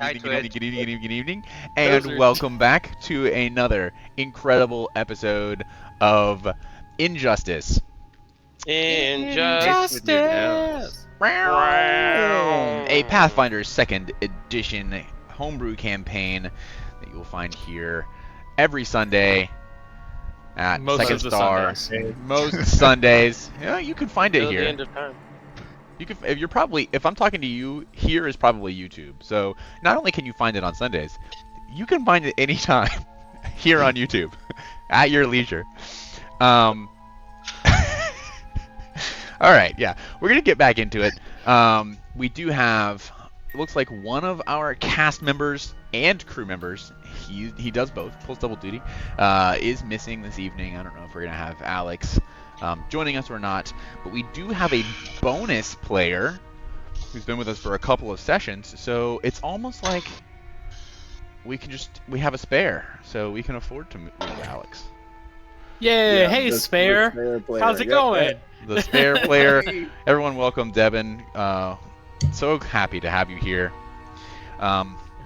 good evening, good evening, good evening, good evening, good evening, Those and are- welcome back to another incredible episode of Injustice. Injustice with your nose. A Pathfinder 2nd Edition homebrew campaign that you will find here every Sunday at Most Second of the Star. Sundays. Most Sundays. Yeah, you can find it Till the here. end of time. You can, if I'm talking to you, here is probably YouTube. So not only can you find it on Sundays, you can find it anytime here on YouTube at your leisure. All right, yeah, we're gonna get back into it. We do have, it looks like one of our cast members and crew members, he does both, pulls double duty, is missing this evening. I don't know if we're gonna have Alex joining us or not, but we do have a bonus player who's been with us for a couple of sessions, so it's almost like we have a spare, so we can afford to move Alex. Yay! Yeah, Hey, the Spare. spare player. How's it Yep, going? yep. The spare player. Everyone welcome Devin. So happy to have you here.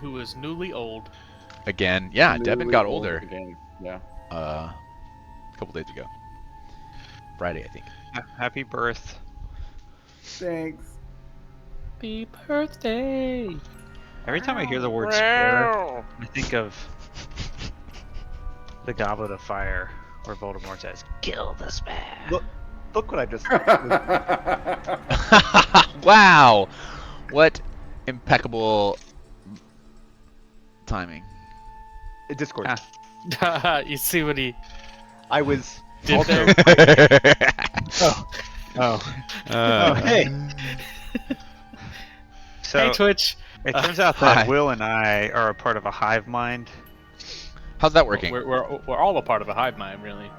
Who is newly old? Again, yeah, Devin Newly got old older again. Yeah. a couple days ago. Friday, I think. Happy birth. Thanks. Happy birthday! Every time I hear the word spare, I think of the Goblet of Fire, where Voldemort says, "Kill the spare." Look what I just. Wow, what impeccable timing. Discord. You see what he I was did also. there? Oh, hey. So Hey, Twitch. it turns out that Hi. Will and I are a part of a hive mind. How's that working? We're all a part of a hive mind, really.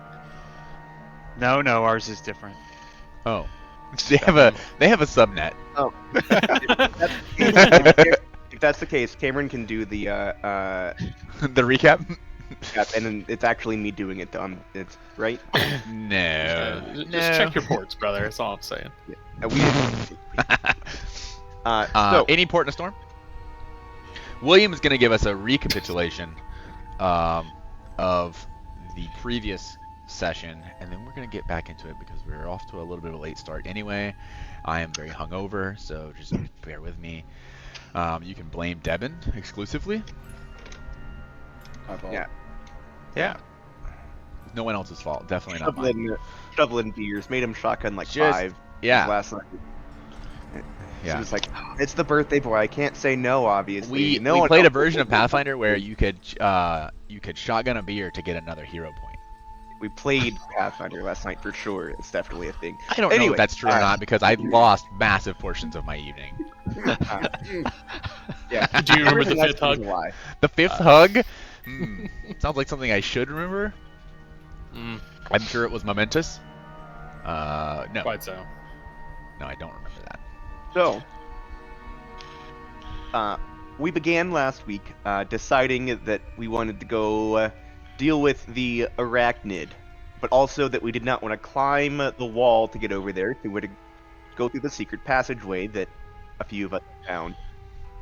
No, ours is different. Oh, they have a subnet. Oh. If that's the case, Cameron can do the The recap? and then it's actually me doing it. It's right. No. Just check your ports, brother. That's all I'm saying. And we so Any port in a storm? William's going to give us a recapitulation of the previous session, and then we're going to get back into it because we're off to a little bit of a late start anyway. I am very hungover, so just bear with me. You can blame Devin exclusively. My fault. Yeah. Yeah. No one else's fault. Definitely not mine. shoveling beers, made him shotgun like Just- 5 Yeah. last night. Yeah. He was like, "It's the birthday boy. I can't say no, obviously." We played a version of Pathfinder where you could shotgun a beer to get another hero point. We played Pathfinder last night for sure. It's definitely a thing. I don't know Anyway, if that's true or not because I lost massive portions of my evening. Yeah. Do you remember the Everything else fifth hug? was a lie. The fifth hug? Sounds like something I should remember. Mm, I'm sure it was momentous. No. quite so. No, I don't remember that. So, we began last week deciding that we wanted to go deal with the arachnid, but also that we did not want to climb the wall to get over there. We would go through the secret passageway that a few of us found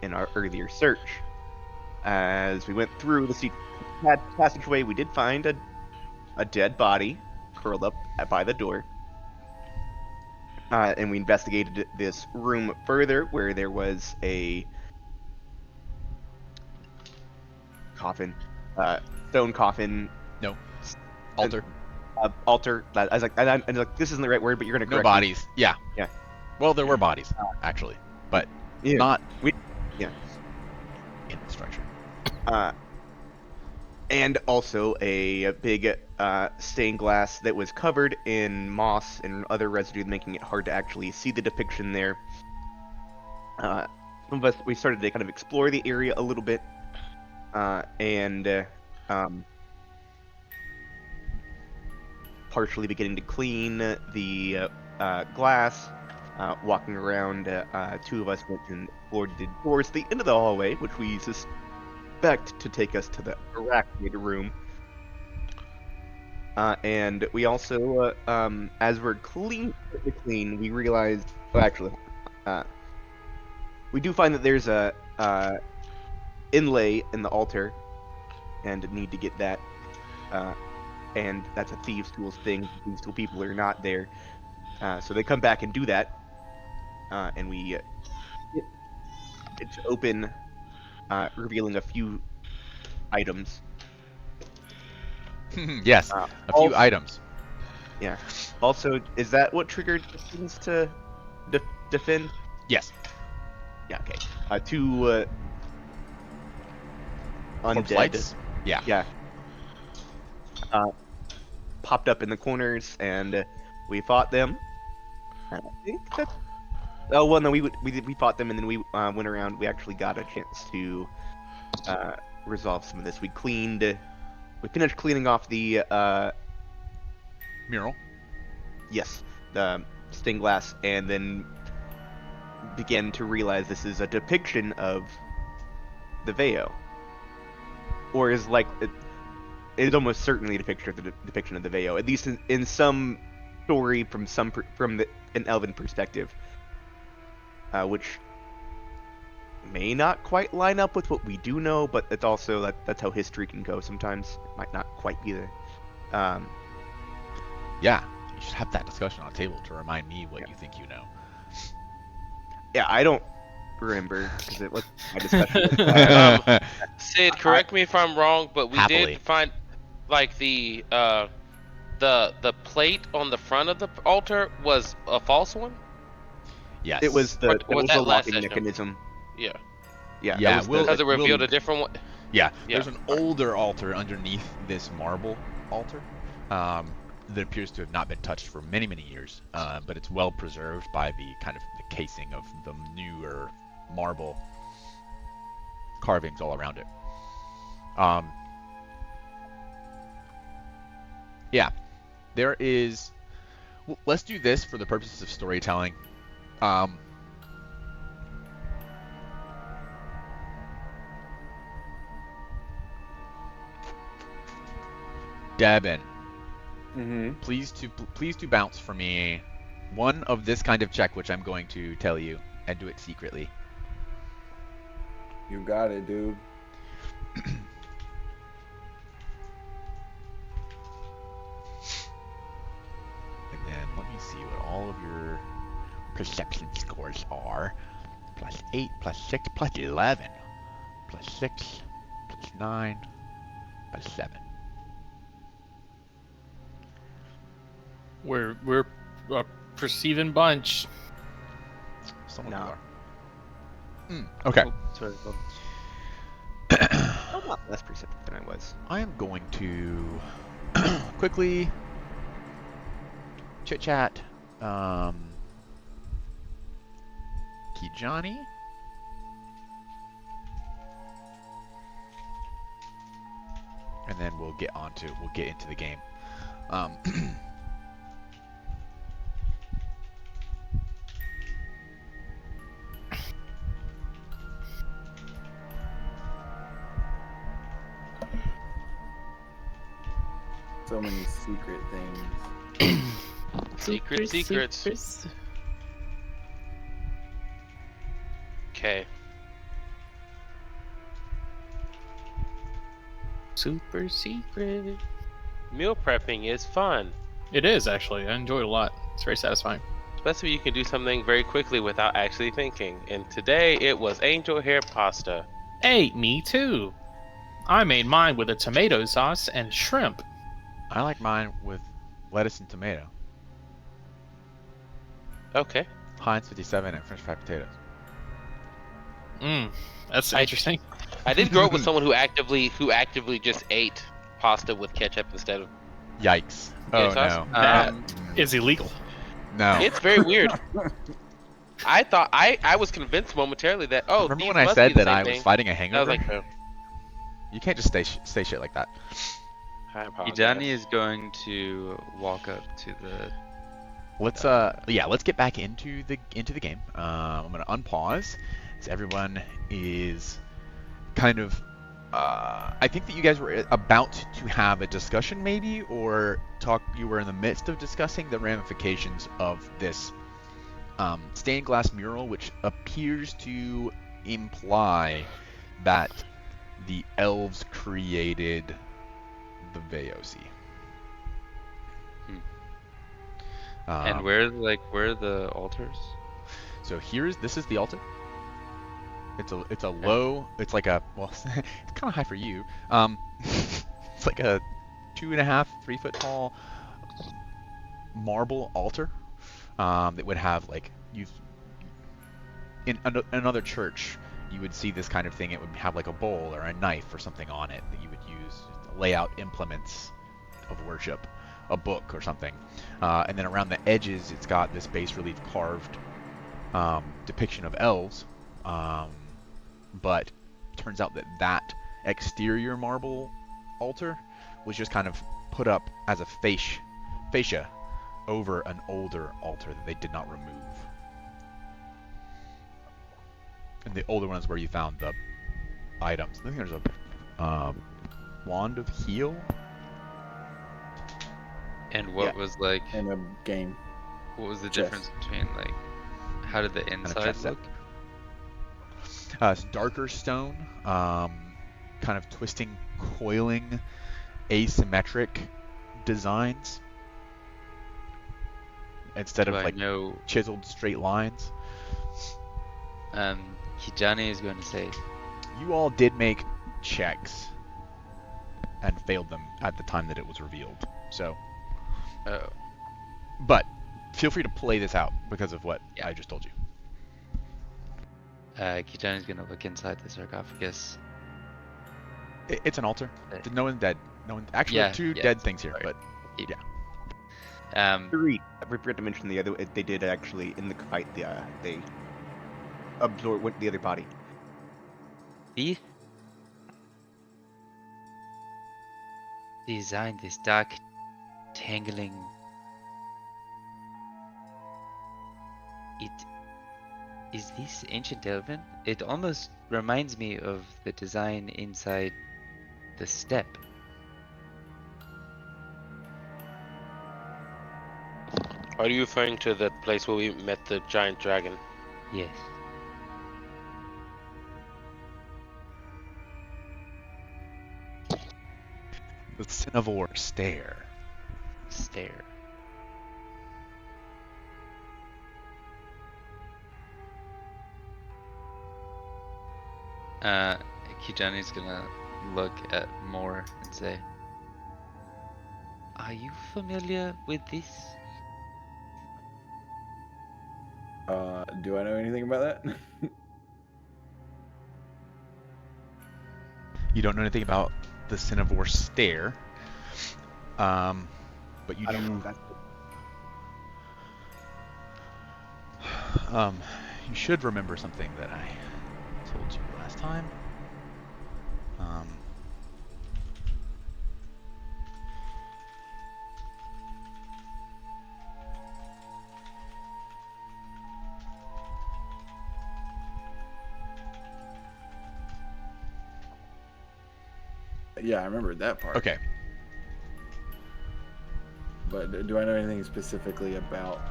in our earlier search. As we went through the secret passageway, we did find a dead body curled up by the door. And we investigated this room further, where there was a coffin, stone coffin. No. Altar. Altar. I was like, this isn't the right word, but you're gonna No correct me. bodies. Yeah. Yeah. Well, there were bodies, actually. But Yeah. not Yeah. in the structure. And also a big stained glass that was covered in moss and other residue, making it hard to actually see the depiction there. Some of us, we started to kind of explore the area a little bit, and partially beginning to clean the glass. Walking around, two of us went and explored towards the end of the hallway, which we suspect to take us to the arachnid room. And we also, as we're clean, we realized, well, actually, we do find that there's a inlay in the altar, and need to get that. And that's a thieves' tools thing. Thieves' tool people are not there, so they come back and do that, and we it's open, revealing a few items. Yes, Uh, a few also- items. Yeah. Also, is that what triggered the things to defend? Yes. Yeah. Okay. Two Corpse undead. lights? Yeah. Yeah. Popped up in the corners, and we fought them. I think that. Oh well, no, we fought them, and then we went around. We actually got a chance to resolve some of this. We finished cleaning off the Mural. yes, the stained glass, and then began to realize this is a depiction of the Veo, or is like it is almost certainly a depiction of the Veo, at least in some story from an elven perspective, which may not quite line up with what we do know, but it's also that's how history can go sometimes. It might not quite be there. Yeah. You should have that discussion on a table to remind me what you think you know. Yeah, I don't remember because it was my discussion. Sid, correct me if I'm wrong, but we Happily. did find like the plate on the front of the altar was a false one. Yes. It was Or the was that last locking session? mechanism. Yeah, Yeah, Yeah, that was we'll- because it we'll- revealed a different one. Yeah, Yeah. there's an older altar underneath this marble altar that appears to have not been touched for many, many years, but it's well preserved by the kind of the casing of the newer marble carvings all around it. Yeah, there is. Well, let's do this for the purposes of storytelling. Devin, Mm-hmm. please do bounce for me one of this kind of check, which I'm going to tell you, and do it secretly. You got it, dude. And then let me see what all of your perception scores are. Plus 8, plus 6, plus 11, plus 6, plus 9, plus 7. We're a perceiving bunch. Someone No. you are. Okay. Oh, sorry. I'm not less perceptive than I was. I am going to quickly chit chat. Kijani. And then we'll get into the game. So many secret things. Secrets. Okay. Super secret. Meal prepping is fun. It is actually. I enjoy it a lot. It's very satisfying. Especially you can do something very quickly without actually thinking. And today it was angel hair pasta. Hey, me too. I made mine with a tomato sauce and shrimp. I like mine with lettuce and tomato. Okay. Heinz 57 and French fried potatoes. That's I- interesting. I did grow up with someone who actively just ate pasta with ketchup instead of. Yikes. Yeah, Oh so no. That is illegal. No. It's very weird. I thought I was convinced momentarily that Remember these when I must said be the that same I was thing. fighting a I hangover? was like, oh, You can't just say shit like that. I apologize. Idani is going to walk up to the. Let's get back into the game. I'm gonna unpause, as everyone is kind of. I think that you guys were about to have a discussion, maybe, or talk. You were in the midst of discussing the ramifications of this stained glass mural, which appears to imply that the elves created the Veosi. And where are the altars? So this is the altar. It's a low. It's like a it's kind of high for you. It's like a 2.5, 3 foot tall marble altar. That would have like in another church, you would see this kind of thing. It would have like a bowl or a knife or something on it that you would use to lay out implements of worship, a book or something. And then around the edges, it's got this bas relief carved depiction of elves. But turns out that exterior marble altar was just kind of put up as a fascia over an older altar that they did not remove. And the older one is where you found the items. I think there's a wand of heal. And what was like? In a game. What was the Chess. difference between like? How did the a inside chess set. look? It's darker stone, kind of twisting, coiling, asymmetric designs instead of Do I like know chiseled straight lines. Kijani is going to say, You all did make checks and failed them at the time that it was revealed. So, oh, but feel free to play this out because of what Yeah. I just told you. Kijani is going to look inside the sarcophagus. It's an altar. Okay. No one dead. No one. Actually, Yeah, two yeah, dead things here, sorry. but Three. I forgot to mention the other. They did actually in the fight. They went the other body. The design, this dark, tangling. Is this ancient elven? It almost reminds me of the design inside the steppe. Are you referring to that place where we met the giant dragon? Yes. the Cinevore stare. Stare. Kijani's gonna look at Moore and say, "Are you familiar with this?" Do I know anything about that? You don't know anything about the Cinevore stare, but you I don't know. do. That's You should remember something that I told you last time. Yeah, I remember that part. Okay. But do I know anything specifically about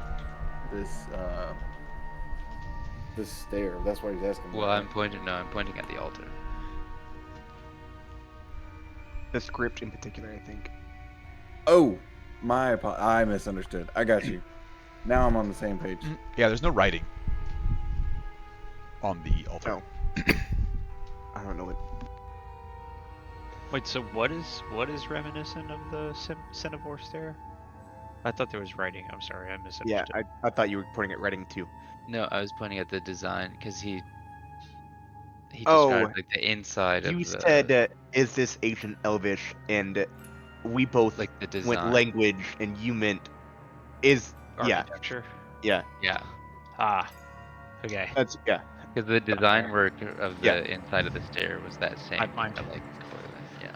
this this stair? That's what he's asking. Well, I'm pointing. No, I'm pointing at the altar. the script in particular, I think. Oh, I misunderstood. I got you. Now I'm on the same page. Yeah, there's no writing on the altar. Oh. I don't know what. Wait, so what is reminiscent of the Cinevore stare? I thought there was writing. I'm sorry, I misunderstood. Yeah, I thought you were pointing at writing too. No, I was pointing at the design because he Oh, described like the inside You of the said, "Is this Asian Elvish?" And we both like the design. went language, and you meant is yeah, Architecture. Yeah, Ah. Okay. that's yeah. because the design work of the Yeah. inside of the stair was that same. Mine- like coiling. Yeah.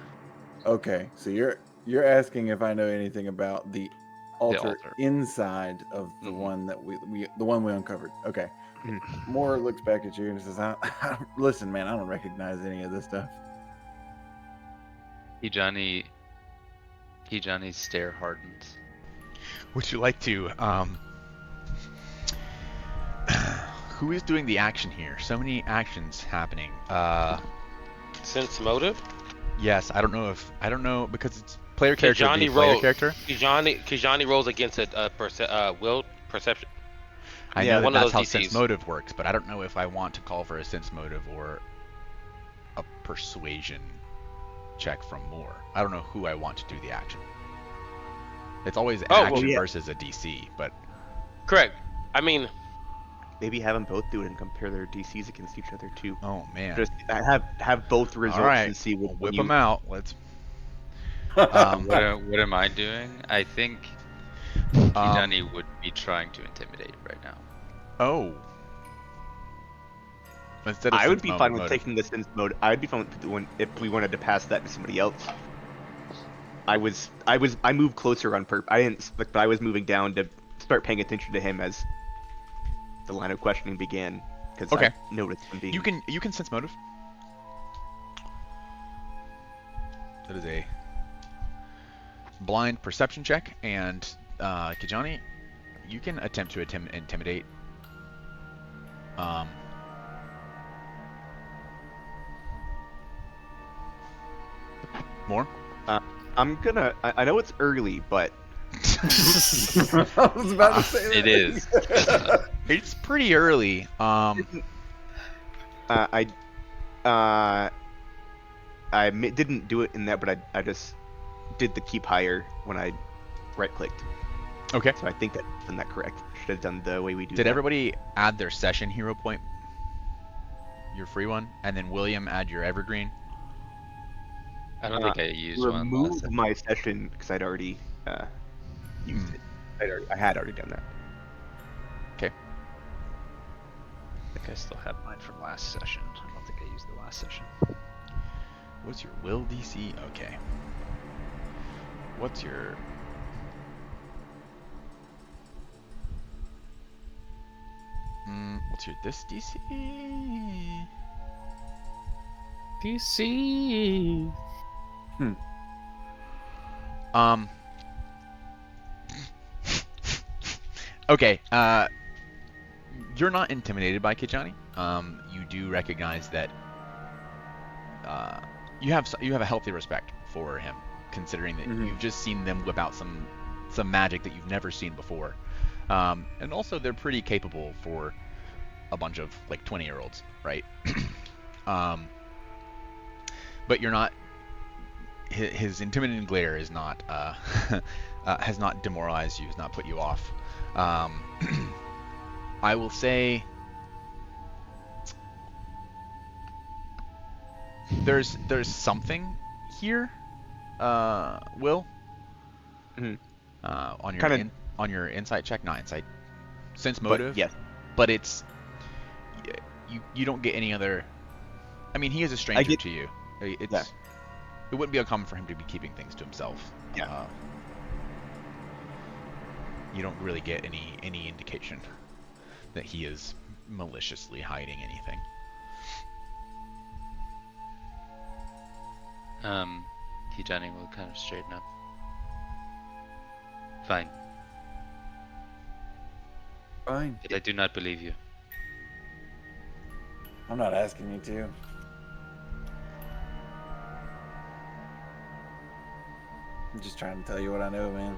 Okay, so you're asking if I know anything about the altar, altar. inside of the Mhm. one that the one we uncovered. Okay. Mhm. Moore looks back at you and says, "Listen, man, I don't recognize any of this stuff." Johnny's stare hardens. Would you like to? Who is doing the action here? So many actions happening. Sense motive. Yes, I don't know because it's player character Kijani v player roll. character. Kijani rolls against a will perception. I Yeah, know that one of that's those how sense DCs. motive works, but I don't know if I want to call for a sense motive or a persuasion check from Moore. I don't know who I want to do the action. It's always an Oh, well, action yeah. versus a DC, but Correct. I mean, Maybe have them both do it and compare their DCs against each other too. oh man. Just have both results All right, and see which I'll one whip you. them out. Let's. What am I doing? I think Kijani would be trying to intimidate right now. Oh. Instead of I would sense be fine with motive. taking the sense mode. I'd be fine with doing if we wanted to pass that to somebody else. I moved closer on purpose. I didn't, but I was moving down to start paying attention to him as the line of questioning began because Okay. I noticed him being. You can sense motive. That is a blind perception check, and Kijani, you can attempt to intimidate. More. I'm gonna. I know it's early, but I was about to say that. It is. It's pretty early. didn't do it in that, but I just did the keep higher when I right clicked. Okay. So I think that's done that correct. Should have done the way we do. Did that. everybody add their session hero point? Your free one, and then William add your evergreen. I don't think I used one last remove time. my session because I'd already used it. I had already done that. Okay. I think I still have mine from last session. I don't think I used the last session. What's your will DC? Okay. What's your what's your this DC? DC. Okay, you're not intimidated by Kijani. You do recognize that you have a healthy respect for him, considering that Mhm. you've just seen them whip out some magic that you've never seen before, and also they're pretty capable for a bunch of like 20-year-olds, right? But you're not. His intimidating glare is not has not demoralized you, has not put you off. I will say there's something here, Will. Mhm. On your Kinda- on your insight check, not insight, sense But motive. yes, But it's you don't get any other. I mean, he is a stranger get- to you. It's Yeah. it wouldn't be uncommon for him to be keeping things to himself. Yeah. You don't really get any indication that he is maliciously hiding anything. Kijani will kind of straighten up. Fine, Fine. but I do not believe you. I'm not asking you to. I'm just trying to tell you what I know, man.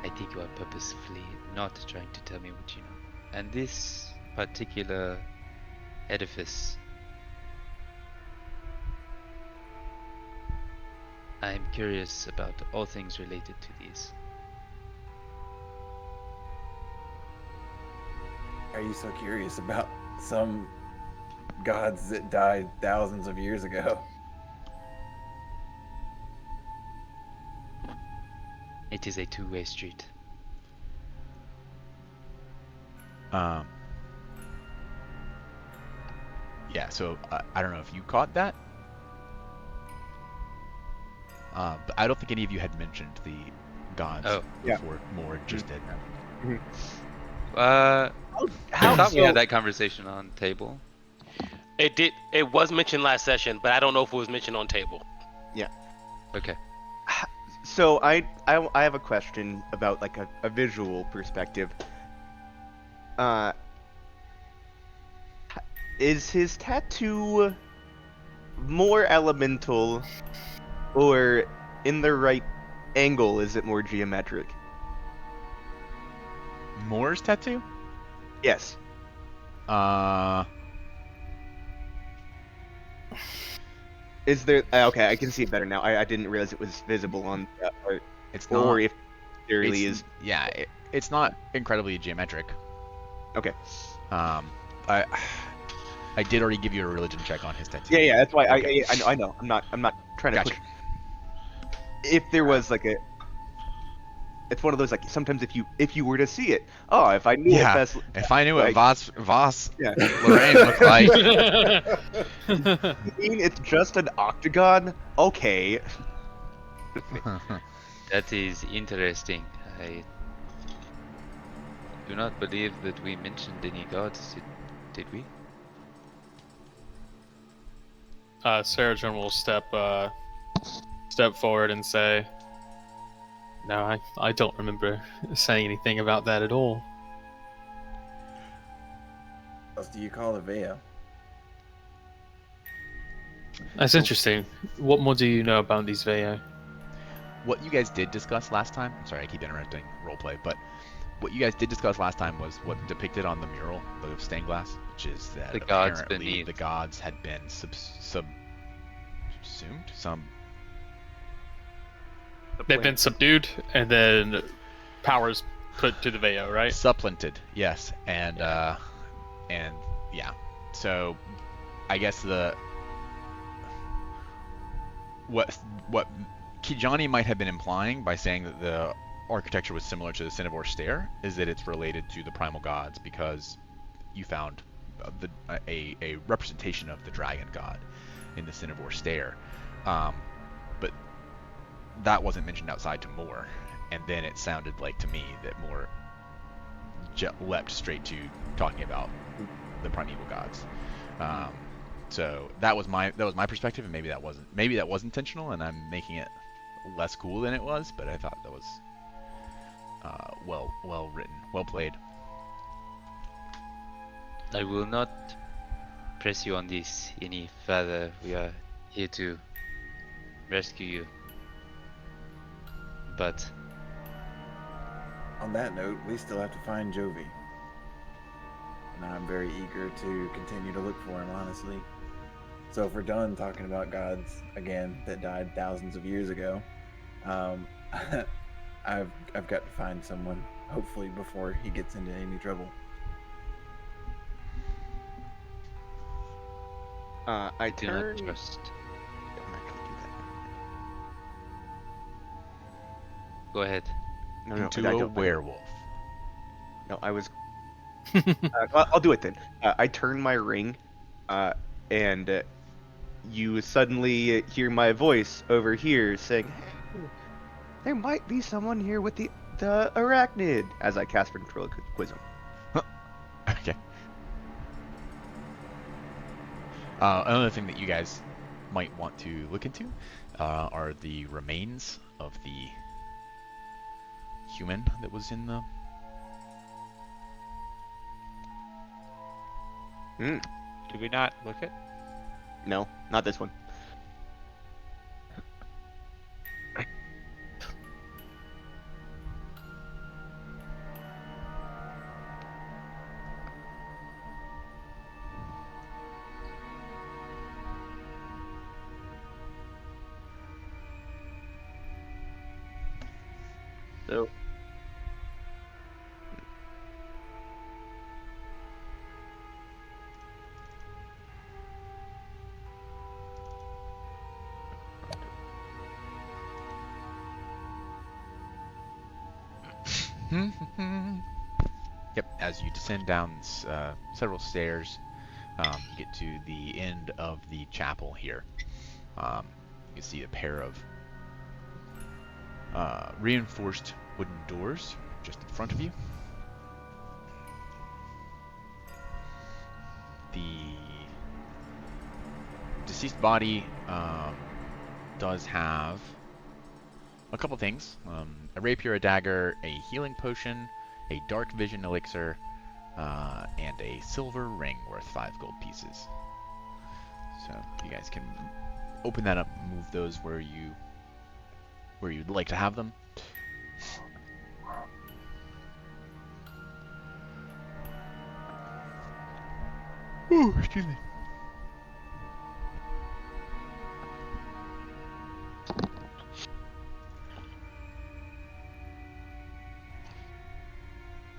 I think you are purposefully not trying to tell me what you know. And this particular edifice, I'm curious about all things related to these. Are you so curious about some gods that died thousands of years ago? It is a two-way street. Yeah, so I don't know if you caught that. But I don't think any of you had mentioned the gods Oh. Yeah. before Moore just did. I How thought we so? had that conversation on table. it did. It was mentioned last session, but I don't know if it was mentioned on table. Okay. So I have a question about like a visual perspective. Is his tattoo more elemental, or in the right angle is it more geometric? Moore's tattoo? Yes. Is there? Okay, I can see it better now. I didn't realize it was visible on that part, It's or not. if there really It's is. yeah. It's not incredibly geometric. Okay. I I did already give you a religion check on his tattoo. Yeah, that's why Okay. I know. I'm not trying to Gotcha. push. If there was like a, it's one of those like sometimes if you were to see it, oh, if I knew what Yeah. best, If I knew what like, Voss yeah. Lorraine looked like. You mean it's just an octagon? Okay. That is interesting. I do not believe that we mentioned any gods, did we? Sarajan will step forward and say, "No, I don't remember saying anything about that at all." What else do you call a veil? That's interesting. What more do you know about these Veo? What you guys did discuss last time. I'm sorry, I keep interrupting roleplay, but what you guys did discuss last time was what depicted on the mural of stained glass, which is that The gods apparently beneath. the gods had been subsumed. They've been subdued, and then powers put to the Veo, right? Supplanted, yes, and yeah. So, I guess what Kijani might have been implying by saying that the architecture was similar to the Cinevore Stair is that it's related to the primal gods because you found a representation of the dragon god in the Cinevore Stair, but that wasn't mentioned outside to Moore, and then it sounded like to me that Moore leapt straight to talking about the primeval gods. So that was my perspective, and maybe that was intentional, and I'm making it less cool than it was. But I thought that was well written, well played. I will not press you on this any further. We are here to rescue you. But On that note, we still have to find Jovi. And I'm very eager to continue to look for him, honestly. So if we're done talking about gods again that died thousands of years ago, I've got to find someone, hopefully before he gets into any trouble. I do turn. not trust. Don't actually do Go ahead. No, that. no, Into I a don't. werewolf. No, I was. I'll do it then. I turn my ring, and you suddenly hear my voice over here saying, "Hey, there might be someone here with the arachnid." As I cast ventriloquism. Okay. Another thing that you guys might want to look into are the remains of the human that was in the. Did we not look at? No, not this one. So. Yep, as you descend down several stairs, you get to the end of the chapel here. You see a pair of reinforced wooden doors just in front of you. The deceased body does have a couple things. A rapier, a dagger, a healing potion, a dark vision elixir, and a silver ring worth 5 gold pieces. So you guys can open that up, move those where you'd like to have them. Ooh, excuse me.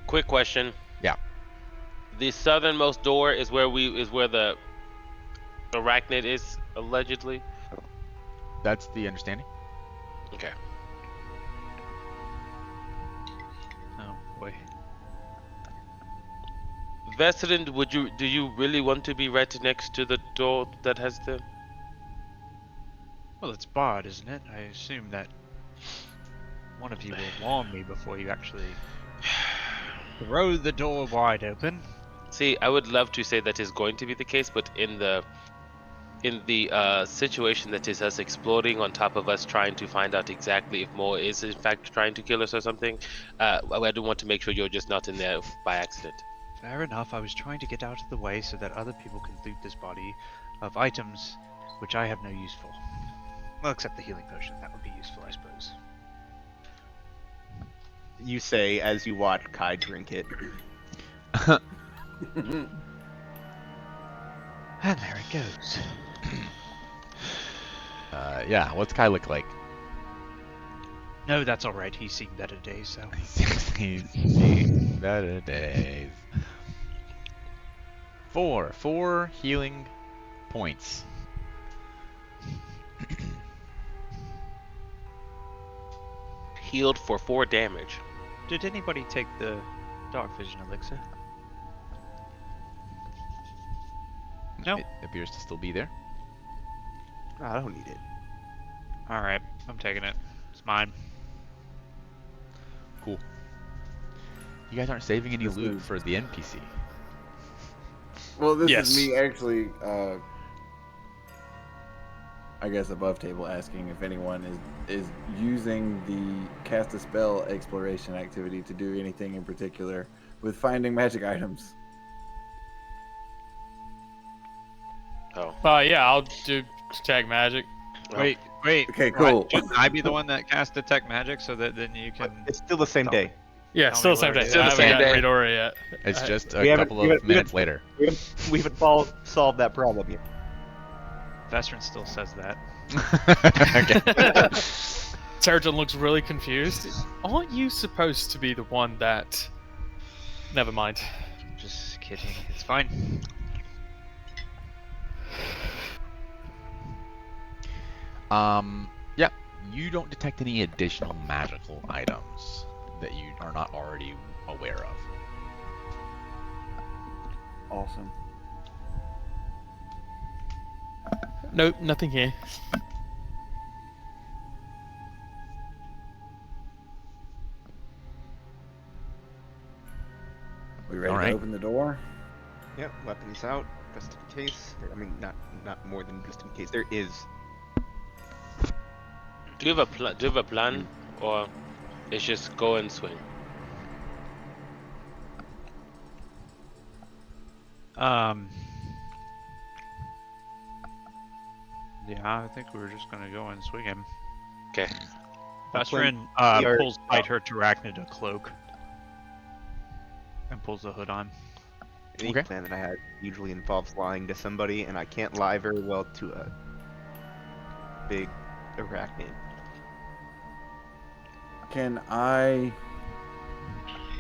Quick question. Yeah. The southernmost door is where the arachnid is allegedly. That's the understanding. Okay. Oh boy. Vesserin, do you really want to be right next to the door that has the? Well, it's barred, isn't it? I assume that one of you will warn me before you actually throw the door wide open. See, I would love to say that is going to be the case, but in the situation that is us exploding on top of us trying to find out exactly if Moa is in fact trying to kill us or something, I do want to make sure you're just not in there by accident. Fair enough, I was trying to get out of the way so that other people can loot this body of items which I have no use for. Well, except the healing potion, that would be useful, I suppose. You say as you watch Kai drink it. And there it goes. Yeah, what's Kai look like? No, that's alright, he's seen better days, so. He's seen better days. 4 healing points. Healed for 4 damage. Did anybody take the dark vision elixir? No. It appears to still be there. I don't need it. Alright, I'm taking it. It's mine. Cool. You guys aren't saving any This loot is- for the NPC. Well, this Yes. is me actually, I guess above table asking if anyone is using the cast a spell exploration activity to do anything in particular with finding magic items. Oh. Yeah, I'll do detect magic. Oh. Wait. Okay, why- cool. Shouldn't I be the one that cast detect magic so that then you But can... it's still the same day. Yeah, Tell still me the same where day. it is. Still I the haven't same gotten day. Redora yet. It's just a we haven't- couple we of haven't- minutes later. We haven't solved that problem yet. Vestrin still says that. Okay. Sergeant looks really confused. Aren't you supposed to be the one that... Never mind. Just kidding. It's fine. Yeah, you don't detect any additional magical items that you are not already aware of. Awesome. Nope, nothing here. We ready Alright. to open the door? Yep, weapons out, just in case. I mean, not more than just in case. There is. Do you have a plan, or it's just go and swing? Yeah, I think we were just gonna go and swing him. Okay. Vestrin we pulls behind her Arachnid a cloak and pulls the hood on. Any Okay. plan that I had usually involves lying to somebody, and I can't lie very well to a big arachnid. Can I?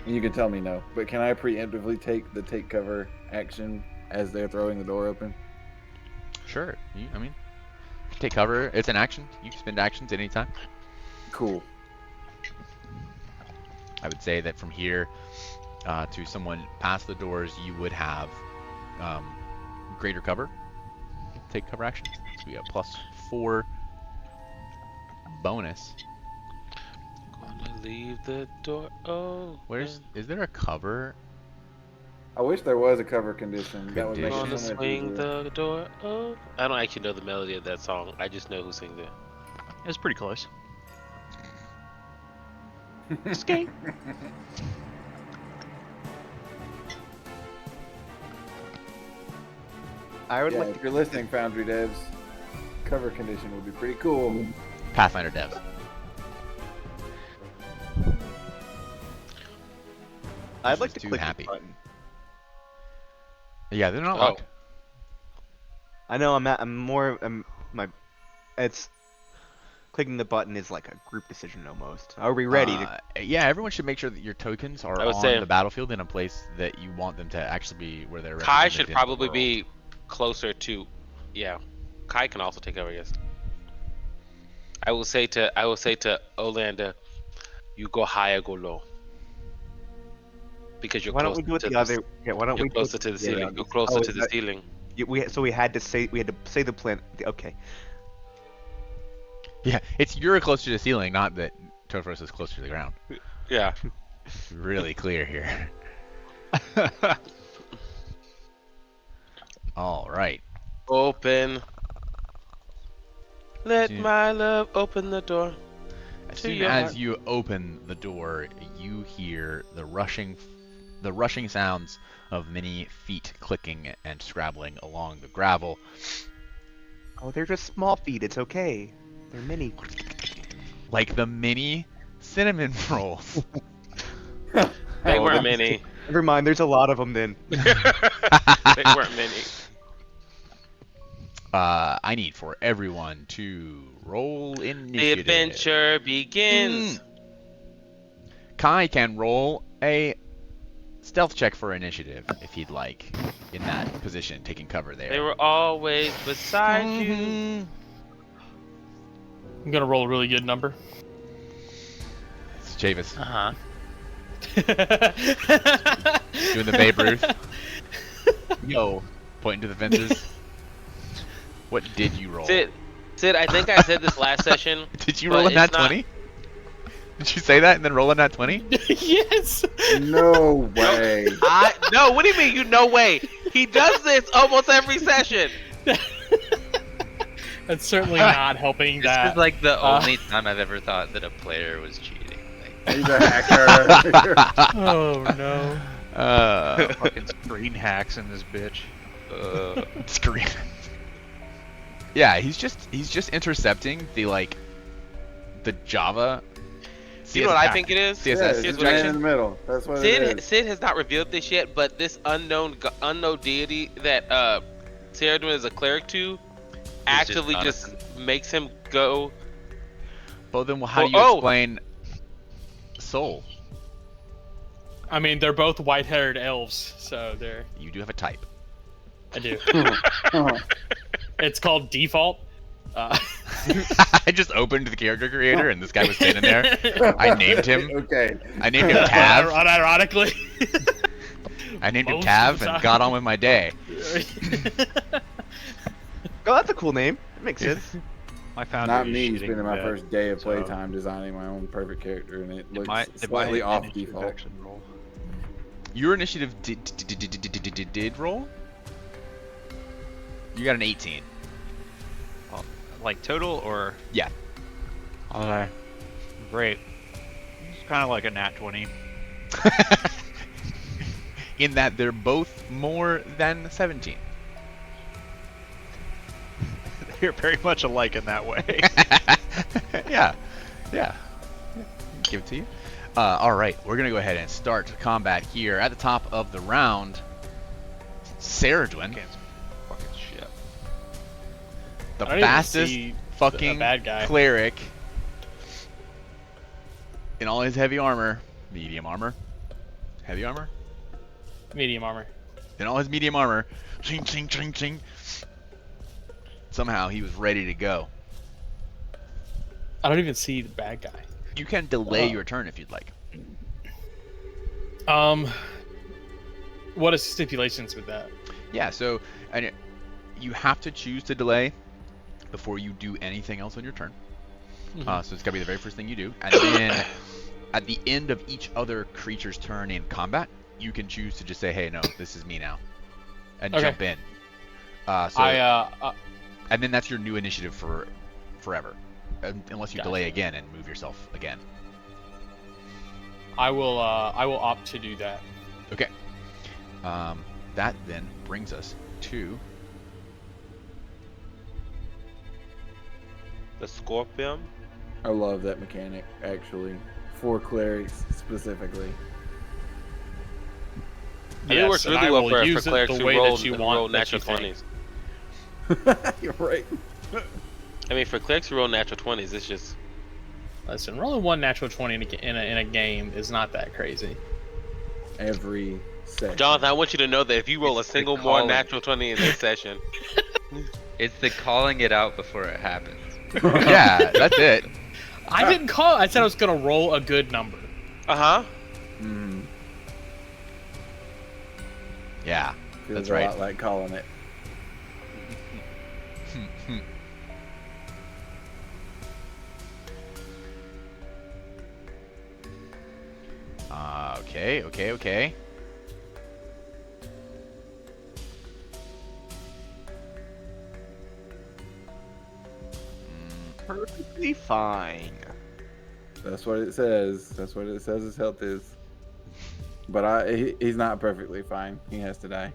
You can tell me no, but can I preemptively take cover action as they're throwing the door open? Sure. I mean, take cover. It's an action. You can spend actions at any time. Cool. I would say that from here to someone past the doors, you would have greater cover. Take cover action. So we have +4 bonus. Gonna leave the door open. Is there a cover? I wish there was a cover condition. That would make it Gonna so much swing easier. the door open. I don't actually know the melody of that song. I just know who sings it. It's pretty close. Skate. I would Yeah, like if to. you're listening, Foundry devs, cover condition would be pretty cool. Pathfinder devs. I'd like Who's to too click happy. the button. Yeah, they're not Oh. locked. I know it's clicking the button is like a group decision almost. Are we ready to? Yeah, everyone should make sure that your tokens are I would on say- the battlefield in a place that you want them to actually be where they're Kai represented should in the probably world. be closer to. Yeah, Kai can also take over. I guess. I will say to Olander, you go high or go low. Because you're Why don't closer we do it to the other? Yeah. Why don't You're we? do closer it- to the yeah, ceiling. yeah. You're closer Oh, to is the that- ceiling. So we had to say the plan. Okay. Yeah, it's you're closer to the ceiling, not that Tofros is closer to the ground. Yeah. Really clear here. All right. Open. Let Yeah. my love open the door. As To soon your as heart. you open the door, you hear the rushing sounds of many feet clicking and scrabbling along the gravel. Oh, they're just small feet. It's okay. They're mini. Like the mini cinnamon rolls. They Oh, weren't that's- many. Never mind. There's a lot of them then. They weren't many. I need for everyone to roll The initiative. adventure begins. Kai can roll a stealth check for initiative if he'd like, in that position, taking cover there. They were always beside you. Mhm. I'm gonna roll a really good number. It's Chavis Uh huh. doing the Babe Ruth. Yo, pointing to the fences. What did you roll? Sid, I think I said this last session. Did you but roll a it's nat not- 20? Did you say that and then roll a nat 20? Yes. No way. No, what do you mean? You no way. He does this almost every session. That's certainly not helping This that. is like the only time I've ever thought that a player was cheating. Like, He's a hacker. Oh no. Fucking screen hacks in this bitch. Scream. Yeah, he's just intercepting the Java. You know what I think it is? CSS. Yeah, Here's it's what I man think. in the middle. That's what it is. Sid has not revealed this yet, but this unknown deity that Ceridwen is a cleric to actively just makes him go. Well, then how do you Oh, oh. explain Soul? I mean, they're both white-haired elves, so they're. You do have a type. I do. Uh-huh. It's called default. I just opened the character creator and this guy was standing there. I named him. Okay. I named him Tav. Unironically. I named him Most Tav of the and time. got on with my day. Oh, that's a cool name. That makes sense. My founder Not is me shitting spending my the first day of so- playtime designing my own perfect character, and it looks bed. slightly off Initiative default. actually roll. Your initiative did roll? You got an 18. Like total or? Yeah. Okay. Great. It's kind of like a nat 20. In that they're both more than 17. You're very much alike in that way. Yeah. Give it to you. All right, we're gonna go ahead and start combat here at the top of the round. Ceridwen, Fucking shit. the I don't even fastest see fucking a bad guy. cleric in all his heavy armor, medium armor, heavy armor, Medium armor. in all his medium armor. Ching, ching, ching, ching. Somehow he was ready to go. I don't even see the bad guy. You can delay your turn if you'd like. What are stipulations with that? Yeah, so you have to choose to delay before you do anything else on your turn. So it's gotta be the very first thing you do, and then at the end of each other creature's turn in combat, you can choose to just say, "Hey, no, this is me now," and Okay. jump in. And then that's your new initiative for forever, unless you Gotcha. delay again and move yourself again. I will opt to do that. Okay. That then brings us to The Scorpion. I love that mechanic, actually. For clerics, specifically. I think it works and really I well will for use it clerics the who way roll, that you who want, roll that natural you think. 20s. You're right. I mean, for clerics who roll natural 20s, it's just Listen, rolling one natural 20 in a game is not that crazy. Every session. Jonathan. I want you to know that if you roll It's a the single more calling. natural 20 in this session, It's the calling it out before it happens. Yeah, that's it. I didn't call it. I said I was going to roll a good number. Mm, Yeah, feels that's a right. lot like calling it. Okay. Perfectly fine. That's what it says. That's what it says his health is. But he's not perfectly fine. He has to die.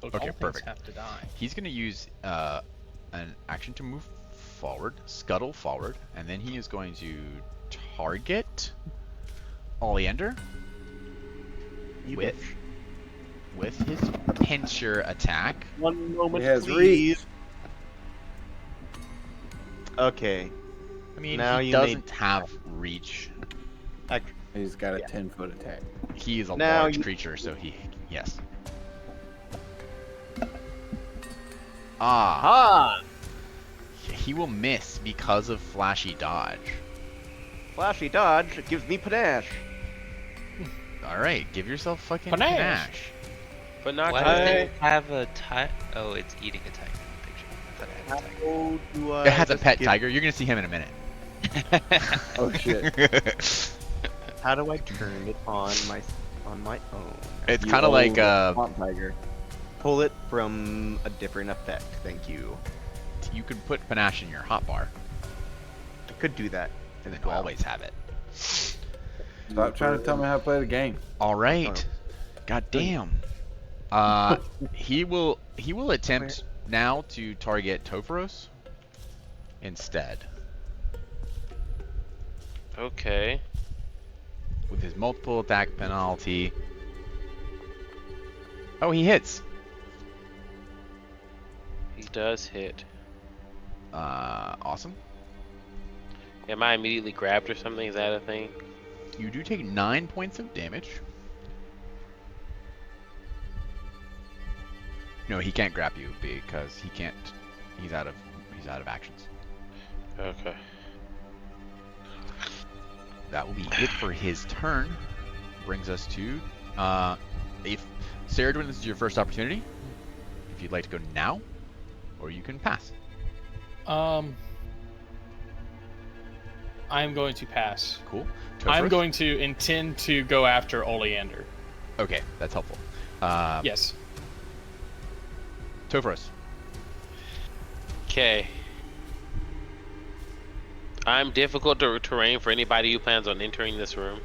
Look, Okay, all things perfect. have to die. He's going to use an action to move forward, scuttle forward, and then he is going to target Oleander with his pincher attack. One moment, He has please. Okay. I mean, Now he you doesn't have reach. He's got a 10-foot attack. He is a Now large you- creature, so yes. Ah, he will miss because of flashy dodge. Flashy dodge gives me panache. All right, give yourself fucking Panache. panache. but not Why just does it have a tiger? Oh, it's eating a tiger. Picture. I thought it had a tiger. How do I It has a just pet give- tiger. You're gonna see him in a minute. Oh shit. How do I turn it on my own? It's You kind of like old swamp tiger. Pull it from a different effect. Thank you. you could put panache in your hotbar, I could do that. and then as well. always have it. Stop trying to tell me how to play the game. All right. God damn. He will attempt now to target Topharos instead okay. with his multiple attack penalty. Oh, he hits. He does hit. Awesome. Am I immediately grabbed or something? Is that a thing? You do take 9 points of damage. No, he can't grab you because he can't. He's out of actions. Okay. That will be it for his turn. Brings us to if Saradwin, this is your first opportunity. If you'd like to go now, or you can pass. I'm going to pass. Cool. I'm Topharos? going to intend to go after Oleander. Okay, that's helpful. Yes. Topharos. Okay. I'm difficult to terrain for anybody who plans on entering this room.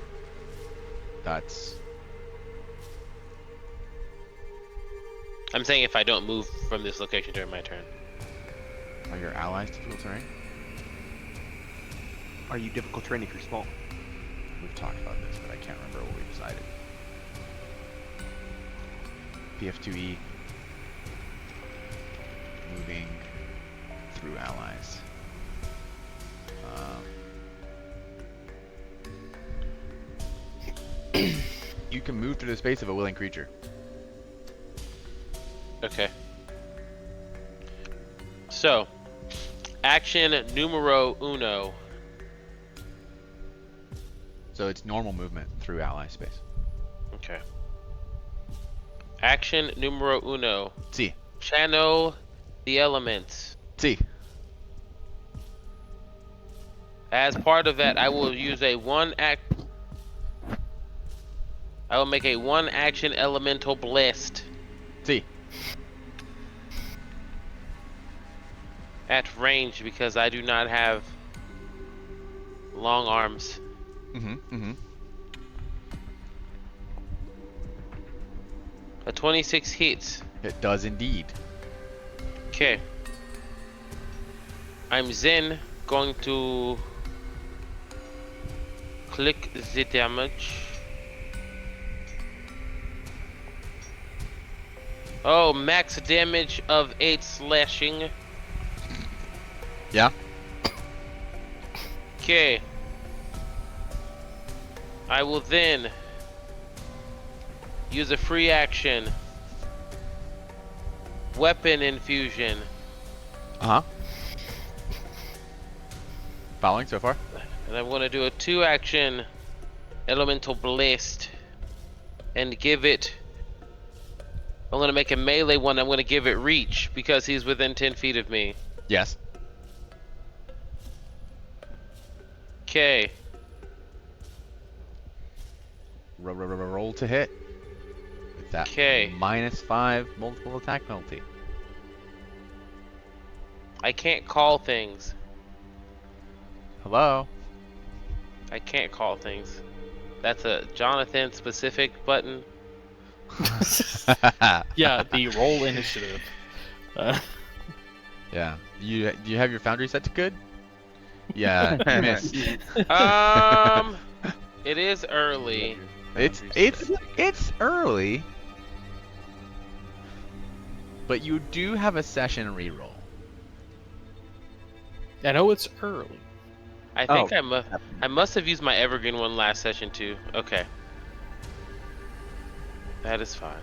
That's I'm saying if I don't move from this location during my turn. are your allies difficult terrain? Are you difficult terrain if you're small? We've talked about this, but I can't remember what we decided. BF2E. Moving through allies. You can move through the space of a willing creature. Okay. So, action numero uno. So it's normal movement through ally space. Okay. Action numero uno. See. Channel the elements. See. As part of that, I will use I will make a one action elemental blast See. at range because I do not have long arms. A 26 hits. It does indeed. Okay. I'm then going to click the damage. Oh, max damage of 8 slashing. Yeah. Okay. I will then use a free action. Weapon infusion. Uh huh. Following so far. And I'm going to do a 2-action elemental blast. And give it... I'm going to make a melee one. I'm going to give it reach because he's within 10 feet of me. Yes. Okay. Roll to hit. With that Okay. -5 multiple attack penalty. I can't call things. Hello. I can't call things. That's a Jonathan specific button. Yeah, the roll initiative. Yeah. Do you have your foundry set to good? Yeah, you missed. It is early. It's early. But you do have a session reroll. I know it's early. I think I must have used my evergreen one last session too. Okay. That is fine.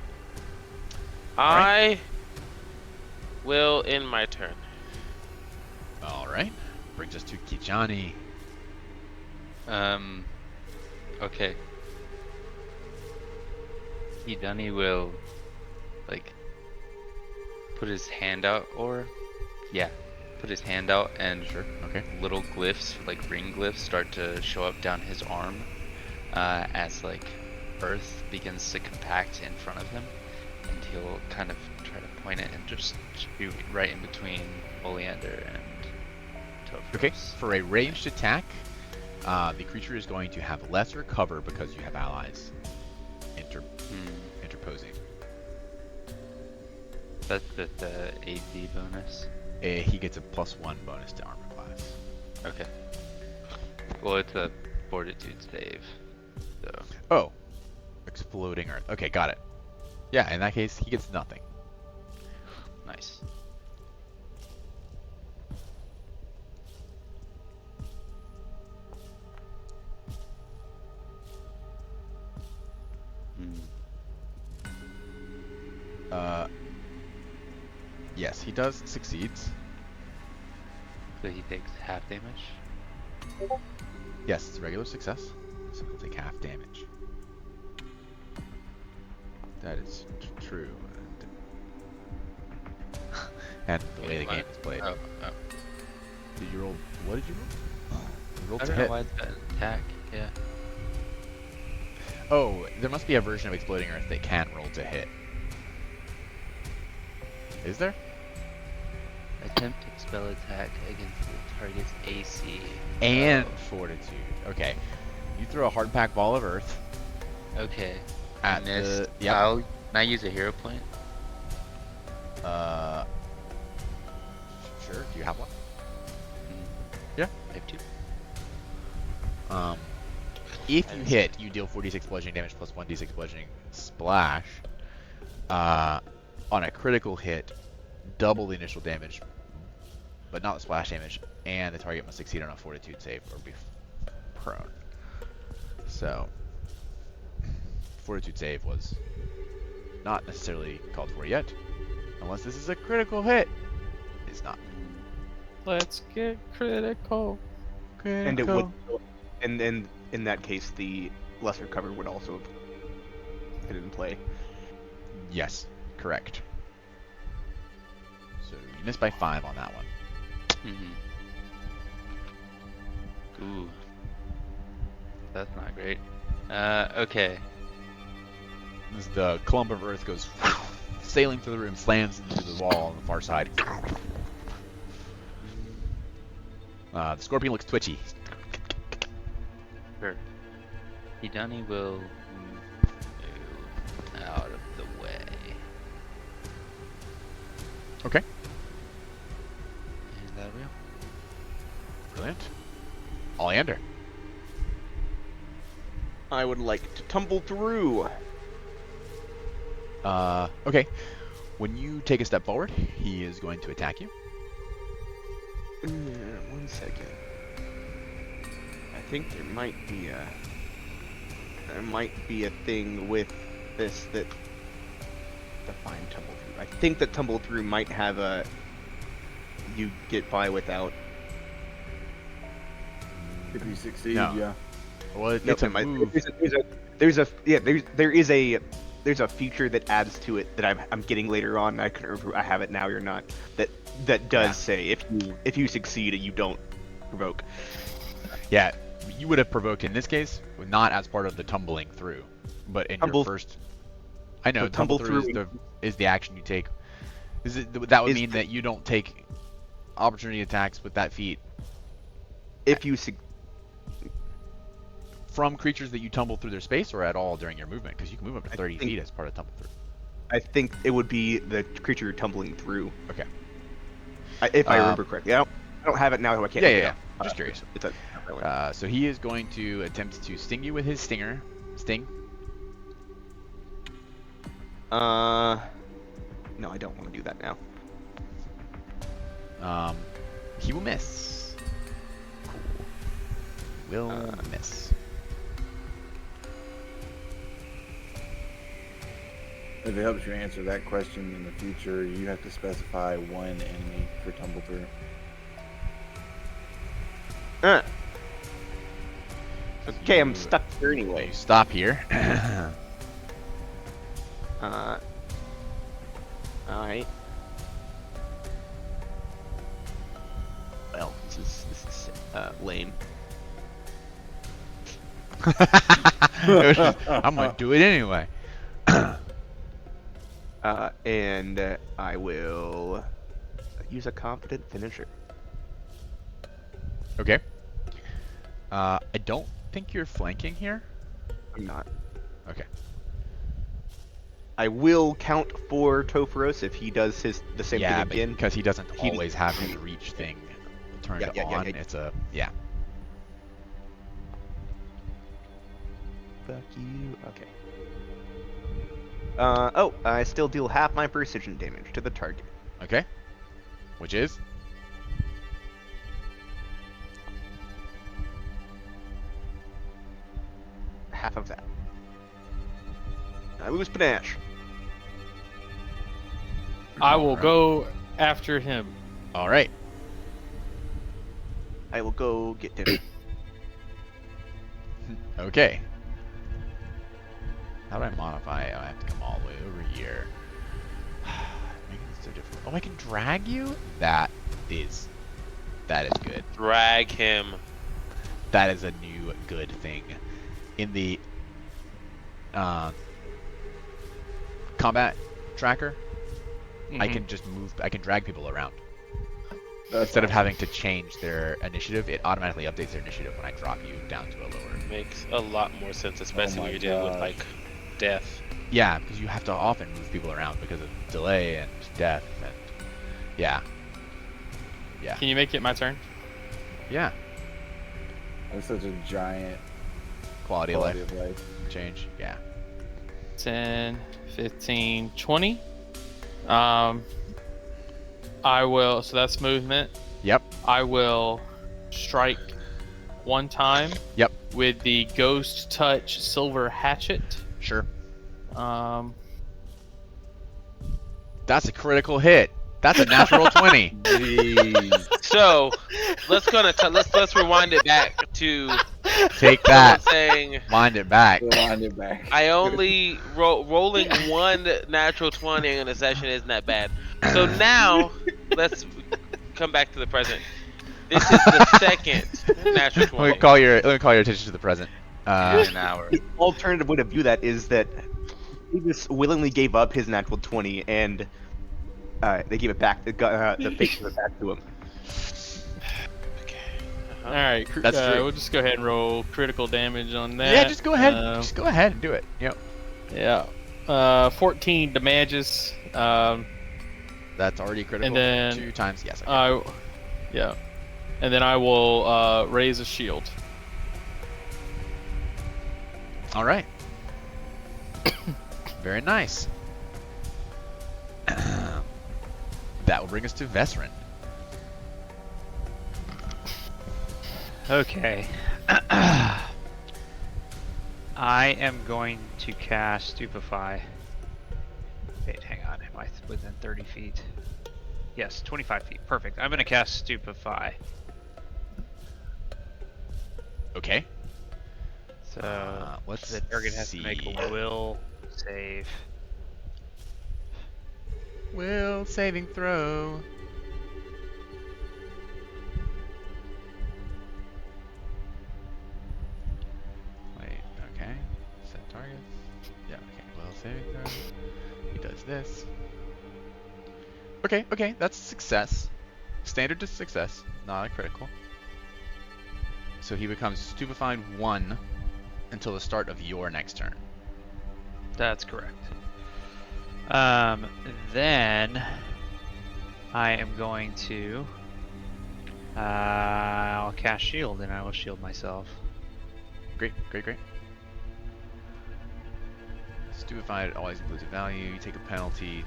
I will end my turn. All right. Brings us to Kijani. Okay. Hidani will, like, put his hand out, put his hand out, and Okay. little glyphs, like ring glyphs, start to show up down his arm, as like earth begins to compact in front of him, and he'll kind of try to point it and just shoot right in between Oleander and Toph. Okay. For a ranged attack, the creature is going to have lesser cover because you have allies interposing. That's the AC bonus. He gets a +1 bonus to armor class. Okay. Well, it's a fortitude save, so. Oh. Exploding earth. Okay, got it. Yeah, in that case, he gets nothing. Nice. Yes, he does succeeds. So he takes half damage. Yes, it's a regular success. So he'll take half damage. That is true. And the way the game is played. Oh. Did you roll? What did you roll? You rolled I to don't know hit. why it's got attack. Yeah. Oh, there must be a version of Exploding Earth that can roll to hit. Is there? Attempt to expel attack against the target's AC. And Fortitude. Okay. You throw a hard pack ball of Earth Okay. at Missed. the. Yep. Can I use a hero point? Sure. Do you have one? Yeah. I have 2. If you hit, you deal 46 bludgeoning damage plus 1d6 bludgeoning splash. On a critical hit, double the initial damage, but not the splash damage, and the target must succeed on a fortitude save or be prone. So, fortitude save was not necessarily called for yet, unless this is a critical hit. It's not. Let's get critical. And it would, and then in that case, the lesser cover would also have been in play. Yes, correct. So you missed by 5 on that one. Ooh. That's not great. Okay. As the clump of earth goes sailing through the room, slams into the wall on the far side. The scorpion looks twitchy. Sure. Hidani will move out of the way. Okay. Is that real? Brilliant. Oleander. I would like to tumble through. Okay. When you take a step forward, he is going to attack you. 1 second. I think there might be a thing with this that define tumble through. I think that tumble through might have a you get by without. If you succeed, No. yeah. Well, No, it's a never mind. move. There's a feature that adds to it that I'm getting later on. I couldn't remember. I have it now. You're not. That does say if you succeed, you don't provoke. Yeah, you would have provoked in this case, not as part of the tumbling through, but in your first. I know So tumble tumble through through is the action you take. That would Is mean the- that you don't take opportunity attacks with that feat If you from creatures that you tumble through their space or at all during your movement, because you can move up to I 30 think- feet as part of tumble through. I think it would be the creature you're tumbling through. Okay. If I remember correctly. I don't have it now. I can't. Yeah, look it yeah. up. Just curious. It's So he is going to attempt to sting you with his sting. No, I don't want to do that now. He will miss. Cool. Will miss. If it helps you answer that question in the future, you have to specify one enemy for tumble through. Okay, I'm stuck here anyway. You stop here. Alright. Well, this is lame. I'm gonna do it anyway. And I will use a confident finisher. Okay. I don't think you're flanking here. I'm not. Okay. I will count for Topharos if he does the same Yeah, thing again. because he doesn't He- always have his reach thing turned Yeah, on. yeah. It's Fuck you. Okay. I still deal half my precision damage to the target. okay. Which is Half of that. I lose panache. I will go after him. all right. I will go get him. Okay. How do I modify? Oh, I have to come all the way over here. Making it so difficult. Oh, I can drag you? That is good. Drag him. That is a new good thing. In the combat tracker, I can just move. I can drag people around. Instead of having to change their initiative, it automatically updates their initiative when I drop you down to a lower. Makes a lot more sense, especially my when you're dealing with gosh. like death. Yeah, because you have to often move people around because of delay and death and yeah. Can you make it my turn? Yeah. That's such a giant Quality of quality life of life. change. Yeah. 10, 15, 20. I will, so that's movement. Yep. I will strike one time. Yep. With the Ghost Touch Silver Hatchet. Sure. That's a critical hit. That's a natural 20. So let's rewind it back to Take that. saying Wind it back. Rewind it back. I only rolling one natural 20 in a session isn't that bad. So now let's come back to the present. This is the second natural 20. Let me call your attention to the present. An hour. The alternative way to view that is that he just willingly gave up his natural 20 and they gave it back. The fake gave it back to him. all right. That's true. We'll just go ahead and roll critical damage on that. Yeah, just go ahead. Just go ahead and do it. Yep. Yeah. 14 damages. That's already critical. And then, 2 times. Yes. Okay. Yeah. And then I will raise a shield. All right. Very nice. That will bring us to Vesrin. Okay. I am going to cast Stupefy. Wait, hang on. Am I within 30 feet? Yes, 25 feet. Perfect. I'm going to cast Stupefy. Okay. So let's the target has see. to make a will save. Will saving throw. Wait, okay. Set target. Yeah, okay. Will saving throw. He does this. Okay, that's a success. Standard to success, not a critical. So he becomes stupefied 1 until the start of your next turn. That's correct. Then I am going to I'll cast shield and I will shield myself. Great. Stupefied always includes a value. You take a penalty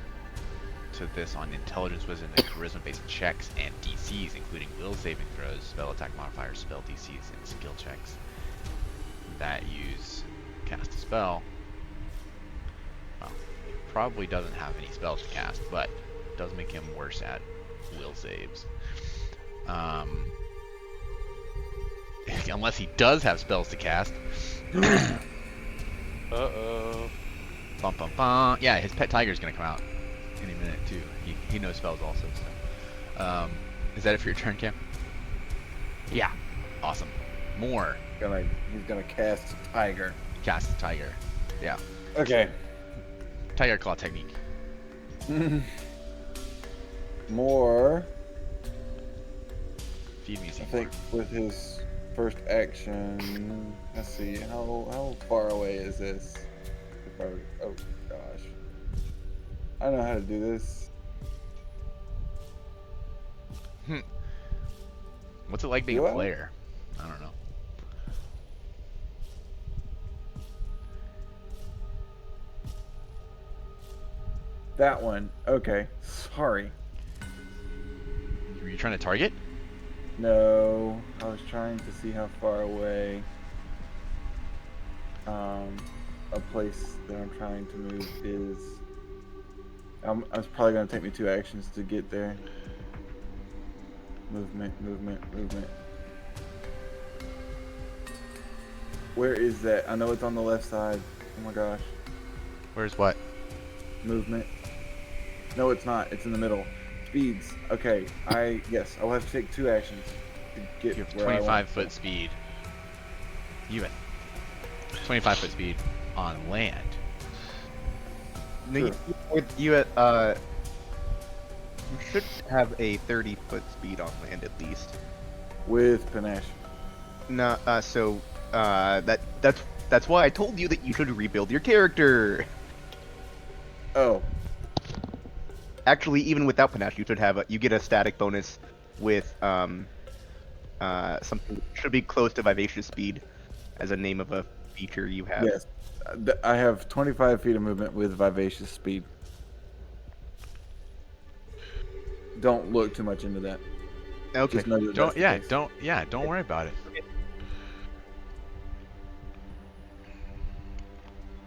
to this on intelligence, wisdom, and charisma-based checks and DCs, including will saving throws, spell attack modifiers, spell DCs, and skill checks that use cast a spell. Well, he probably doesn't have any spells to cast, but it does make him worse at will saves. Unless he does have spells to cast. Uh-oh. Bum bum bum. Yeah, his pet tiger's gonna come out any minute too. He knows spells also. So, is that it for your turn, Cam? Yeah. Awesome. More. He's gonna cast Tiger. Cast tiger. Yeah. Okay. Tiger claw technique. More. Feed me I some think more. with his first action. Let's see. How far away is this? Oh gosh. I don't know how to do this. What's it like being Do a I? player? I don't know. That one. Okay. Sorry. Were you trying to target? No. I was trying to see how far away a place that I'm trying to move is. It's probably gonna take me 2 actions to get there. Movement. Where is that? I know it's on the left side. Oh my gosh. Where's what? Movement. No, it's not. It's in the middle. Speeds. Okay. Yes. I'll have to take 2 actions to get You have where I want 25-foot speed. You have 25-foot speed on land. No, you should have a 30-foot speed on land at least. with panache. No, that's why I told you that you should rebuild your character. Oh. Actually, even without panache, you should have you get a static bonus with something that should be close to vivacious speed as a name of a feature you have. Yes. I have 25 feet of movement with vivacious speed. Don't look too much into that. Okay. Just know that that's the case. Don't worry about it.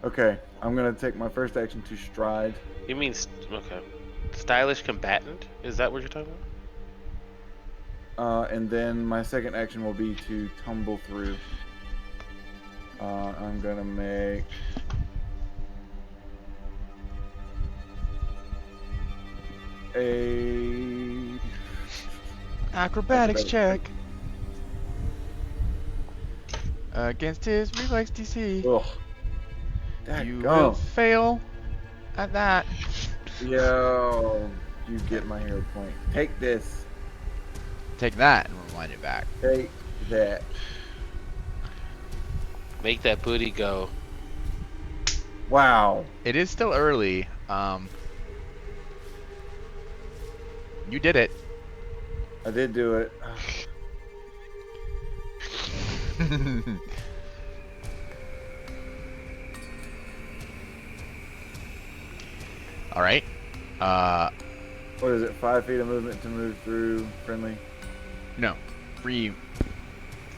Okay, I'm gonna take my first action to stride. You mean okay? Stylish combatant? Is that what you're talking about? And then my second action will be to tumble through. I'm gonna make a Acrobatics check. Against his reflex DC. ugh. You Dadgum. will fail at that. Yo, you get my hero point. Take this. Take that and rewind it back. Take that. Make that booty go. Wow. It is still early. You did it. I did do it. All right. What is it? 5 feet of movement to move through friendly. No, free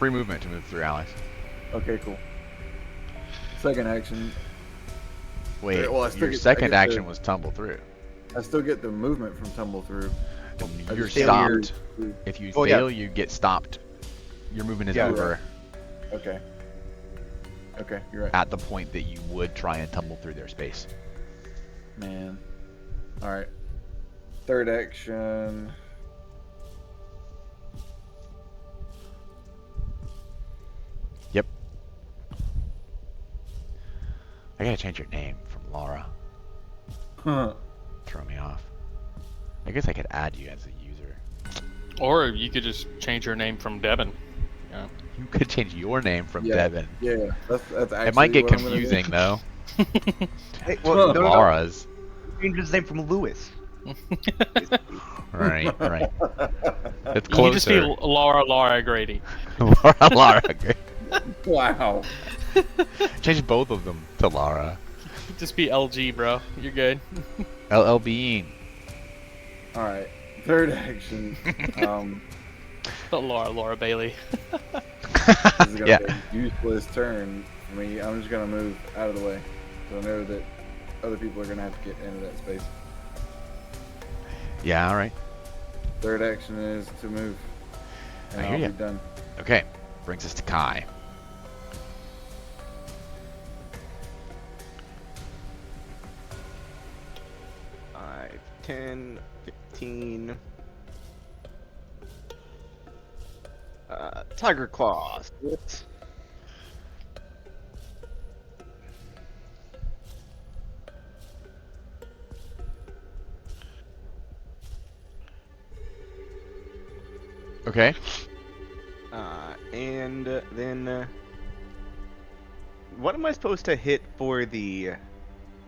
movement to move through, Alex. Okay, cool. Second action. Wait, Well, I still your get- I second get action the- was tumble through. I still get the movement from tumble through. I You're just fail stopped. your- If you Oh, yeah. fail, you get stopped. Your movement is Yeah. over Okay. Okay, you're right. at the point that you would try and tumble through their space. Man. All right. Third action. Yep. I gotta change your name from Laura. Huh. Throw me off. I guess I could add you as a user. Or you could just change your name from Devin. Yeah. You could change your name from Yeah. Devin. Yeah, that's actually. It might get what I'm gonna do. confusing though. Hey, well, no, Laura's. change his name from Lewis. Right, right. It's You can just be closer. Laura Grady. Laura. Great. Wow. Change both of them to Laura. Just be LG, bro. You're good. LL Bean. All right. Third action. But Laura Bailey. This is gonna Yeah. be a useless turn for me. I'm just gonna move out of the way, so I know that other people are gonna have to get into that space. Yeah, all right. Third action is to move, and I I'll hear ya. be done. Okay, brings us to Kai. Five, 10, 15. Tiger Claws. Yes. Okay. And then what am I supposed to hit for the?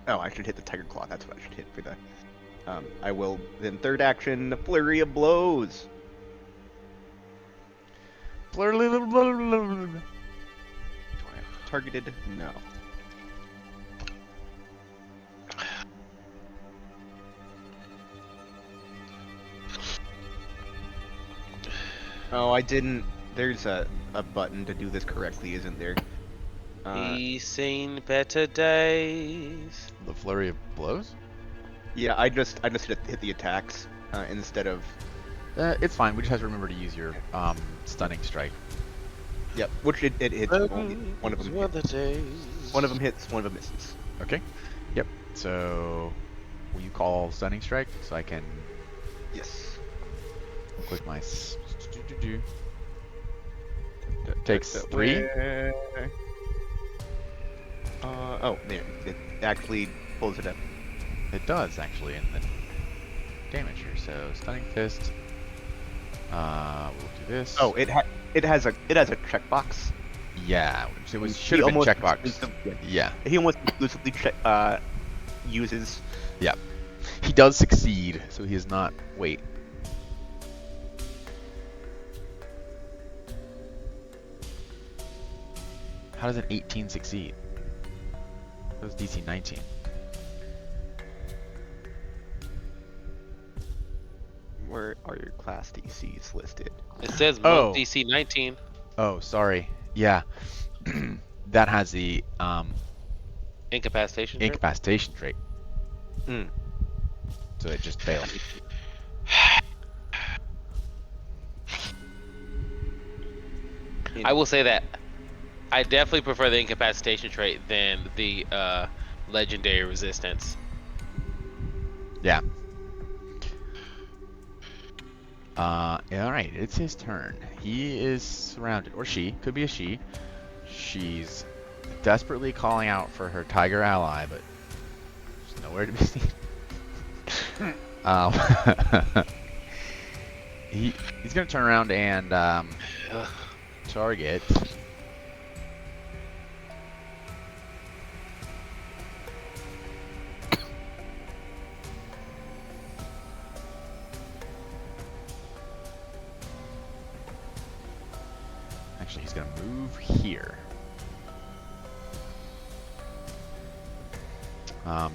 Oh, I should hit the Tiger Claw. That's what I should hit for the. I will then third action, flurry of blows. Do I have targeted? No. Oh, I didn't. There's a button to do this correctly, isn't there? He's seen better days. The flurry of blows? Yeah, I just hit the attacks instead of. It's fine. We just have to remember to use your stunning strike. Yep, which it hits. Only one of them Those were hits. the days. One of them hits. One of them misses. Okay. Yep. So, will you call stunning strike so I can Yes. click my Takes 3. Oh, there. It actually pulls it up. It does actually in the damage here. So stunning fist. We'll do this. Oh, it has a checkbox. yeah. It was He should have been almost checkbox. exclusively- Yeah. He almost exclusively uses. Yeah. He does succeed, so he is not. Wait. How does an 18 succeed? That was DC 19. Where are your class DCs listed? It says Oh. monk DC 19. Oh, sorry. Yeah. That has the Incapacitation. trait? incapacitation trait. Hmm. So it just failed. I will say that I definitely prefer the incapacitation trait than the legendary resistance. Yeah. Yeah, alright, it's his turn. He is surrounded, or she, could be a she. She's desperately calling out for her tiger ally, but there's nowhere to be seen. He's gonna turn around and target. Actually, he's gonna move here.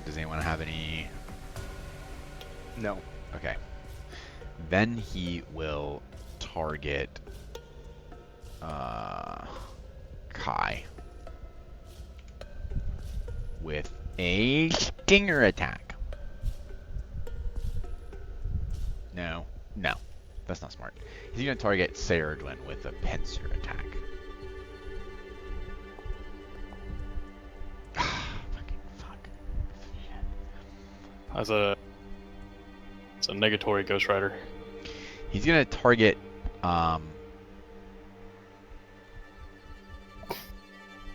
Does anyone have any? No. Okay. Then he will target Kai with a stinger attack. No, that's not smart. He's gonna target Saradwin with a pincer attack. Fucking fuck. It's a negatory Ghost Rider. He's gonna target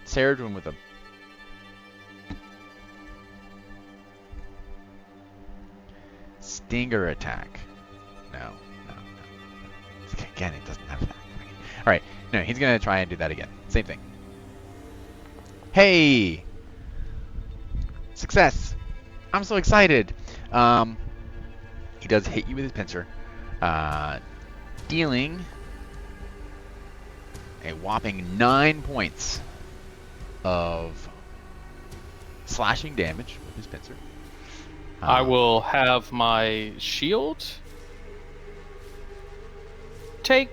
Saradwin with a stinger attack. No. Again, it doesn't have that. Alright, no, he's gonna try and do that again. Same thing. Hey! Success! I'm so excited! He does hit you with his pincer, dealing a whopping 9 points of slashing damage with his pincer. I will have my shield take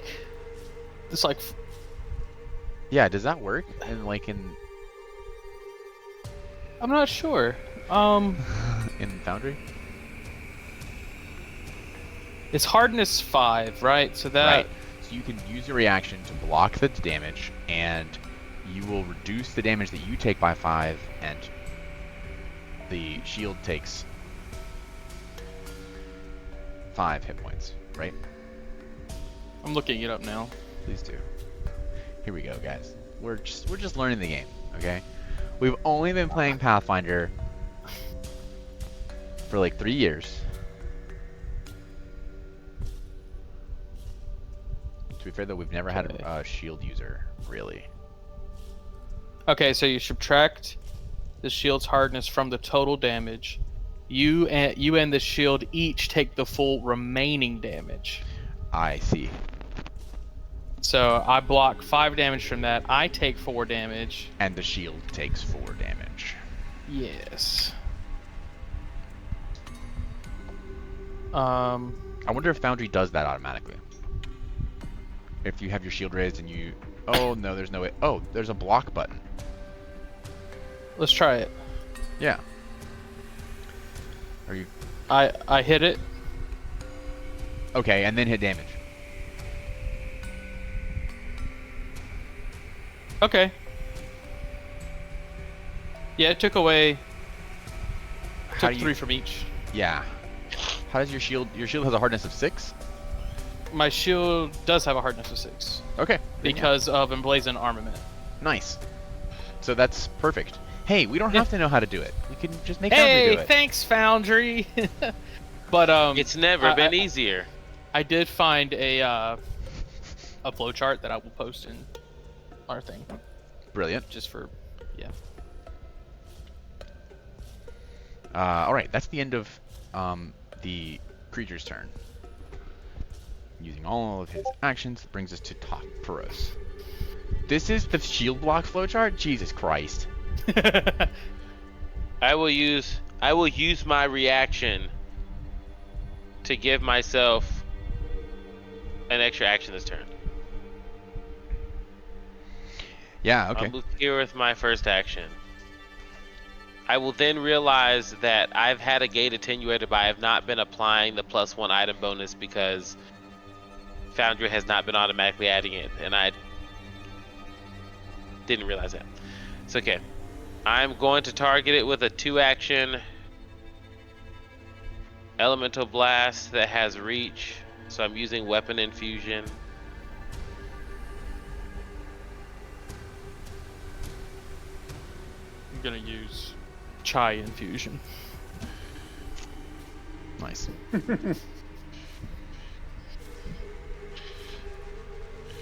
this like. Yeah, does that work? In like in I'm not sure. in Foundry? It's hardness 5, right? So that Right. So you can use your reaction to block the damage, and you will reduce the damage that you take by 5, and the shield takes 5 hit points, right? I'm looking it up now. Please do. Here we go, guys. We're just learning the game, okay? We've only been playing Pathfinder for like 3 years. To be fair, though, we've never had a shield user, really. Okay, so you subtract the shield's hardness from the total damage. You and the shield each take the full remaining damage. I see. So I block 5 damage from that. I take 4 damage. And the shield takes 4 damage. Yes. I wonder if Foundry does that automatically. If you have your shield raised and you... Oh, no, there's no way. Oh, there's a block button. Let's try it. Yeah. Are you... I hit it. Okay, and then hit damage. Okay. Yeah, it took away. How Took do you... 3 from each. Yeah. How does your shield... Your shield has a hardness of 6? My shield does have a hardness of 6 Okay. because of emblazoned armament. Nice. So that's perfect. Hey, we don't have to know how to do it. We can just make Foundry do Hey, it. thanks, Foundry. But It's never been easier. I did find a flowchart that I will post in our thing, Brilliant. just for All right, that's the end of the creature's turn. Using all of his actions, brings us to Top Feroz. This is the shield block flowchart? Jesus Christ. I will use my reaction to give myself an extra action this turn. Yeah, okay. I'll move here with my first action. I will then realize that I've had a gate attenuated, but I have not been applying the +1 item bonus because Foundry has not been automatically adding it, and I didn't realize that. It's okay. I'm going to target it with a 2-action elemental blast that has reach, so I'm using weapon infusion. I'm gonna use chai infusion. Nice.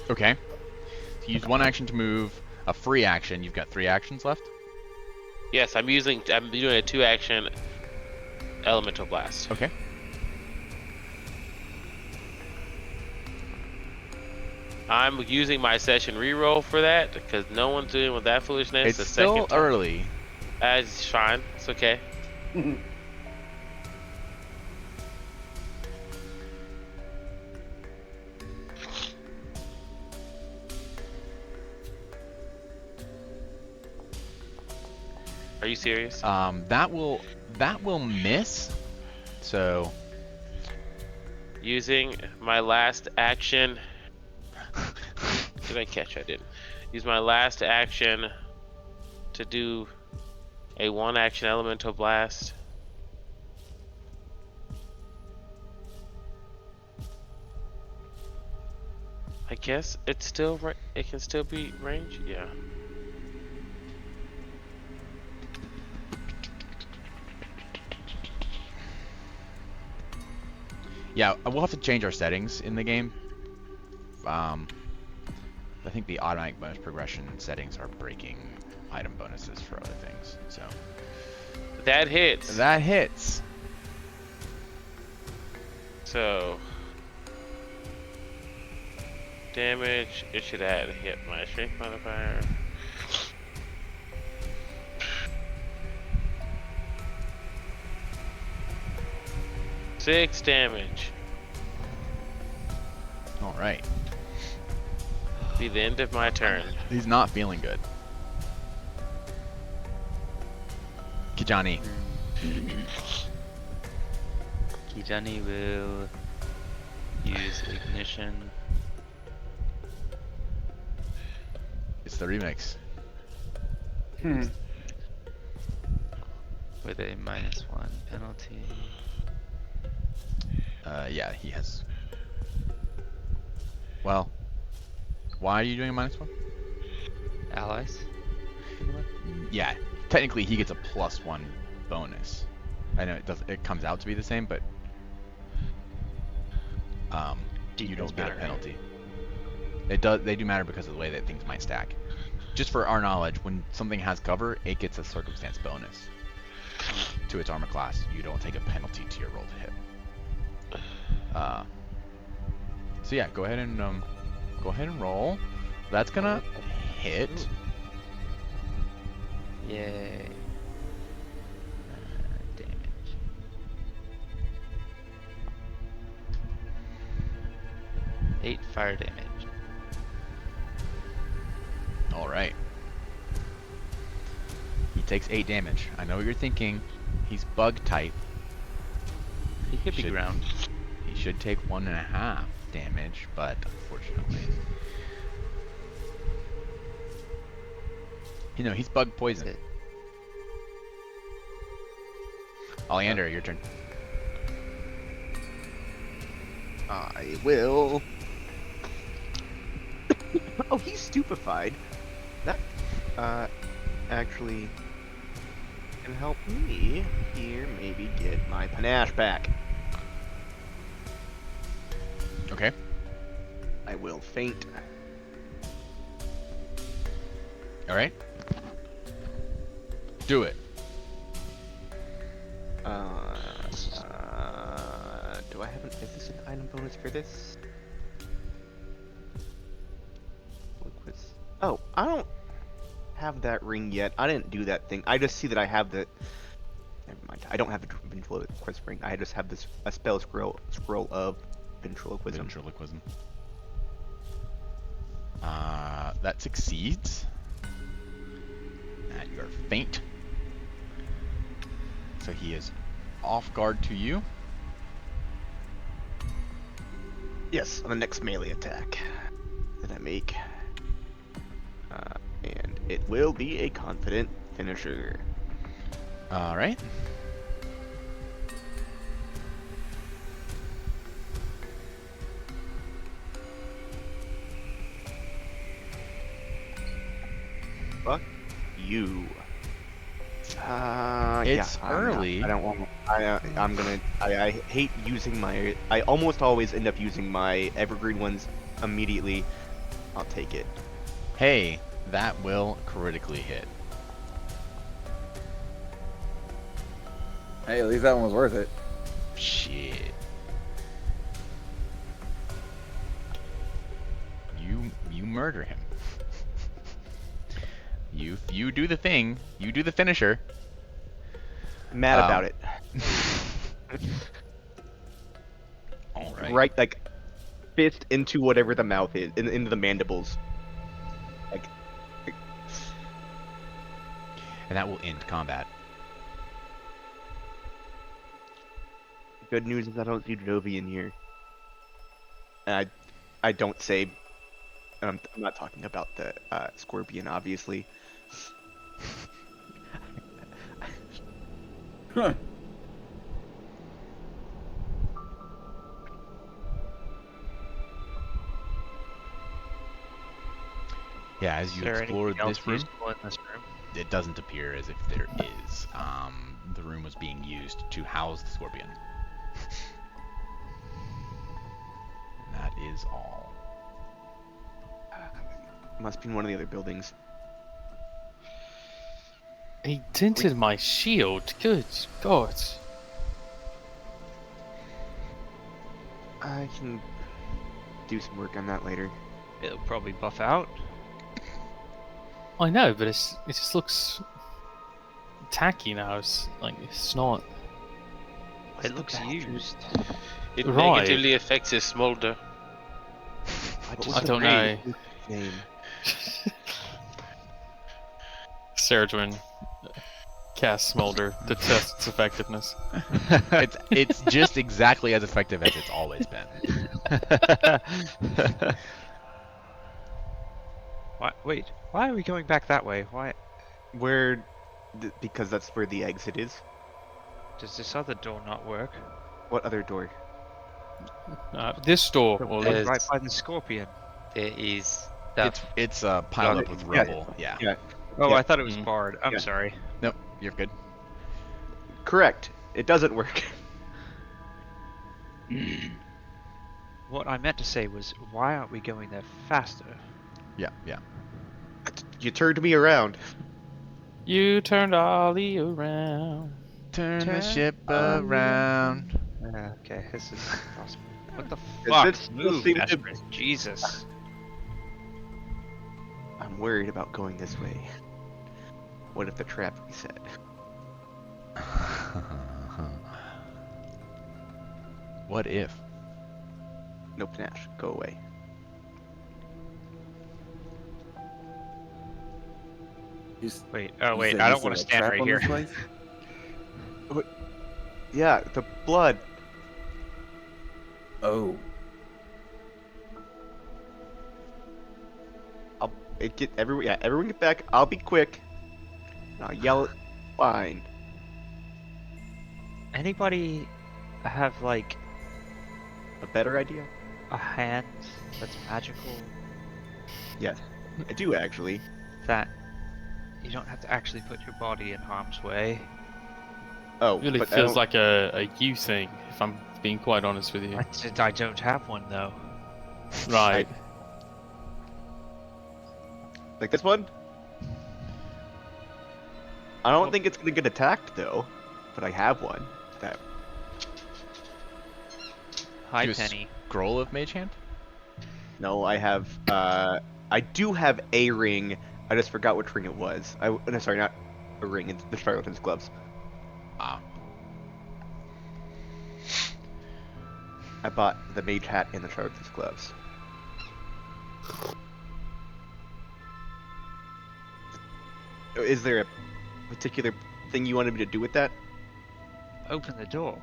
Okay. So you use 1 action to move, a free action. You've got 3 actions left? Yes, I'm doing a 2-action elemental blast. Okay. I'm using my session reroll for that because no one's doing with that foolishness. It's the still second time. early. It's fine. It's okay. Are you serious? That will miss. So Using my last action. Did I catch? I didn't. Use my last action to do a 1-action elemental blast. I guess it's still it can still be range. Yeah. yeah, we'll have to change our settings in the game. I think the automatic bonus progression settings are breaking item bonuses for other things. So That hits. that hits. So damage. It should add hit my strength modifier. Six damage. All right. Be the end of my turn. He's not feeling good. Kijani. Kijani will use ignition. It's the remix. With a -1 penalty. Yeah, he has. Well, why are you doing a -1? Allies. Yeah, technically he gets a +1 bonus. I know it comes out to be the same, but you don't get a penalty. They do matter because of the way that things might stack. Just for our knowledge, when something has cover, it gets a circumstance bonus to its armor class. You don't take a penalty to your roll to hit. So yeah, go ahead and roll. That's gonna hit. Yay. Damage. Eight fire damage. All right. He takes 8 damage. I know what you're thinking. He's bug type. He could be Should- ground. He should take 1.5 damage, but unfortunately, he's bug poison. It- Oleander, your turn. I will. Oh, he's stupefied. That actually can help me here. Maybe get my panache back. Okay. I will faint. All right. Do it. Do I have is this an item bonus for this? Oh, I don't have that ring yet. I didn't do that thing. I just see that I have the. Never mind. I don't have the ventriloquist ring. I just have a spell scroll of ventriloquism. Ventriloquism. That succeeds. And you're faint. So he is off guard to you. Yes, on the next melee attack that I make. And it will be a confident finisher. All right. Fuck you. It's yeah, early. I don't want. I hate using my. I almost always end up using my evergreen ones immediately. I'll take it. Hey, that will critically hit. Hey, at least that one was worth it. Shit. You murder him. You do the thing. You do the finisher. Mad about it. All right. Right, like fist into whatever the mouth is, into the mandibles. Like, And that will end combat. good news is I don't see Jovi in here. And I don't say. I'm not talking about the scorpion, obviously. Yeah, as Is you there explore anything else this room, useful in this room? it doesn't appear as if there is. The room was being used to house the scorpion. That is all. Must be in one of the other buildings. He dented my shield. Good God. I can do some work on that later. It'll probably buff out. I know, but it just looks tacky now. It's not. It looks used. It Right. negatively affects his smolder. I don't know. Name. Sergewin cast Smolder to test its effectiveness. It's just exactly as effective as it's always been. Wait, why are we going back that way? Why Where? Because that's where the exit is. does this other door not work? What other door? This door. The Well, one There's- right by the scorpion. There is stuff. It's piled up with rubble. Yeah. Yeah. Oh, Yeah. I thought it was Mhm. barred. I'm Yeah. sorry. Nope. You're good. Correct. It doesn't work. What I meant to say was, why aren't we going there faster? Yeah. Yeah. You turned me around. you turned Ollie around. Turn the Turn ship around. Okay, this is possible. What the It fuck? still Move, seems to- Ashford. Jesus. I'm worried about going this way. What if the trap reset? What if? No panache. Go away. Wait, oh wait, I don't want to stand right here. Yeah, the blood. Oh, Everyone get back. I'll be quick. And I'll yell it. Fine. Anybody have like A better idea? a hand that's magical Yes, I do actually. that you don't have to actually put your body in harm's way? Oh, It really but I feels don't- like a you thing, if I'm being quite honest with you. I don't have one though. Right. like this one. I don't think it's gonna get attacked though, but I have one. That Hi, You Penny. Scroll of Mage Hand? no, I have. I do have a ring. I just forgot which ring it was. No, sorry, not a ring. It's the charlatan's gloves. Ah. I bought the mage hat and the charlatan's gloves. Is there a particular thing you wanted me to do with that? Open the door.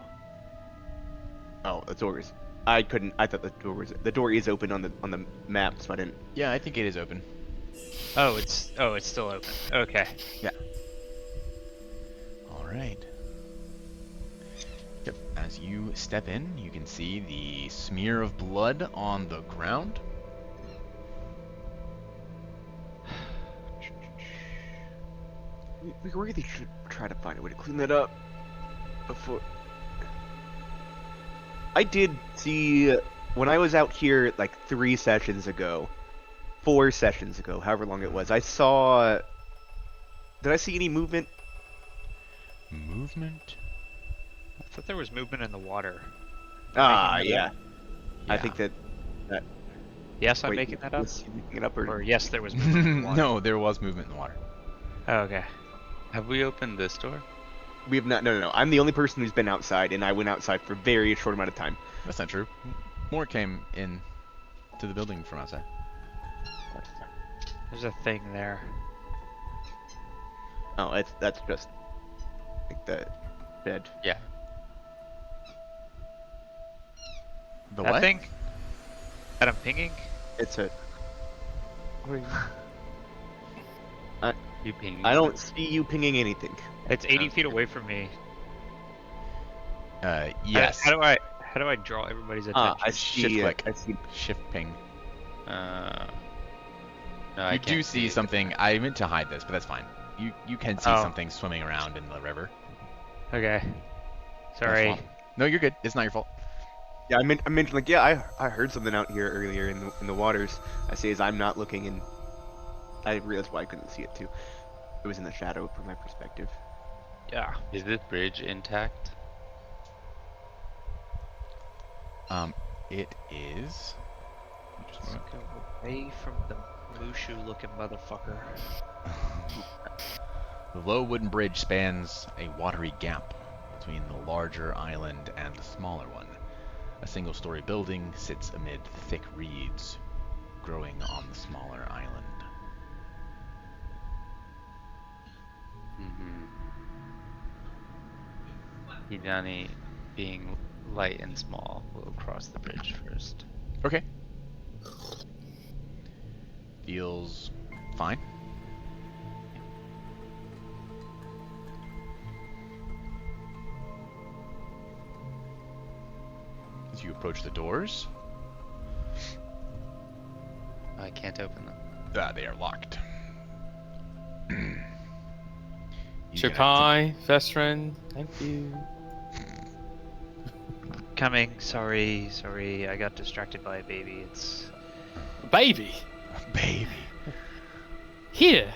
Oh, the door is. I couldn't. I thought the door was. The door is open on the map, so I didn't. Yeah, I think it is open. Oh, it's still open. Okay. All right. Yep. As you step in, you can see the smear of blood on the ground. We really should try to find a way to clean that up before. I did see when I was out here like 3 sessions ago, 4 sessions ago, however long it was. I saw. Did I see any movement? Movement. I thought there was movement in the water. Ah, Anything like yeah. that? I think that Yes, I'm Wait, making that up. was he making it up or? Or yes, there was movement in the water. No, there was movement in the water. Oh, okay. Have we opened this door? We have not. No. I'm the only person who's been outside, and I went outside for a very short amount of time. That's not true. More came in to the building from outside. There's a thing there. Oh, that's just like the bed. Yeah. The That what? thing? That I'm pinging? It's a. You ping. I don't see you pinging anything. It's 80 feet away from me. Yes. How do I draw everybody's attention? I see. Shift click. I see. Shift ping. No, I You can't do see it. something. I meant to hide this, but that's fine. You can see Oh. something swimming around in the river. Okay. That's Sorry. fine. No, you're good. It's not your fault. Yeah, I mentioned like I heard something out here earlier in the waters. I say as I'm not looking, and I realized why I couldn't see it too. It was in the shadow from my perspective. Yeah. Is this bridge intact? It is. Just a Let's moment. go away from the Mushu looking motherfucker. The low wooden bridge spans a watery gap between the larger island and the smaller one. A single-story building sits amid thick reeds growing on the smaller island. Hidani, being light and small, will cross the bridge first. Okay. Feels fine. As you approach the doors, I can't open them. they are locked. You Shakai, Vestrin, thank you. Coming. Sorry. I got distracted by a baby. It's Baby, Baby. here.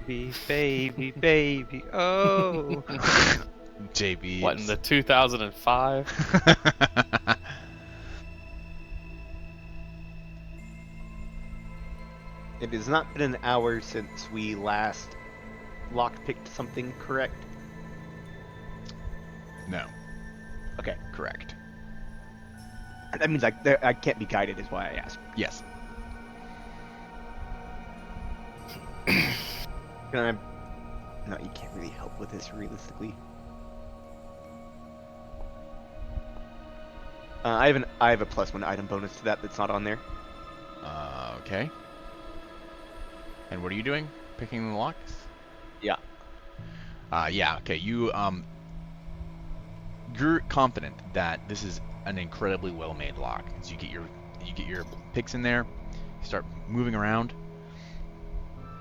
baby. Oh. JB. What, in the 2005? It has not been an hour since we last lockpicked something, correct? No. Okay. Correct. That means I can't be guided, is why I asked. Yes. Can I? No, you can't really help with this realistically. I have a +1 item bonus to that that's not on there. Okay. And what are you doing? Picking the locks? Yeah. Yeah. Okay. You're confident that this is an incredibly well-made lock. As you get your picks in there, you start moving around.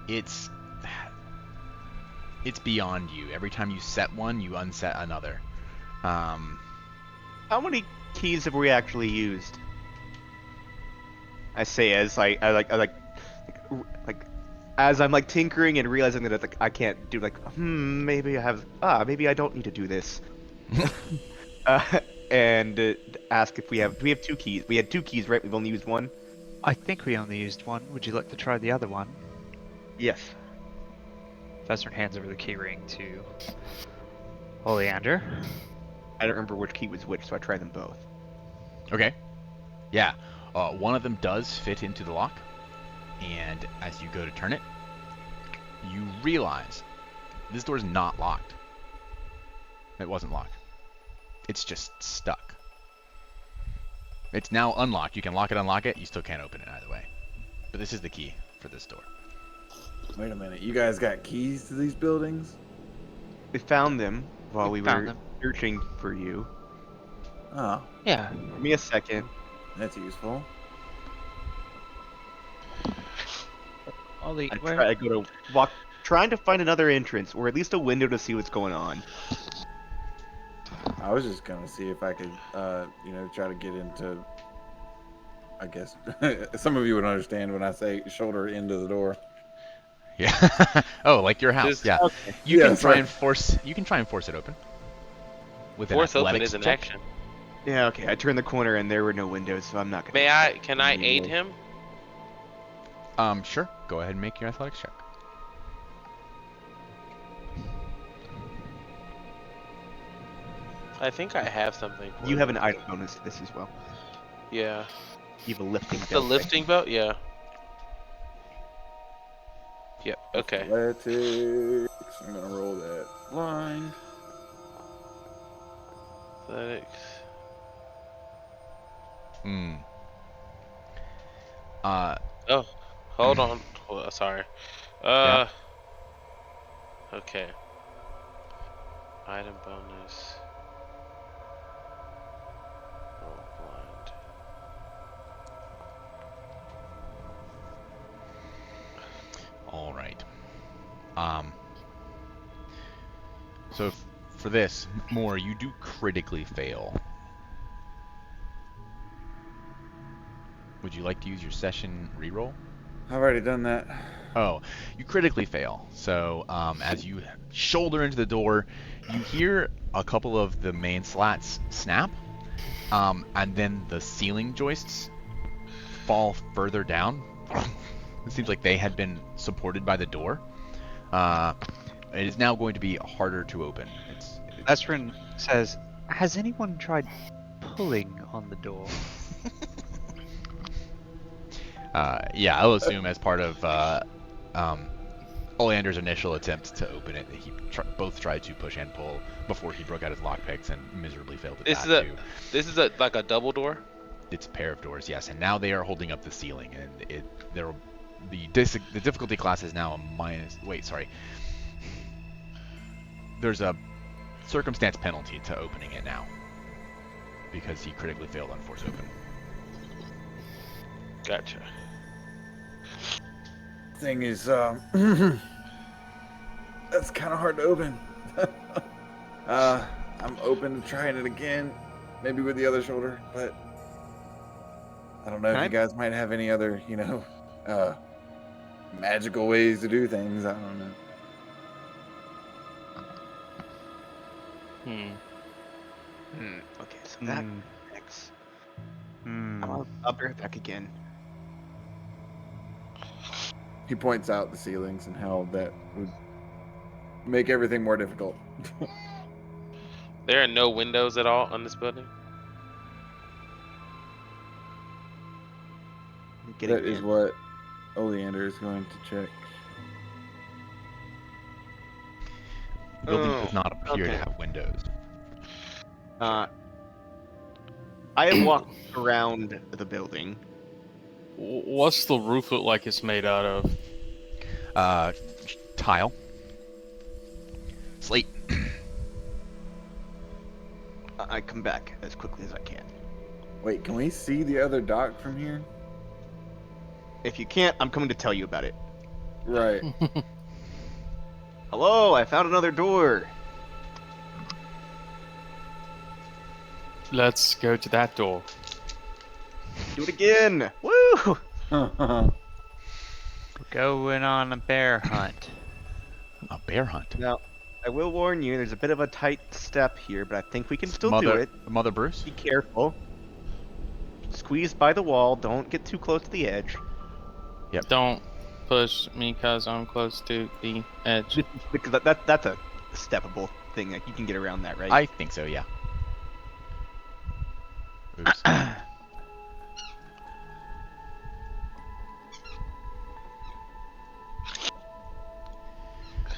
It's beyond you. Every time you set one, you unset another. How many keys have we actually used? I say as like as I'm like tinkering and realizing that I can't do maybe I don't need to do this. And ask if do we have 2 keys? We had 2 keys, right? We've only used 1. I think we only used one. Would you like to try the other one? Yes. Vestrin hands over the key ring to Oleander. I don't remember which key was which, so I tried them both. Okay. Yeah. One of them does fit into the lock, and as you go to turn it, you realize this door is not locked. It wasn't locked. It's just stuck. It's now unlocked. You can lock it, unlock it. You still can't open it either way. But this is the key for this door. Wait a minute. You guys got keys to these buildings? We found them while We we found were them. searching for you. Oh, Yeah. Give me a second. that's useful. Ollie, I go to walk, trying to find another entrance or at least a window to see what's going on. I was just gonna see if I could, try to get into. I guess some of you would understand when I say shoulder into the door. Yeah. Oh, like your house. Just- Yeah. Okay. You Yeah, can try sorry. and force. You can try and force it open. With an Force open athletics is an check. action. Yeah, okay. I turned the corner and there were no windows, so I'm not gonna. Can I aid him? Sure. Go ahead and make your athletics check. I think I have something. For You have an item bonus to this as well. Yeah. You have a lifting The belt. lifting belt? Yeah. Yep. Okay. Athletics. I'm gonna roll that blind. Athletics. Hmm. Oh, hold on. Sorry. Yeah. Okay. Item bonus. Roll blind. All right. So for this, more you do critically fail. Would you like to use your session reroll? I've already done that. Oh, you critically fail. So as you shoulder into the door, you hear a couple of the main slats snap, and then the ceiling joists fall further down. It seems like they had been supported by the door. It is now going to be harder to open. Esrin says, "Has anyone tried pulling on the door?" Yeah, I'll assume as part of Oleander's initial attempt to open it, he both tried to push and pull before he broke out his lockpicks and miserably failed at that too. This is like a double door. It's a pair of doors, yes, and now they are holding up the ceiling, and the difficulty class is now a minus. Wait, sorry. There's a circumstance penalty to opening it now because he critically failed on force open. Gotcha. Thing is, that's kind of hard to open. I'm open to trying it again, maybe with the other shoulder, but I don't know if you guys might have any other, magical ways to do things. I don't know. Okay, so that next. I'll be right back again. He points out the ceilings and how that would make everything more difficult. There are no windows at all on this building. That is what Oleander is going to check. The building does not appear to have windows. I have walked around the building. What's the roof look like it's made out of? Tile. Slate. I come back as quickly as I can. Wait, can we see the other dock from here? If you can't, I'm coming to tell you about it. Right. Hello, I found another door. Let's go to that door. Do it again. Woo! We're going on a bear hunt. A bear hunt. Now, I will warn you, there's a bit of a tight step here, but I think we can still do it. Mother Bruce? Be careful. Squeeze by the wall. Don't get too close to the edge. Yep. Don't push me because I'm close to the edge. Because that's a steppable thing. Like, you can get around that, right? I think so, yeah. Oops.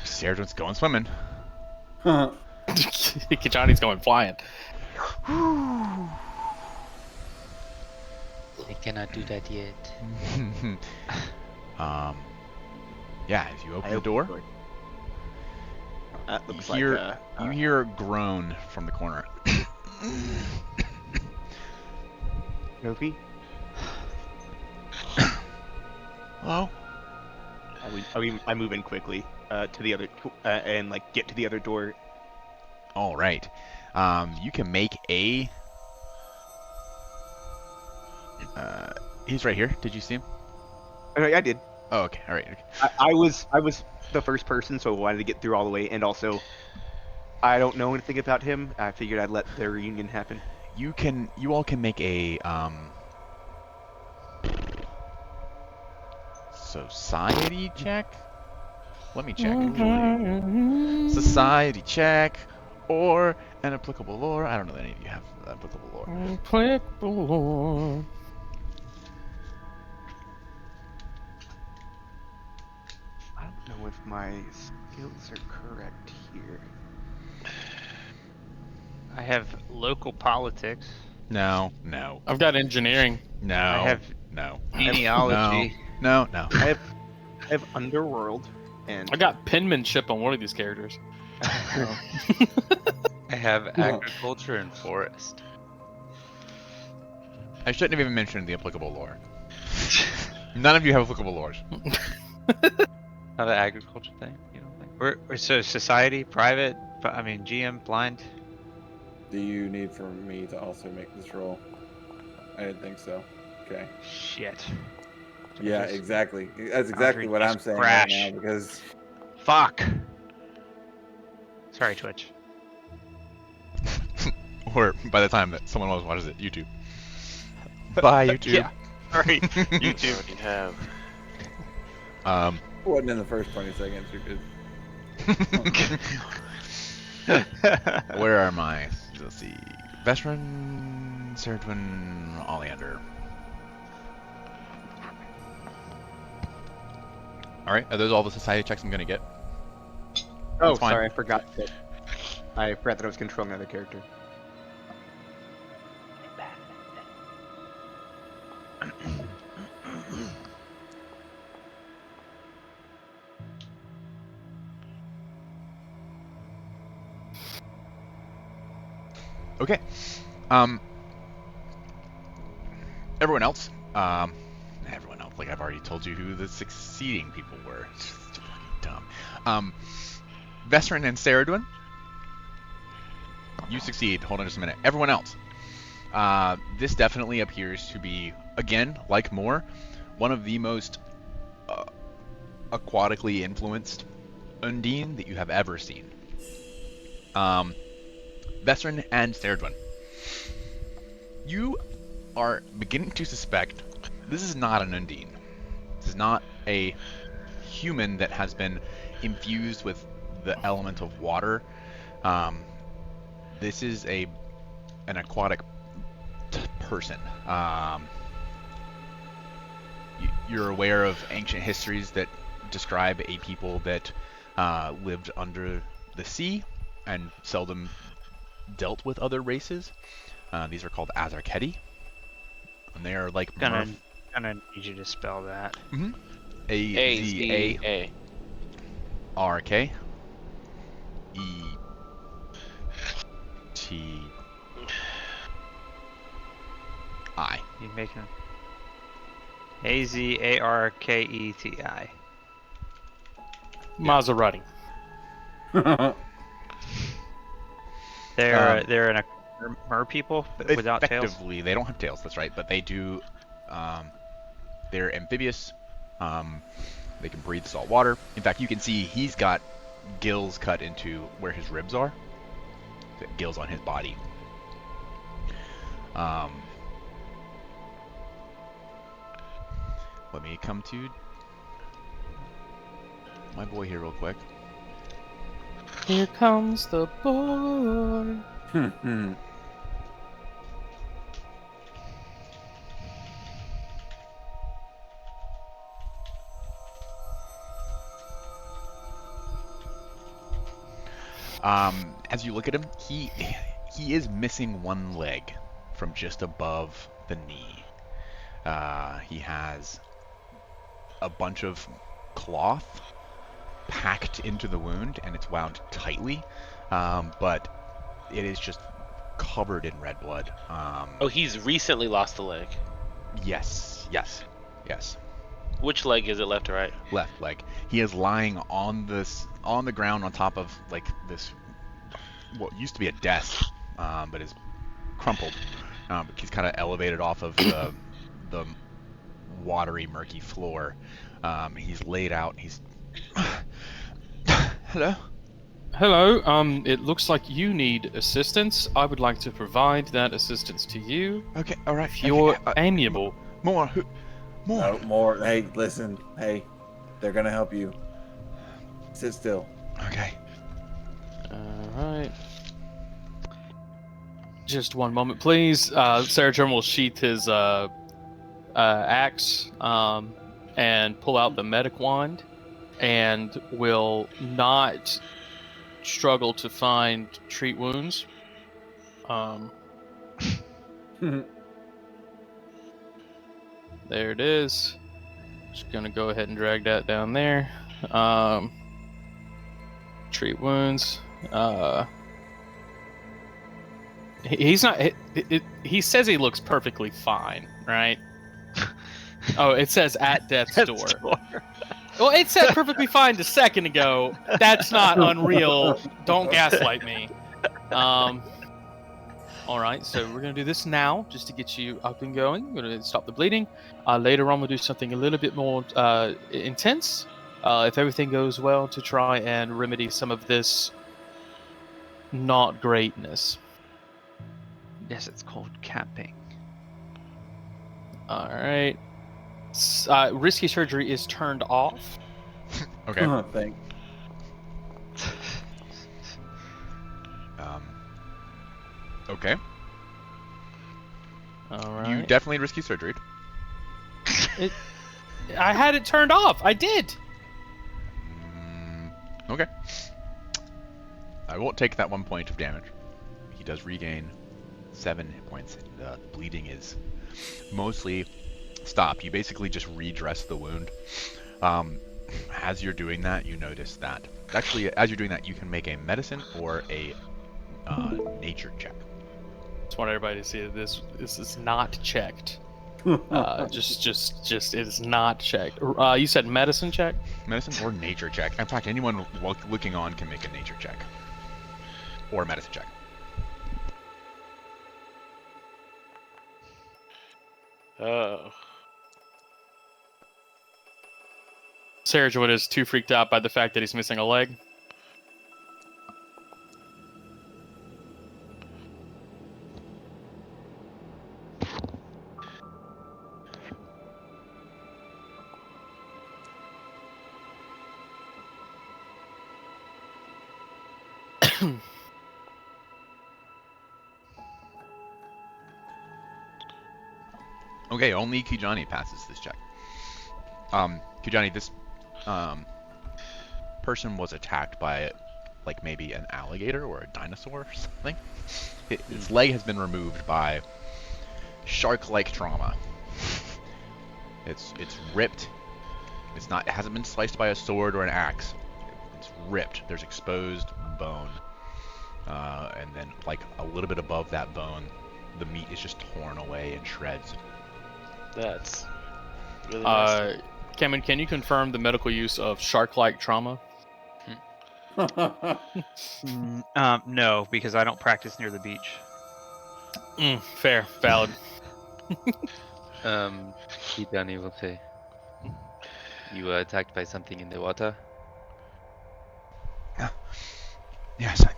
Sergeant's going swimming. Johnny's going flying. I cannot do that yet. Yeah, as you open the door, That looks you like hear a groan from the corner. Jovi? Hello? I move in quickly to the other and like get to the other door. All right. You can make a. He's right here. Did you see him? I did. Oh, okay. All right. Okay. I was the first person, so I wanted to get through all the way, and also I don't know anything about him. I figured I'd let the reunion happen. You all can make a society check? Let me check, actually. Society check, or an applicable lore. I don't know that any of you have applicable lore. Applicable lore. I don't know if my skills are correct here. I have local politics. No. I've got engineering. No. I have no. genealogy. No. I have underworld and I got penmanship on one of these characters. I have agriculture and forest. I shouldn't have even mentioned the applicable lore. None of you have applicable lores. Not an agriculture thing, you don't think? We're so society, private, but I mean GM, blind. Do you need for me to also make this roll? I didn't think so. Okay. Shit. Yeah, Just- exactly. That's exactly what I'm just saying crash. right now because Fuck. Sorry, Twitch. Or by the time that someone else watches it, YouTube. Bye, YouTube. Yeah. Sorry, You YouTube. already have. it wasn't in the first 20 seconds. You're good. Where are my? Let's see. Veteran, Serdwin, Oleander. All right. Are those all the society checks I'm gonna get? oh, That's fine. sorry, I forgot that I was controlling another character. Okay. Everyone else. Everyone else. Like I've already told you who the succeeding people were. It's just fucking dumb. Vesrin and Saradwin. You succeed. Hold on just a minute. Everyone else. This definitely appears to be, again, like Moore, one of the most aquatically influenced Undine that you have ever seen. Vesrin and Saradwin. You are beginning to suspect this is not an Undine. This is not a human that has been infused with the element of water. This is an aquatic person. You're aware of ancient histories that describe a people that lived under the sea and seldom dealt with other races. These are called Azarketi. And they are like Gonna need you to spell that. A-Z-A. A-Z-A-R-K E-T-I. You making A-Z-A-R-K-E-T-I. Maserati. They're an mer people without tails. Effectively, they don't have tails. That's right, but they do. They're amphibious. They can breathe salt water. In fact, you can see he's got gills cut into where his ribs are. Gills on his body. Let me come to my boy here real quick. Here comes the boy. As you look at him, he is missing one leg from just above the knee. He has a bunch of cloth packed into the wound, and it's wound tightly, but it is just covered in red blood. Oh, he's recently lost a leg. Yes. Which leg is it, left or right? Left leg. He is lying on the ground on top of like this what used to be a desk, but is crumpled. But he's kind of elevated off of the watery, murky floor. He's laid out. He's hello. Hello. It looks like you need assistance. I would like to provide that assistance to you. Okay. All right. If you're amiable. More. More. No, more. Hey, listen. Hey, they're gonna help you. Sit still. Okay. Alright. Just one moment, please. Sarah will sheath his axe and pull out the medic wand and will not struggle to find treat wounds. There it is. Just gonna go ahead and drag that down there. Treat wounds. He's not. He says he looks perfectly fine, right? Oh, it says at death's door. Well, it said perfectly fine a second ago. That's not unreal. Don't gaslight me. All right, so we're gonna do this now, just to get you up and going. We're gonna stop the bleeding. Later on, we'll do something a little bit more intense, if everything goes well, to try and remedy some of this not greatness. Yes, it's called camping. All right. Risky surgery is turned off. Okay. Thanks. Okay. All right. You definitely risky surgery. I had it turned off. I did. Okay. I won't take that 1 point of damage. He does regain 7 hit points. The bleeding is mostly stopped. You basically just redress the wound. As you're doing that, you notice that actually, as you're doing that, you can make a medicine or a nature check. Just want everybody to see that this is not checked. Just it is not checked. You said medicine check? Medicine or nature check. In fact, anyone looking on can make a nature check or a medicine check. Oh. Sarah is too freaked out by the fact that he's missing a leg. Okay, only Kijani passes this check. Kijani, this person was attacked by, like, maybe an alligator or a dinosaur or something. Its leg has been removed by shark-like trauma. It's ripped. It hasn't been sliced by a sword or an axe. It's ripped. There's exposed bone, and then, like, a little bit above that bone, the meat is just torn away in shreds. That's really nice. Cameron, can you confirm the medical use of shark-like trauma? No, because I don't practice near the beach. Fair, valid. Kitani will say. You were attacked by something in the water? Yes, I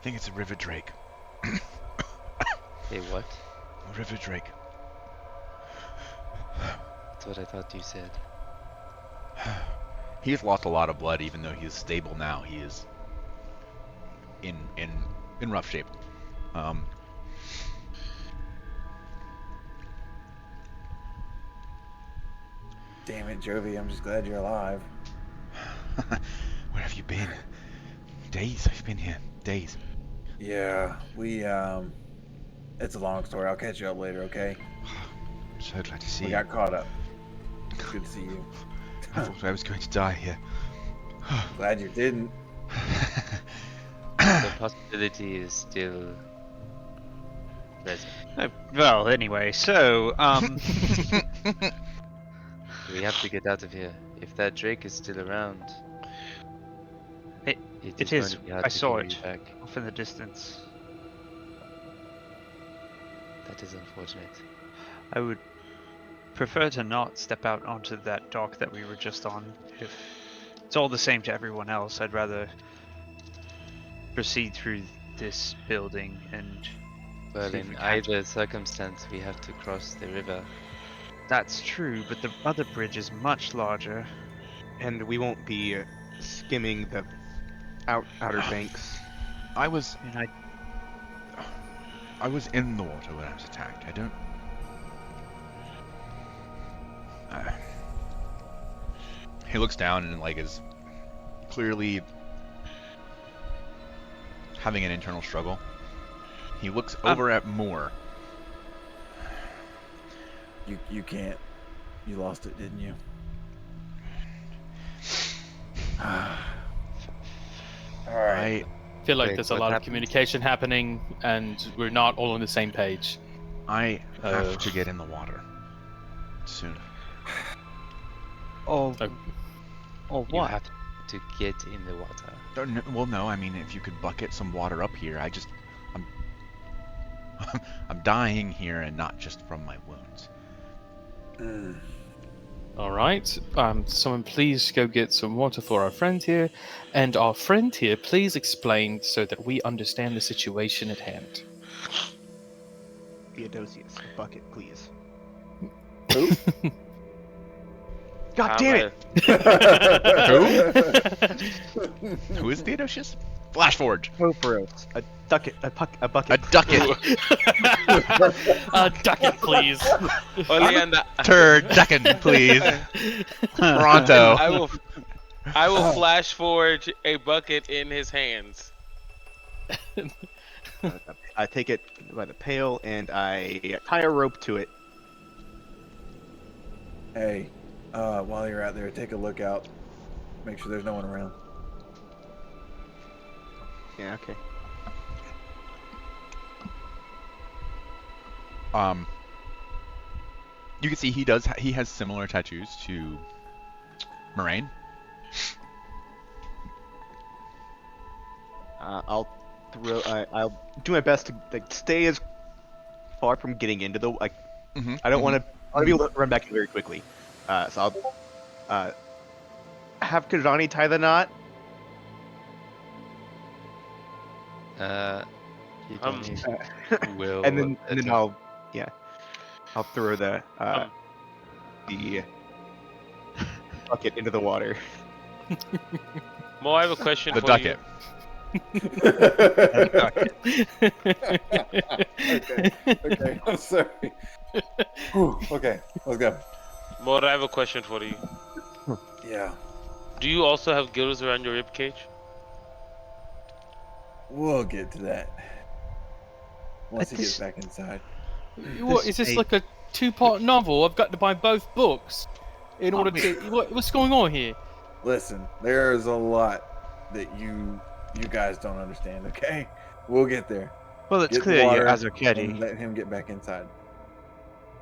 think it's a river drake. Hey, what? A river drake. That's what I thought you said. He has lost a lot of blood, even though he is stable now. He is in rough shape. Damn it, Jovi. I'm just glad you're alive. Where have you been? Days. I've been here. Days. Yeah, it's a long story. I'll catch you up later, okay? I'm so glad to see We you. got caught up. Good to see you. I thought I was going to die here. Glad you didn't. The possibility is still present. Well, anyway, so We have to get out of here. If that drake is still around, It going is. to be hard I to saw carry it you back. off in the distance. That is unfortunate. I would prefer to not step out onto that dock that we were just on. If it's all the same to everyone else, I'd rather proceed through this building and Well, see if in we can- either circumstance, we have to cross the river. That's true, but the other bridge is much larger. And we won't be skimming the outer banks. I was And in the water when I was attacked. I don't. He looks down and like is clearly having an internal struggle. He looks over at Moore. You can't. You lost it, didn't you? I feel like Wait, there's a what lot of happened? communication happening, and we're not all on the same page. I have to get in the water soon. or You what? have to get in the water. Well, no. I mean, if you could bucket some water up here, I'm I'm dying here, and not just from my wounds. All right. Someone please go get some water for our friend here, and our friend here, please explain so that we understand the situation at hand. Theodosius, a bucket, please. Who? God damn it! Who is Theodosius? Flashforge. Operos. A bucket. A ducket. Duck it, please. Oleander, Turducken, please. Pronto. I will flash forge a bucket in his hands. I take it by the pail and I tie a rope to it. Hey, while you're out there, take a look out. Make sure there's no one around. Yeah, okay. You can see he has similar tattoos to Moraine. I'll do my best to like stay as far from getting into the like. Mhm, I don't want to be able to run back in very quickly. So I'll have Kajani tie the knot. You don't need will. and then attempt- I'll throw the bucket into the water. Mo, I have a question The for ducket. Okay. I'm sorry. Whew, okay, let's go. you. Mo, I have a question for you. Yeah, Do you also have gills around your rib cage? we'll get to that once he This- gets back inside. What is this, like a two-part novel? I've got to buy both books in order to. What's going on here? Listen, there's a lot that you guys don't understand. Okay, we'll get there. Well, it's Get the clear you're water and Azarketi. let him get back inside,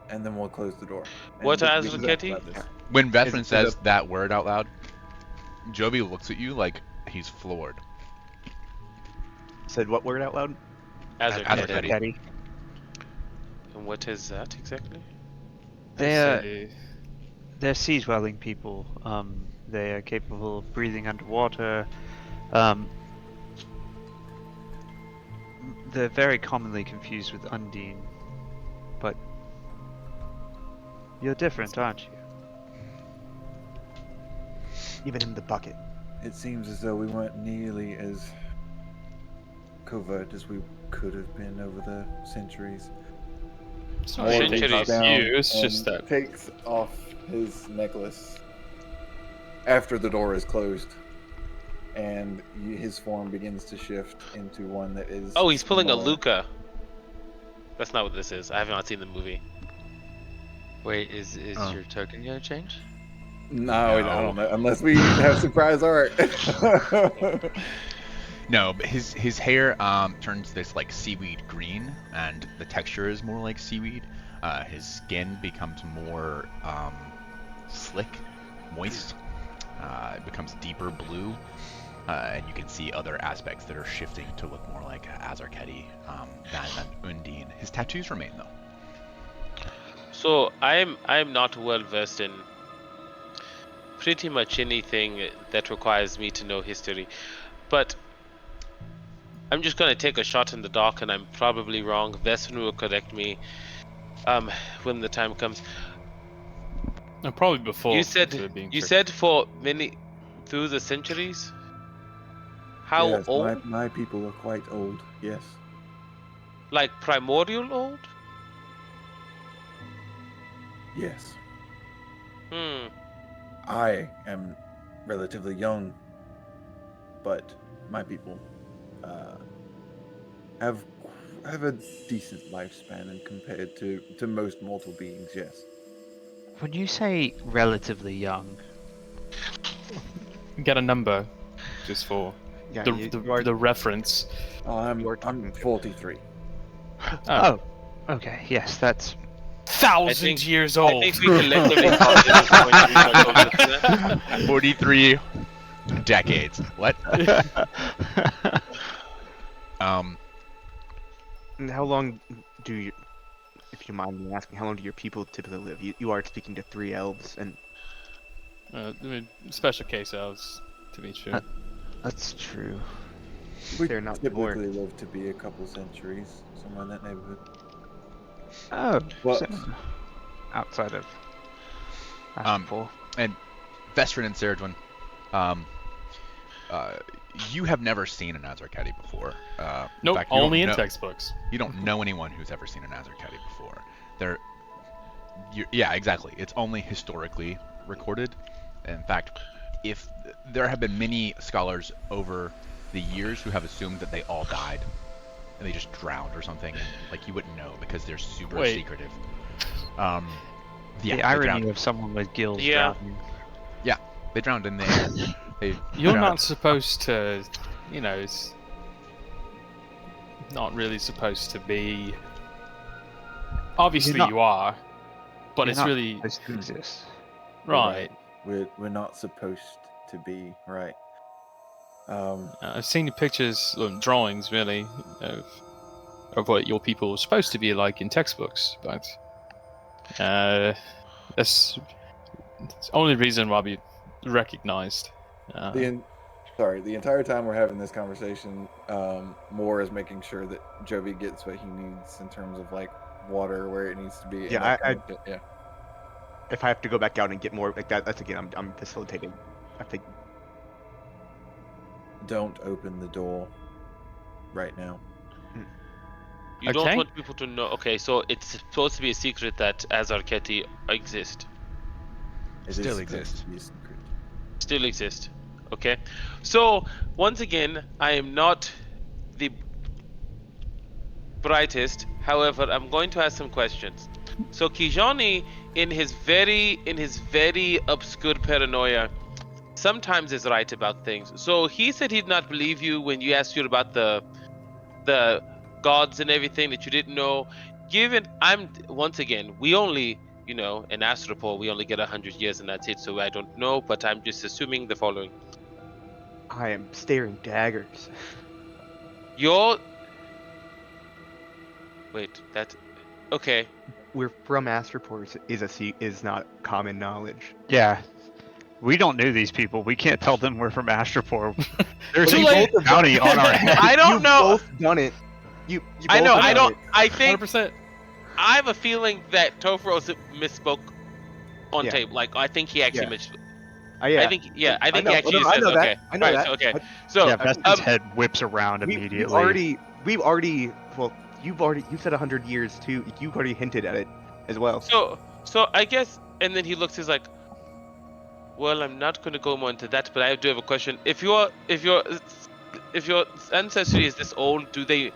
and then we'll close the door. And What's we can talk Azarketi? about this. When Vethrin Is says that word out loud, Jovi looks at you like he's floored. Said what word out loud? Azarketi. Azarketi. And what is that exactly? They're sea-dwelling people. They are capable of breathing underwater. They're very commonly confused with Undine, but you're different, aren't you? Even in the bucket. It seems as though we weren't nearly as covert as we could have been over the centuries. It's not Moore anything Centuries. about reaches down you. It's just and that. takes off his necklace after the door is closed, and his form begins to shift into one that is. Oh, he's pulling a smaller. Luca. That's not what this is. I have not seen the movie. Wait, is Oh. your token gonna change? No, I No. don't know. Unless we have surprise art. No, but his hair turns this like seaweed green, and the texture is more like seaweed. His skin becomes more slick, moist. It becomes deeper blue, and you can see other aspects that are shifting to look more like Azarketi than Undine. His tattoos remain though. So I am not well versed in pretty much anything that requires me to know history, but I'm just gonna take a shot in the dark, and I'm probably wrong. Vestin will correct me when the time comes. No, probably before. You being said for many through the centuries. How Yes, old? my people are quite old. Yes. Like primordial old? Yes. Hmm. I am relatively young, but my people uh, have have a decent lifespan and compared to most mortal beings. Yes. When you say relatively young, Get a number, just for Yeah, the you are the reference. I'm You're talking I'm to- 43. Oh, okay, yes, that's 1,000 think- years I old. think we collectively thought this was going to be much older than that. 43 decades. What? Um, And how long do you, if you mind me asking, how long do your people typically live? You are speaking to 3 elves, and I mean, special case elves, to be true. that's true. We they're not more. typically live to be a couple centuries, somewhere in that neighborhood. Oh, Well- so outside of Um, Astropol. and Vestrin and Seradwin, you have never seen a Nazarkati before. Nope, fact, you don't only in know- textbooks. You don't know anyone who's ever seen a Nazarkati before. Yeah, exactly. It's only historically recorded. In fact, if there have been many scholars over the years who have assumed that they all died and they just drowned or something, and like you wouldn't know because they're super Wait. secretive. The Yeah, they irony drowned. of someone with gills Yeah. drowning. They drowned in they You're drowned. not supposed to, it's not really supposed to be. Obviously, not- you are, but You're it's not really supposed to exist. right. We're not supposed to be right. I've seen the pictures, drawings, really, of what your people are supposed to be like in textbooks, but that's the only reason why we recognized. The entire time we're having this conversation, Moore is making sure that Jovi gets what he needs in terms of like water where it needs to be. and Yeah, that kind of shit. Yeah. If I have to go back out and get more like that, that's again, I'm facilitating. I think Don't open the door right now. You don't Okay. want people to know. Okay, so it's supposed to be a secret that Azarketi exist. It is Still supposed exists. to be a secret. Still exist. Okay. So once again, I am not the brightest. However, I'm going to ask some questions. So Kijani, in his very obscure paranoia, sometimes is right about things. So he said he'd not believe you when you asked you about the gods and everything that you didn't know. Given once again, we only in Astropol we only get 100 years and that's it. So I don't know, but I'm just assuming the following. I am staring daggers. Your wait, that okay. We're from Astroport is not common knowledge. Yeah. We don't know these people. We can't tell them we're from Astropor. There's Too a late. bounty on our head. I don't You've know. both done it. You I both know. have I done don't. it. I think 100%. I have a feeling that Tofros misspoke on Yeah. tape. Like I think he actually Yeah. misspoke. Yeah. I think I know, he actually I says know that. okay. I know Right, that. Okay. I- So Yeah, Vestin's head whips around immediately. We've already well, you said 100 years too. You've already hinted at it as well. so I guess, and then he looks. He's like, well, I'm not going to go more into that, but I do have a question. If your ancestry is this old, do they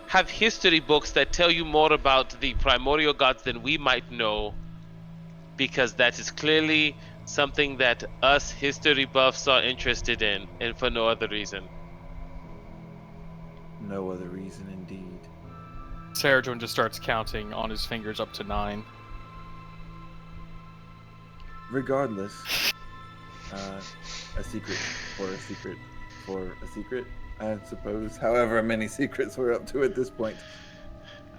have history books that tell you more about the primordial gods than we might know? Because that is clearly something that us history buffs are interested in, and for no other reason. No other reason, indeed. Saradron just starts counting on his fingers up to 9. Regardless, a secret for a secret for a secret, I suppose. However many secrets we're up to at this point.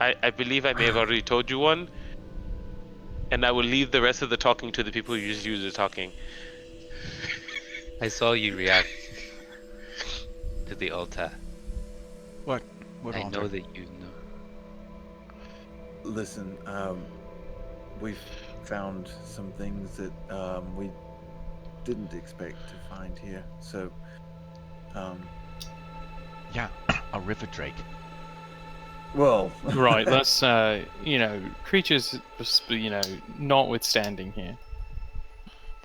I believe I may have already told you one, and I will leave the rest of the talking to the people who usually do the talking. I saw you react to the altar. What I altar? know that you know. Listen, we've found some things that we didn't expect to find here. So, Yeah, a river drake. well, Right, let's, creatures, notwithstanding here.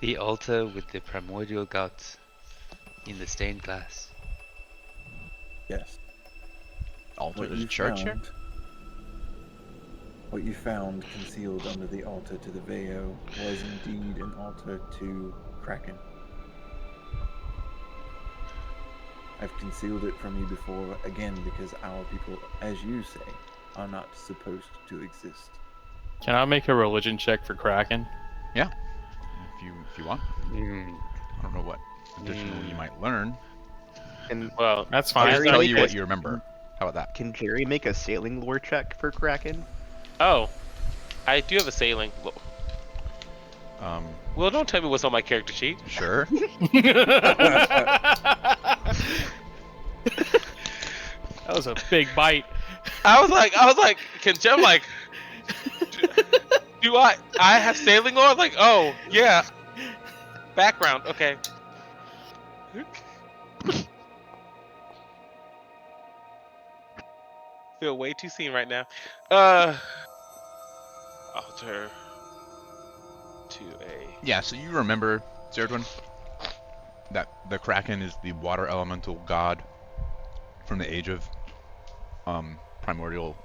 The altar with the primordial gods in the stained glass. yes. Altar, What there's a you church here? found, what you found concealed under the altar to the Veo was indeed an altar to Kraken. I've concealed it from you before, again, because our people, as you say, are not supposed to exist. Can I make a religion check for Kraken? Yeah, if you want. Mm. I don't know what additional you might learn. And Well, That's I'll fine. just Jerry, tell make you a- what you remember. How about that? Can Jerry make a sailing lore check for Kraken? oh, I do have a sailing. Um, Well, don't tell me what's on my character sheet. sure. That was a big bite. I was like, I'm like, do I have sailing lore? Like, oh yeah, background, okay. Feel way too seen right now. Altar to a. Yeah, so you remember, Zerdwin, that the Kraken is the water elemental god from the age of primordial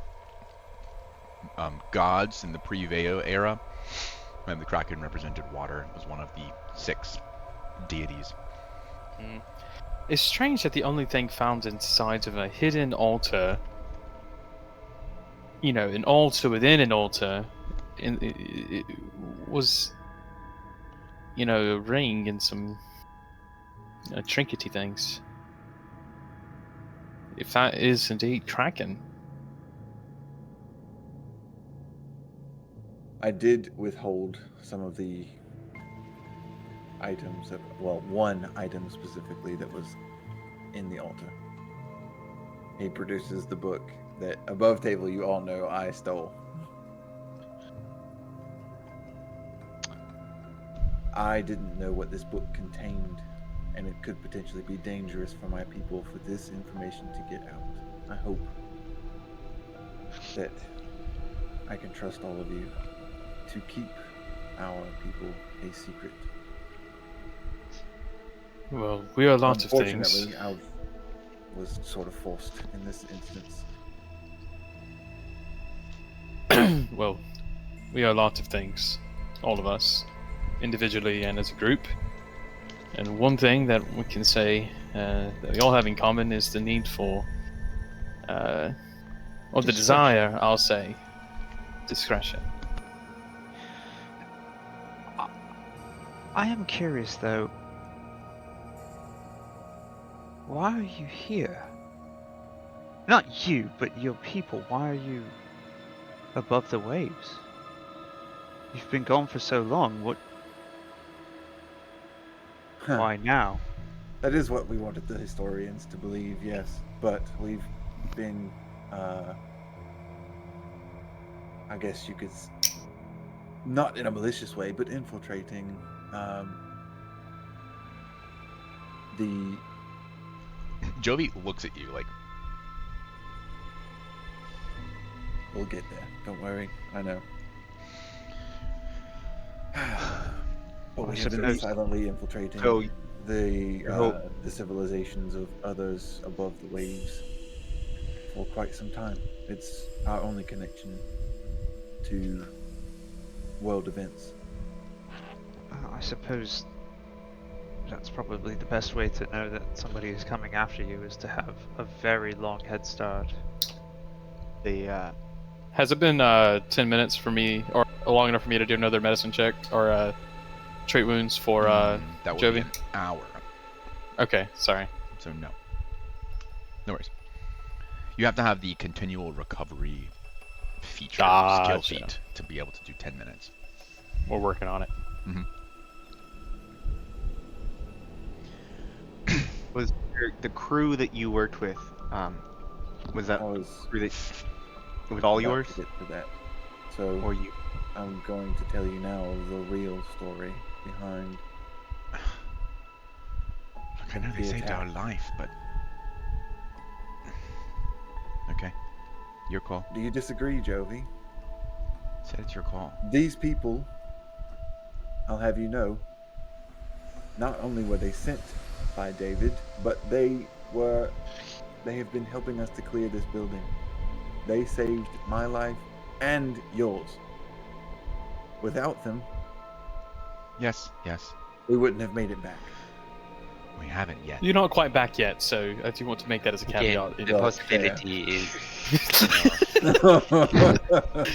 gods in the pre-Veo era. And the Kraken represented water, was one of the 6 deities. It's strange that the only thing found inside of a hidden altar, an altar within an altar, it was, a ring and some trinkety things. If that is indeed Kraken. I did withhold some of the items, one item specifically that was in the altar. He produces the book that above table you all know I stole. I didn't know what this book contained, and it could potentially be dangerous for my people for this information to get out. I hope that I can trust all of you to keep our people a secret. Well, we are lots of things. Unfortunately, I was sort of forced in this instance. Well, we are lots of things, all of us, individually and as a group. And one thing that we can say that we all have in common is the need for, or the desire, I'll say, discretion. I am curious though. Why are you here? Not you, but your people. Why are you above the waves? You've been gone for so long. What? Huh. Why now? That is what we wanted the historians to believe, yes. But we've been, I guess you could, not in a malicious way, but infiltrating the... Jovi looks at you like, We'll get there. Don't worry. I know. But we have been silently infiltrating So, the civilizations of others above the waves for quite some time. It's our only connection to world events. I suppose that's probably the best way to know that somebody is coming after you is to have a very long head start. Has it been 10 minutes for me, or long enough for me to do another medicine check, or treat wounds for that would Jovi? be an hour. Okay, sorry. So no. No worries. You have to have the continual recovery feature, skill Gotcha. feat, to be able to do 10 minutes. We're working on it. Was the crew that you worked with, was that I was crew that it was all about yours? to get to that. So Or you? I'm going to tell you now the real story behind. Look, I know they the saved our attack. life, but okay, your call. Do you disagree, Jovi? Said it's your call. These people, I'll have you know, not only were they sent by David, but they have been helping us to clear this building. They saved my life and yours. Without them, Yes. we wouldn't have made it back. We haven't yet. You're not quite back yet, so I do want to make that as a Again, caveat. the Well, possibility is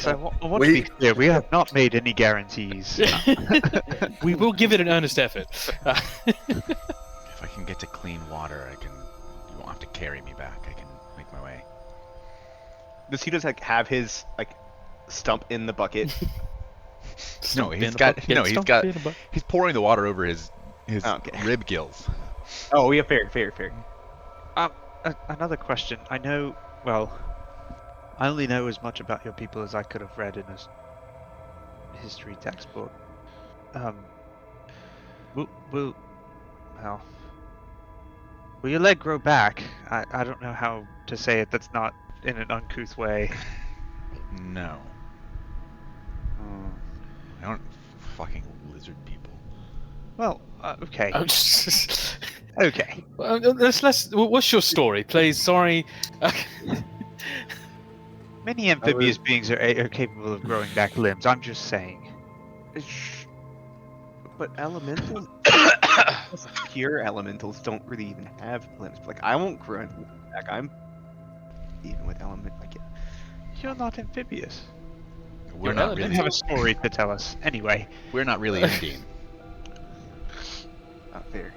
So I want to be clear, we have not made any guarantees. We will give it an earnest effort. If I can get to clean water, I can. You won't have to carry me back. I can make my way. Does he just like have his like stump in the bucket? No, he's pouring the water over his Okay. rib gills. Oh yeah, fair. Another question. I know, well, I only know as much about your people as I could have read in a history textbook. Will your leg grow back? I don't know how to say it that's not in an uncouth way. No, I don't fucking lizard people. Well, okay. I'm just- Okay. What's your story, please? Sorry. Many amphibious beings are capable of growing back limbs. I'm just saying. But elementals, pure elementals don't really even have limbs. Like I won't grow any back. I'm even with element like it. You're not amphibious. We're You're not elemental? really. You have a story to tell us. Anyway. We're not really Undine. Not fair.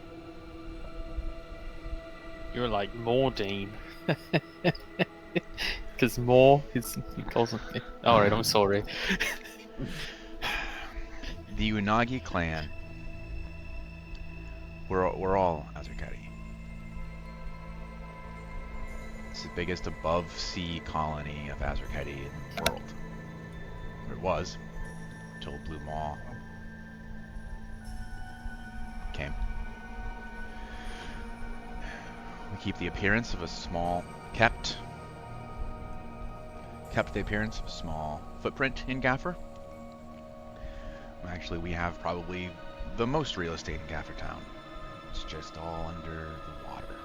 You're like Mordine. Because Mor, he calls him. Alright, I'm sorry. The Unagi clan. We're all Azerkati. It's the biggest above sea colony of Azerkati in the world. Or it was, until Blue Maw came. We keep the appearance of a small kept the appearance of a small footprint in Gaffer. Actually, we have probably the most real estate in Gaffer Town. It's just all under the water.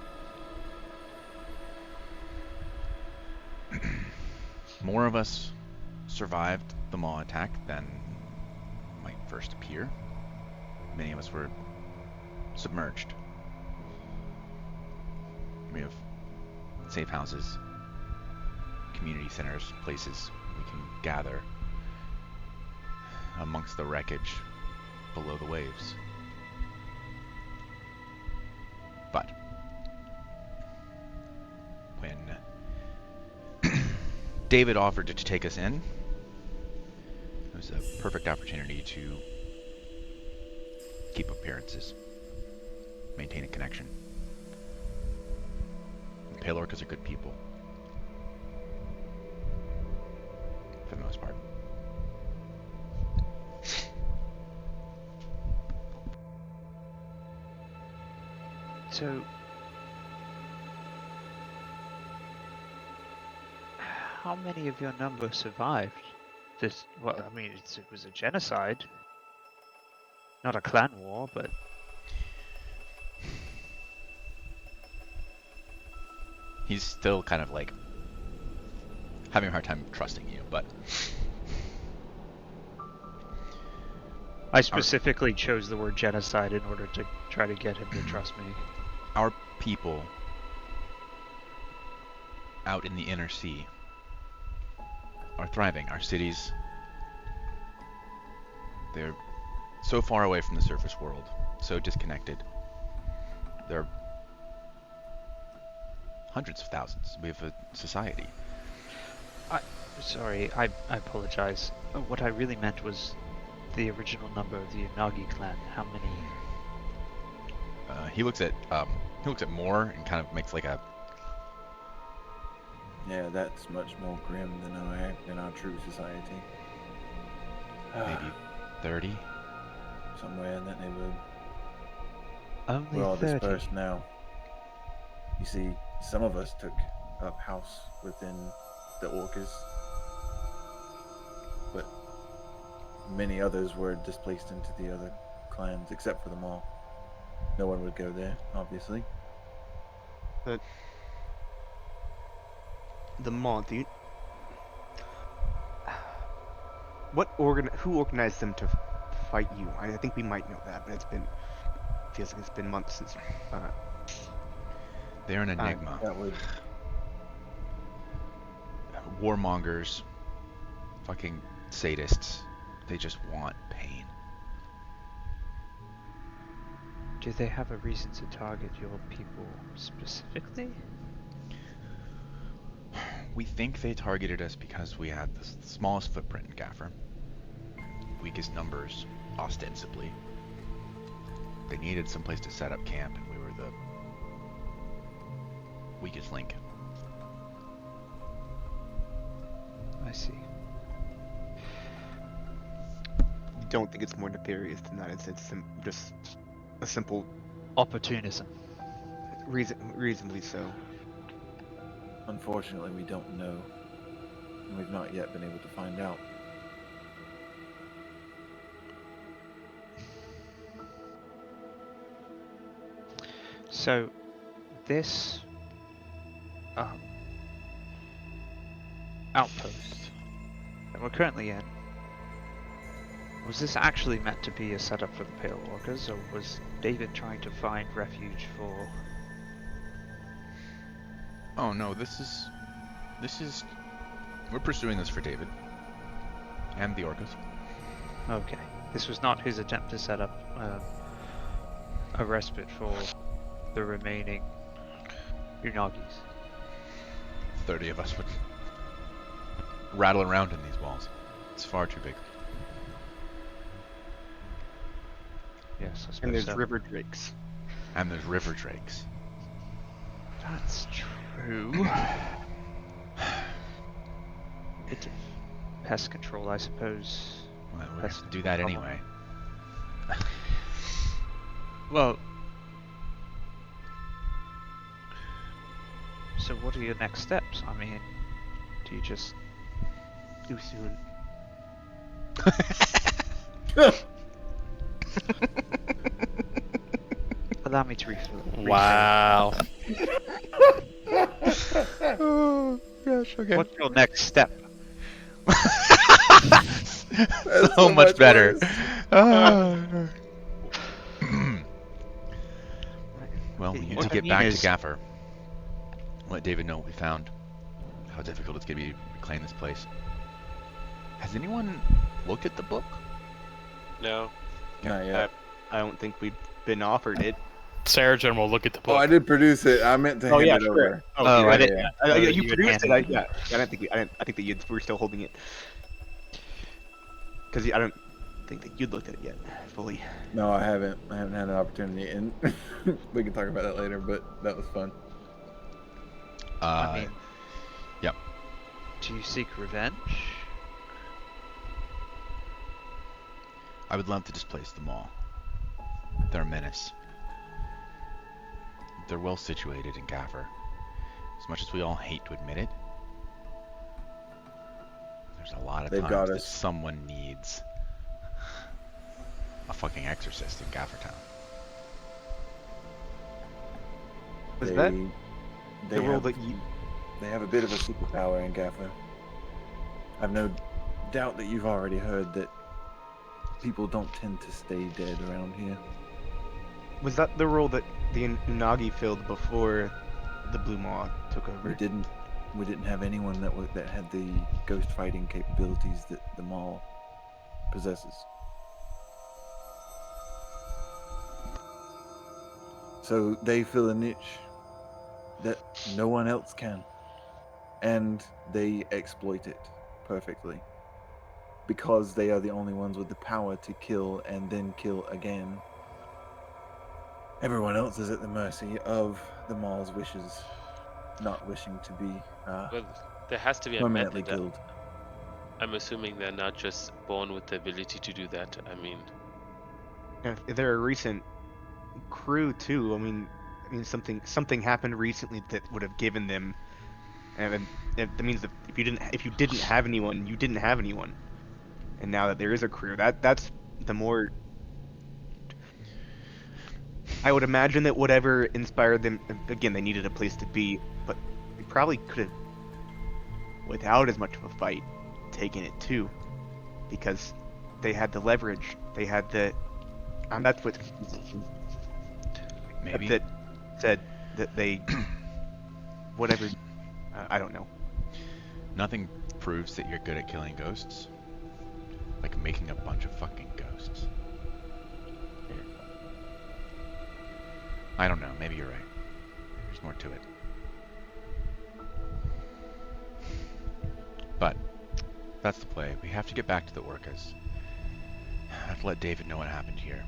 More of us survived the Maw attack than might first appear. Many of us were submerged. We have safe houses, community centers, places we can gather amongst the wreckage below the waves. But when David offered to take us in, it was a perfect opportunity to keep appearances, maintain a connection. The Palorcas are good people, for the most part. So, how many of your number survived? This, well, I mean, it was a genocide. Not a clan war, but... He's still kind of like having a hard time trusting you, but I specifically chose the word genocide in order to try to get him to trust me. our people out in the inner sea are thriving. Our cities, they're so far away from the surface world, so disconnected. They're hundreds of thousands. We have a society. Sorry, I apologize. What I really meant was the original number of the Unagi clan. How many? He looks at Moore and kind of makes like a. Yeah, that's much more grim than our true society. maybe 30. Somewhere in that neighborhood. Only We're all 30. dispersed now. You see, some of us took up house within the Orcas, but many others were displaced into the other clans, except for the Mall. No one would go there, obviously. But the mall, dude. Who organized them to fight you? I think we might know that, but feels like it's been months since. They're an enigma. That would Warmongers, fucking sadists. They just want pain. Do they have a reason to target your people specifically? We think they targeted us because we had the smallest footprint in Gaffer. Weakest numbers, ostensibly. They needed some place to set up camp, and we were the weakest link. I see. You don't think it's more nefarious than that? It's just a simple Opportunism. reasonably so. Unfortunately, we don't know. And we've not yet been able to find out. So, this outpost that we're currently in, was this actually meant to be a setup for the Pale Walkers, or was David trying to find refuge for... Oh no, this is we're pursuing this for David and the Orcas. Okay, this was not his attempt to set up a respite for the remaining Unagis. 30 of us would rattle around in these walls. It's far too big. Yes, I suppose And there's so. river drakes. And there's river drakes. That's true. Bit of pest control, I suppose. Well, we That's have to do that the anyway. Well, so what are your next steps? I mean, do you just Usul. allow me to refill? Wow. Oh gosh, okay. What's your next step? so much better. Well, we need What to I get mean back is- to Gaffer. Let David know what we found. How difficult it's going to be to reclaim this place. Has anyone looked at the book? No. Not yet. I don't think we've been offered it. Sarah will look at the book. Oh, I did produce it. I meant to hand it over. Oh, I yeah, didn't. yeah. Oh, You you produced it. handed Yeah. I don't think we. I think that you were still holding it. Because I don't think that you'd looked at it yet fully. No, I haven't. I haven't had an opportunity, and we can talk about that later. But that was fun. I mean, yep. do you seek revenge? I would love to displace them all. They're a menace. They're well situated in Gaffer. As much as we all hate to admit it, there's a lot of They've times got that us. someone needs a fucking exorcist in Gaffertown. Was that they the rule have, that you? They have a bit of a superpower in Gaffer. I've no doubt that you've already heard that people don't tend to stay dead around here. Was that the role that the Unagi filled before the Blue Maw took over? We didn't have anyone that had the ghost fighting capabilities that the Maul possesses. So they fill a niche that no one else can, and they exploit it perfectly because they are the only ones with the power to kill and then kill again. Everyone else is at the mercy of the Maul's wishes, not wishing to be But there has to be a permanently method. killed. I'm assuming they're not just born with the ability to do that. I mean, If they're a recent crew too. I mean, something happened recently that would have given them, and that means that if you didn't have anyone, you didn't have anyone. And now that there is a crew, that's the more. I would imagine that whatever inspired them, again, they needed a place to be, but they probably could have, without as much of a fight, taken it too, because they had the leverage, they had the, and that's what Maybe. that said that they, whatever, I don't know. Nothing proves that you're good at killing ghosts. Like making a bunch of fucking ghosts. I don't know. Maybe you're right. There's more to it. But that's the play. We have to get back to the Orcas. I have to let David know what happened here.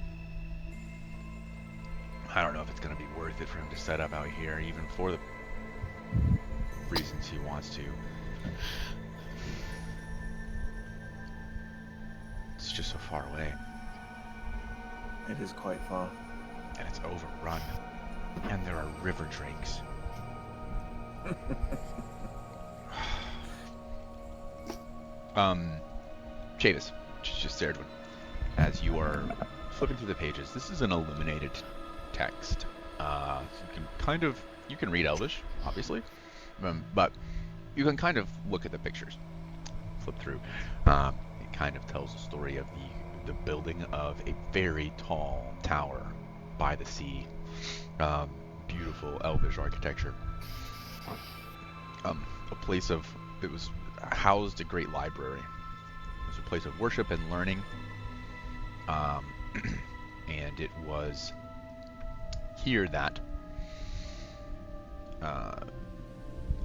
I don't know if it's going to be worth it for him to set up out here, even for the reasons he wants to. It's just so far away. It is quite far. And it's overrun. And there are river drakes. Chavis, just Serdwin, as you are flipping through the pages, this is an illuminated text. So you can read Elvish, obviously, but you can kind of look at the pictures, flip through. It kind of tells the story of the building of a very tall tower by the sea. Beautiful Elvish architecture. A place of, it was housed a great library. It was a place of worship and learning. And it was here that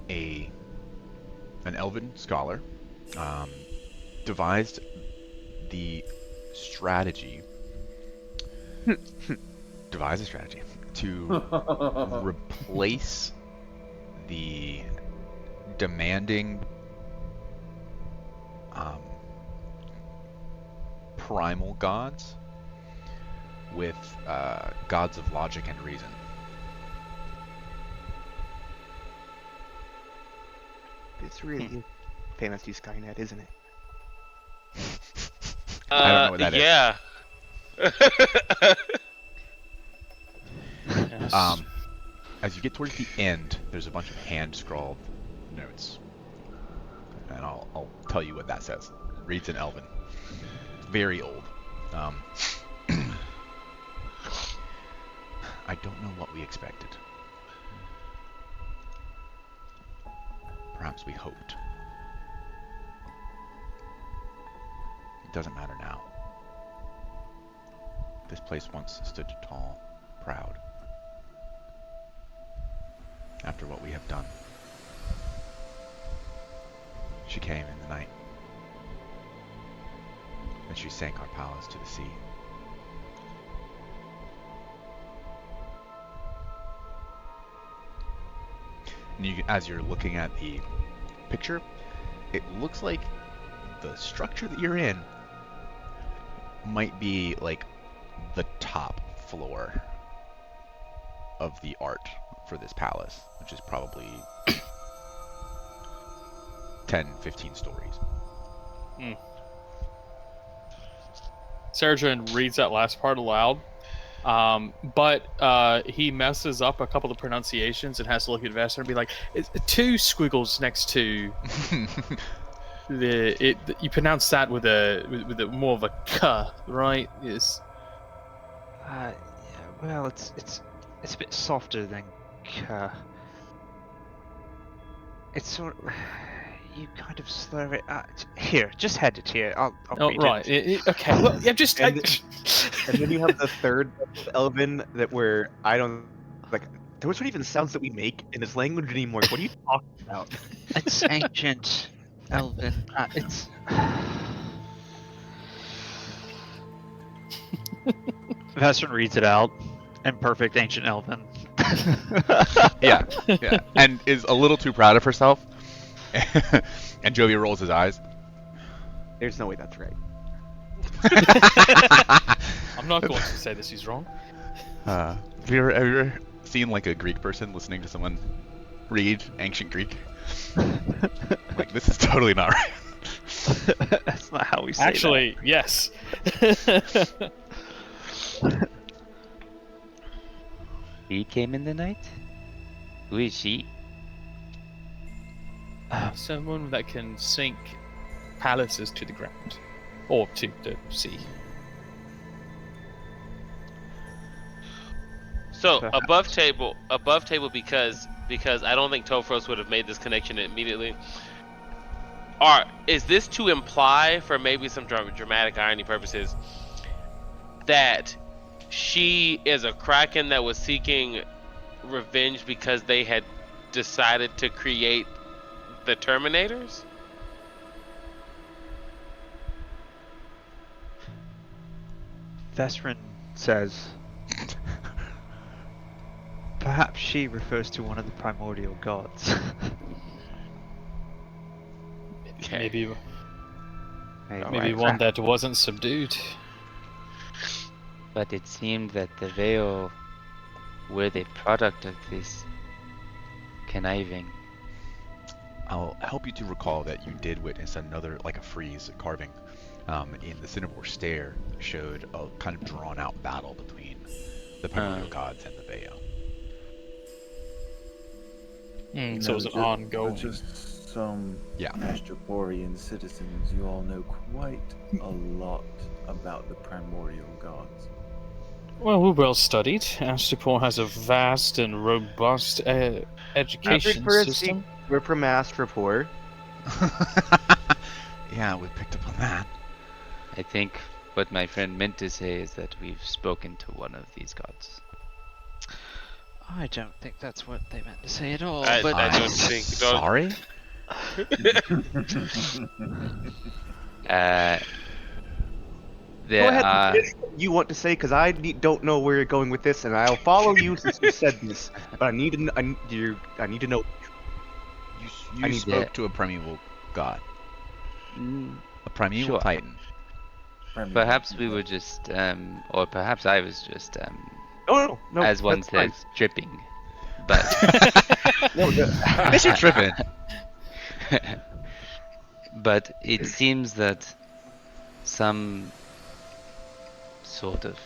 an elven scholar devised the strategy to replace the demanding primal gods with gods of logic and reason. It's really Fantasy Skynet, isn't it? I don't know what that is. Yeah. Yes. As you get towards the end, there's a bunch of hand-scrawled notes, and I'll tell you what that says. It reads in Elven, very old. I don't know what we expected. Perhaps we hoped. It doesn't matter now. This place once stood tall, proud. After what we have done. She came in the night. And she sank our palace to the sea. And as you're looking at the picture, it looks like the structure that you're in might be like the top floor of the art for this palace, which is probably 10, 15 stories. Sergeant reads that last part aloud, but he messes up a couple of pronunciations and has to look at Vester and be like, it's two squiggles next to you pronounce that with a more of a k, right? Yes. Yeah, well, it's a bit softer than it's sort of, you kind of slur it. Here, just head it here. I'll Oh, read right. it. Okay. Well, yeah, just. And then you have the third Elven that where I don't like. Those aren't even sounds that we make in this language anymore. What are you talking about? It's ancient Elven. It's. Vestron reads it out in perfect ancient Elven. Yeah, and is a little too proud of herself. And Jovi rolls his eyes. There's no way that's right. I'm not going to say this is wrong. Have you ever seen like a Greek person listening to someone read ancient Greek? Like, this is totally not right. That's not how we say Actually, yes. He came in the night? Who is she? Someone that can sink palaces to the ground. Or to the sea. So Perhaps. above table because I don't think Tofros would have made this connection immediately. Is this to imply, for maybe some dramatic irony purposes, that she is a Kraken that was seeking revenge because they had decided to create the Terminators? Vesrin says, perhaps she refers to one of the primordial gods. Maybe Hey, one that wasn't subdued. But it seemed that the Veo were the product of this conniving. I'll help you to recall that you did witness another, like a frieze carving in the Cinnabore Stair, showed a kind of drawn out battle between the primordial gods and the Veo. So it was an ongoing. Just some Yeah. Astroporian citizens, you all know quite a lot about the primordial gods. Well, we're well studied. Astropor has a vast and robust education system. We're from Astropor. Yeah, we picked up on that. I think what my friend meant to say is that we've spoken to one of these gods. I don't think that's what they meant to say at all. I but don't think. Sorry? Go ahead. Finish what you want to say, because I don't know where you're going with this, and I'll follow you since you said this. But I need to know. You need spoke to a primeval god, Mm, a primeval Sure. titan. perhaps we were just, or perhaps I was just, No, as one that's fine. says, tripping. But Guess you're tripping. but it seems that some sort of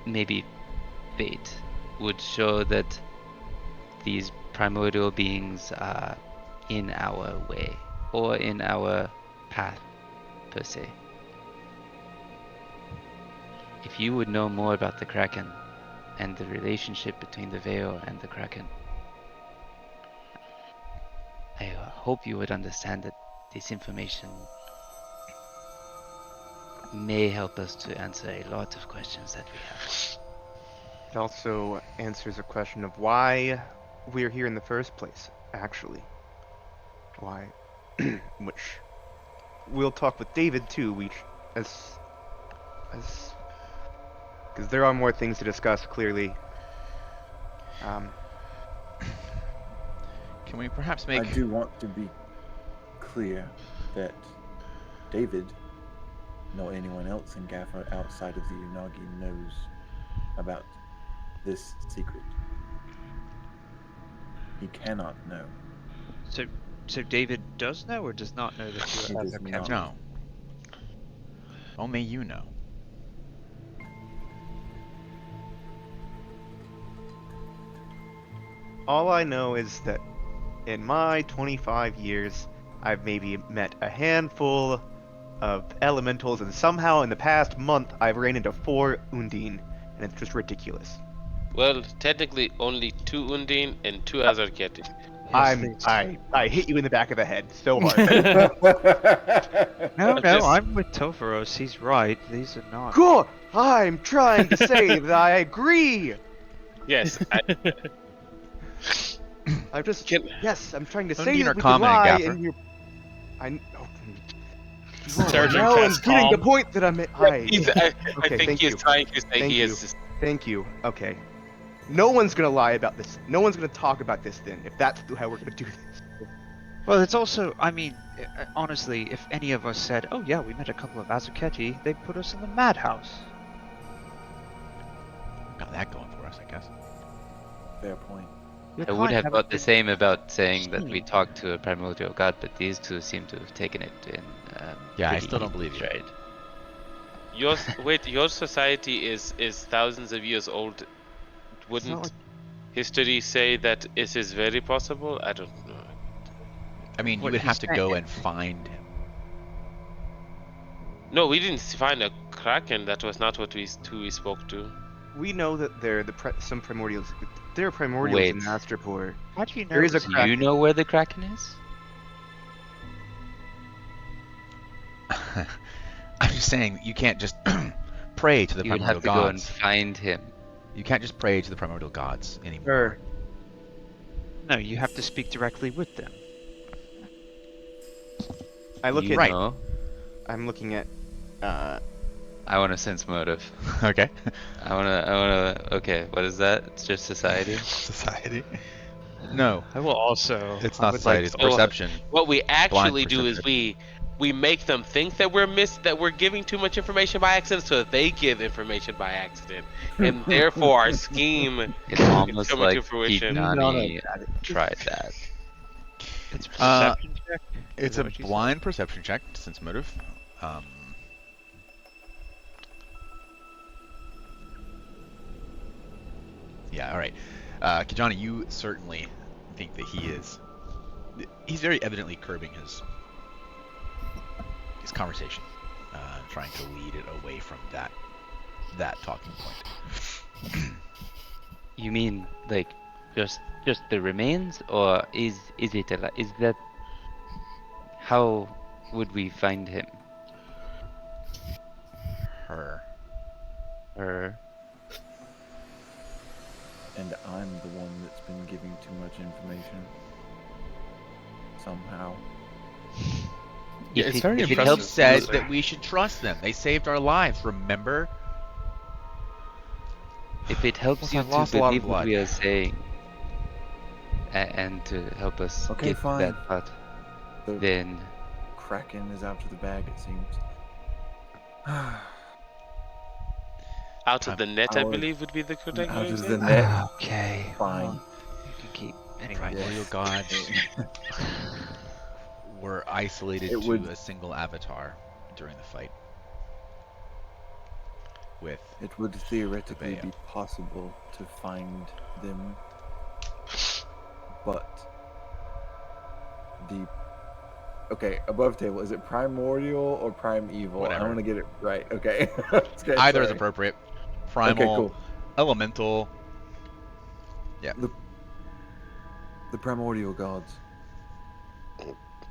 maybe fate would show that these primordial beings are in our way or in our path per se. If you would know more about the Kraken and the relationship between the Veo and the Kraken, I hope you would understand that this information may help us to answer a lot of questions that we have. It also answers a question of why we're here in the first place, actually. Why? Which we'll talk with David too, because there are more things to discuss, clearly. Can we perhaps make... I do want to be clear that David, nor anyone else in Gaffer outside of the Unagi, knows about this secret. He cannot know. So David does know or does not know that He you have does a not. captain? No. Only you know. All I know is that in my 25 years, I've maybe met a handful of elementals, and somehow in the past month, I've ran into 4 Undine, and it's just ridiculous. Well, technically only 2 Undine and 2 Azarketi. I hit you in the back of the head so hard. No, Just- I'm with Tofaros. He's right. These are not. Cool! I'm trying to say that I agree! Yes. I'm just... Yes, I'm trying to say Undine are that we can common in lie, Gaffer. and you're... Sergeant Now I'm Cat's getting the calm. point that I'm... I Okay, think thank he is you. trying to say Thank he you. is. Thank you. Okay. No one's gonna lie about this. No one's gonna talk about this then, if that's how we're gonna do this. Well, it's also, I mean, honestly, if any of us said, "Oh yeah, we met a couple of Azuketti," they'd put us in the madhouse. Got that going for us, I guess. Fair point. Your I would kind have haven't thought the been same about saying that we seen. talked to a primordial god, but these two seem to have taken it in. Yeah, I pretty still don't easy believe you. stride. Your society is thousands of years old. It's not Wouldn't like history say that it is very possible? I don't know. I mean, you what would he's have to saying. go and find him. No, we didn't find a kraken. That was not what who we spoke to. We know that there are some primordials. There are primordials Wait. in Astroport. How do you know? There is a Do you kraken. know where the kraken is? I'm just saying, you can't just pray to the You would primordial have to go and gods. find him. You can't just pray to the primordial gods anymore. Sure. No, you have to speak directly with them. I look You at. Right. know? I'm looking at. I want to sense motive. Okay. Okay, what is that? It's just society? Society. No, I will also. it's I not would society. like It's to- perception. What we actually do is perception. we make them think that we're giving too much information by accident, so they give information by accident, and therefore our scheme It's almost coming like to fruition. Nani tried that. It's Uh, perception check. Is It's that a what you said? blind perception check, sense motive. Yeah, all right. Kijani, you certainly think that he's very evidently curbing his conversation, trying to lead it away from that talking point. You mean like just the remains, or is it is that how would we find him? Her. Or And I'm the one that's been giving too much information. Somehow. Yeah, if it's it- very if it impressive. He helps said you- that we should trust them. They saved our lives, remember? If it helps Almost you I've to lost a lot of believe what blood. we are saying, and to help us Okay, get fine. that part, The then Kraken is out of the bag, it seems. Out of the net, I Our- believe, would be the correct out way of to the say. net. Okay. Fine. well, you can keep. Anyway. Primordial gods were isolated It to would- a single avatar during the fight. With It would theoretically Bea. be possible to find them, but above table, is it primordial or primeval? Whatever. I want to get it right. Okay. Okay, either is sorry. appropriate. Primal, Okay, cool. elemental. The primordial gods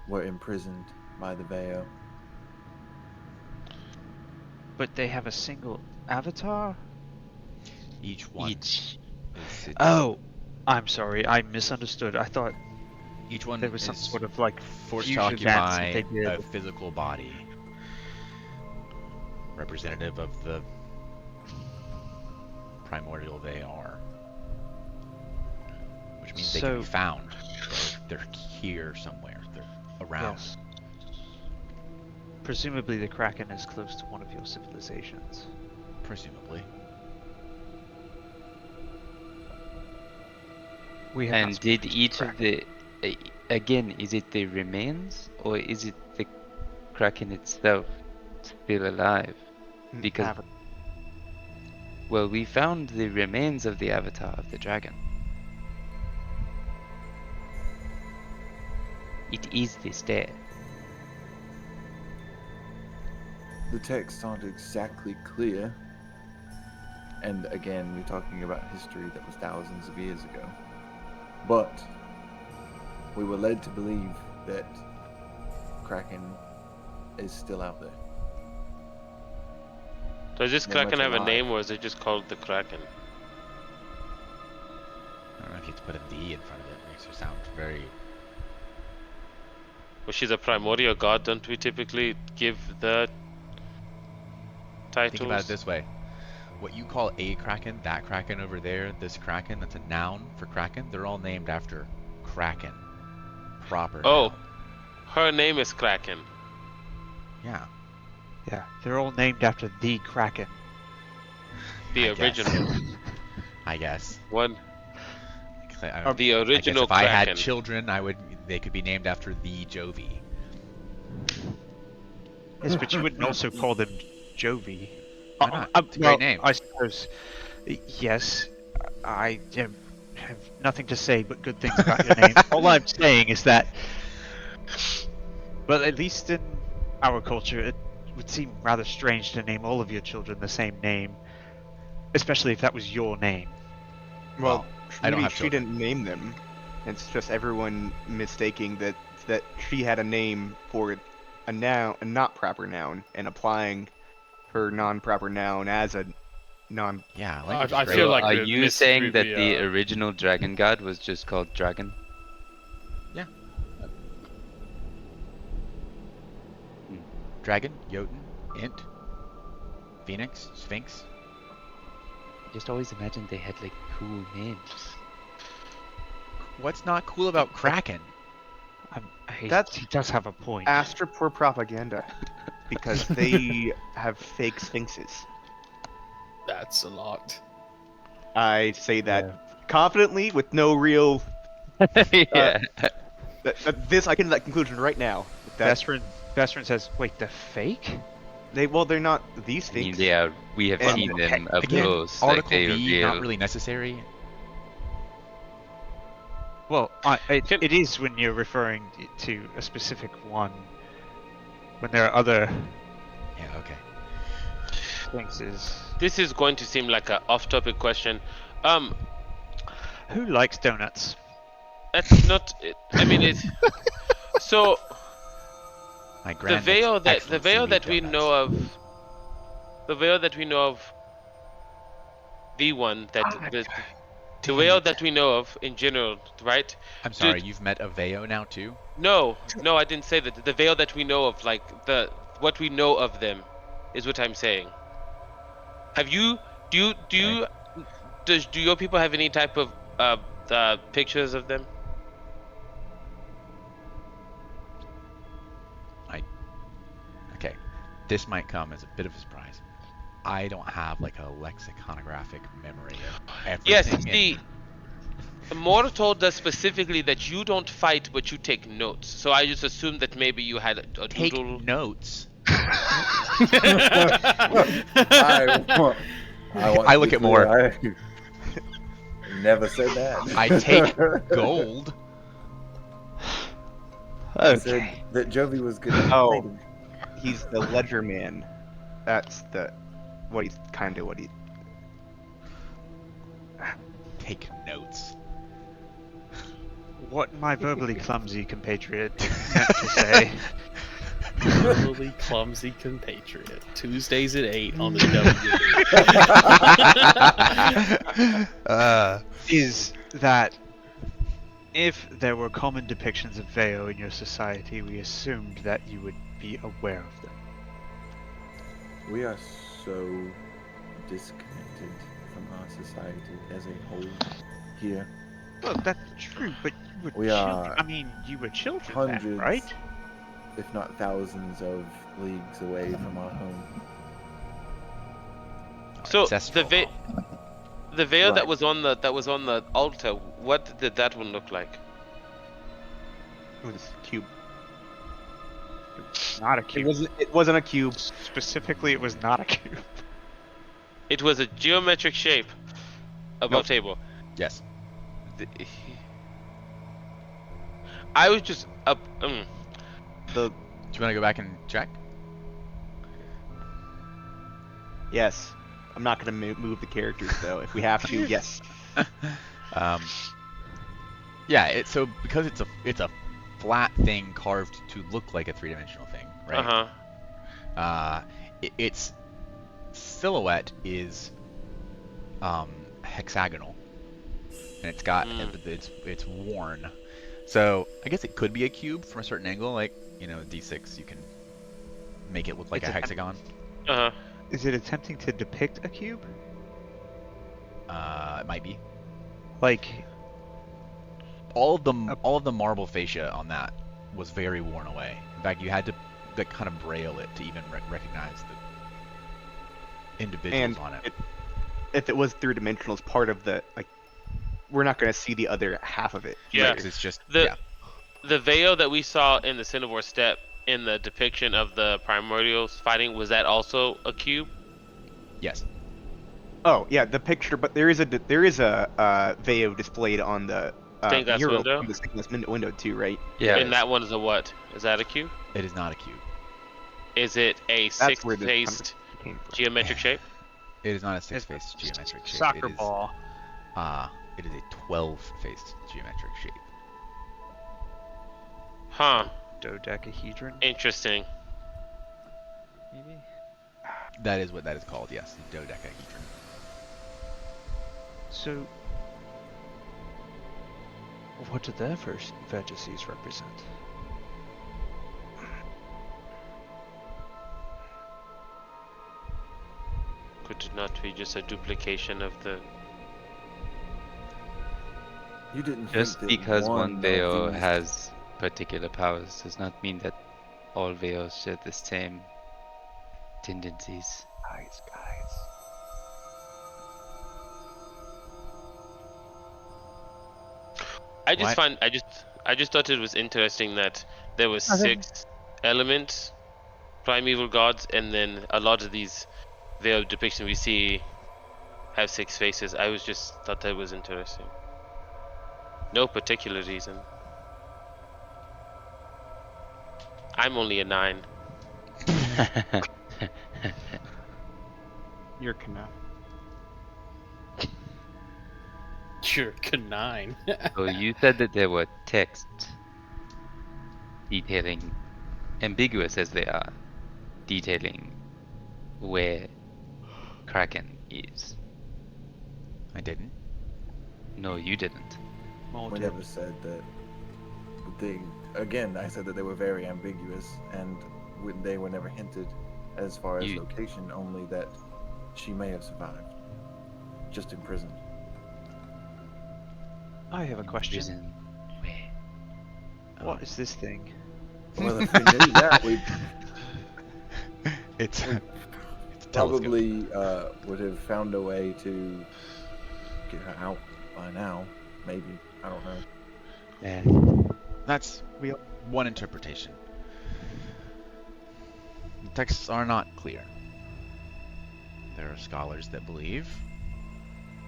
were imprisoned by the Veo. But they have a single avatar. Each one. each. Is its, Oh, I'm sorry. I misunderstood. I thought each one there was some is sort of like forced to fusion dance that occupy they did. a physical body, representative of the primordial they are, which means they can So- be found. They're here somewhere. They're around. Yes. Presumably, the Kraken is close to one of your civilizations. Presumably. We have not And did spoken to each the of the again? Is it the remains, or is it the kraken itself still alive? Mm, Because Kraken. well, we found the remains of the avatar of the dragon. It is this day. The texts aren't exactly clear. And again, we're talking about history that was thousands of years ago. But we were led to believe that Kraken is still out there. Does this They're kraken much have a alive. name, or is it just called the kraken? I don't know if you have to put a D in front of it. It makes her sound very. Well, she's a primordial god. Don't we typically give the titles? Think about it this way. What you call a kraken, that kraken over there, this kraken, that's a noun for kraken, they're all named after kraken. proper Oh. noun. Her name is Kraken. Yeah. Yeah, they're all named after the Kraken. The I guess. original I guess. one. The I guess original if I had Kraken. children, they could be named after the Jovi. Yes, but you wouldn't also call them Jovi. Why not? It's a great name. I suppose. Yes, I have nothing to say but good things about your name. All I'm saying is that, well, at least in our culture, it would seem rather strange to name all of your children the same name, especially if that was your name. Well, I don't maybe have she children. didn't name them. It's just everyone mistaking that she had a name for a noun, a not proper noun, and applying her non-proper noun as a non. Yeah, language I is great. feel So like are the you miss- saying that the, the original dragon god was just called Dragon? Dragon, Jotun, Int, Phoenix, Sphinx. Just always imagined they had like cool names. What's not cool about Kraken? He does have a point. Astra for propaganda, because they have fake sphinxes. That's a lot. I say that confidently, with no real. Yeah. This I can that conclusion right now. That Vestrin says, wait, they're fake? they're not the I sphinx. mean, yeah, we have And seen them up Again, close. Like Article they V, reveal. not really necessary. Well, Can- it is when you're referring to a specific one. When there are other Yeah, okay. sphinxes. This is going to seem like an off-topic question. Who likes donuts? That's not. I mean, it's so My the grand veil that excellency we donuts. know of, the veil that we know of, V1 that the veil that we know of in general, right? I'm sorry, you've met a Veo now too? No, I didn't say that. The veil that we know of, like what we know of them, is what I'm saying. Have you? Do you? Do your people have any type of pictures of them? Okay. This might come as a bit of a surprise. I don't have like a lexiconographic memory of Yes. everything. See, Mor told us specifically that you don't fight, but you take notes. So I just assumed that maybe you had a Take doodle. notes. I look at more. I never said that. I take gold. I said that Jovi was good at Oh. writing. He's the ledger man. That's what he. Take notes. What my verbally clumsy compatriot meant to say. Totally clumsy compatriot. Tuesdays at 8 on the W. Is that if there were common depictions of Veo in your society, we assumed that you would be aware of them. We are so disconnected from our society as a whole here. Well, that's true, but you were We are I mean, you were children then, hundreds, right? if not thousands of leagues away from our home. So Ancestral. the veil that Right. was on the altar. What did that one look like? It was a cube. Not a cube. It wasn't a cube. Specifically, it was not a cube. It was a geometric shape above Nope. table. Yes. I was just up. The Do you want to go back and check? yes. I'm not gonna move the characters though. If we have to, yes. Yeah. So because it's a flat thing carved to look like a three-dimensional thing, right? Its silhouette is hexagonal, and it's got it's worn. So I guess it could be a cube from a certain angle, like D6. You can make it look like It's a a- hexagon. Is it attempting to depict a cube? It might be. Like, all of the marble fascia on that was very worn away. In fact, you had to like kind of braille it to even recognize the individuals And on it. if it was 3-dimensional, as part of the like, we're not going to see the other half of it. Yeah. Right, 'cause it's just The yeah. the veil that we saw in the Cinnivore Step in the depiction of the primordials fighting, was that also a cube? Yes. Oh yeah, the picture, but there is a Veo displayed on the Stained glass mural window? on the stained glass window too, right? Yeah. And that one is a what? Is that a cube? It is not a cube. Is it a That's where this six-faced came from. geometric shape? It is not a 6-faced geometric shape. Soccer it is, ball. It is a 12-faced geometric shape. Huh. Dodecahedron, Interesting. maybe? That is what that is called. Yes, dodecahedron. So, what do their first vertices represent? Could it not be just a duplication of the... You didn't Just think that because one of Veo these- has particular powers does not mean that all Veos share the same tendencies. Guys. I just thought it was interesting that there was I think- 6 elements, primeval gods, and then a lot of these veil depictions we see have 6 faces. I was just thought that was interesting. No particular reason. I'm only a 9. You're Kana. You're canine. So you said that there were texts detailing, ambiguous as they are, detailing where Kraken is. I didn't. No, you didn't. We never said that. Again, I said that they were very ambiguous, and they were never hinted as far as You- location, only that she may have survived, just imprisoned. I have a question. Prison. Where? What is this thing? Well, if we knew that, we It's We it's a telescope. probably would have found a way to get her out by now. Maybe, I don't know. Yeah. That's one interpretation. The texts are not clear. There are scholars that believe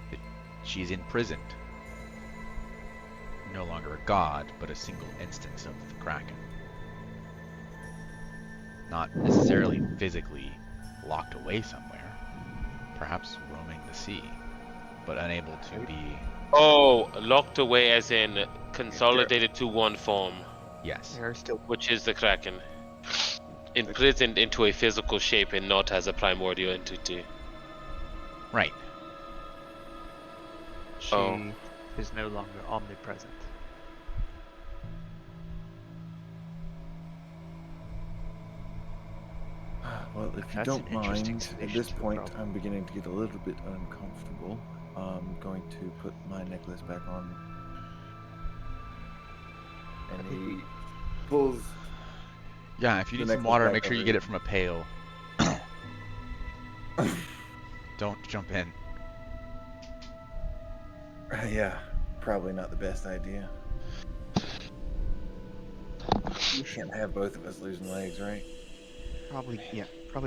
that she's imprisoned. No longer a god, but a single instance of the Kraken. Not necessarily physically locked away somewhere, perhaps roaming the sea, but unable to be, Oh, locked away as in consolidated to one form, yes, They are still. which is the Kraken. Imprisoned into a physical shape and not as a primordial entity. right. She Oh. is no longer omnipresent. Well, if you That's don't an interesting mind, at solution this to a point, problem. I'm beginning to get a little bit uncomfortable. I'm going to put my necklace back on. And he pulls. Yeah, if you The need some necklace water, back make sure you over get you. it from a pail. Don't jump in. Yeah, probably not the best idea. You can't have both of us losing legs, right? Probably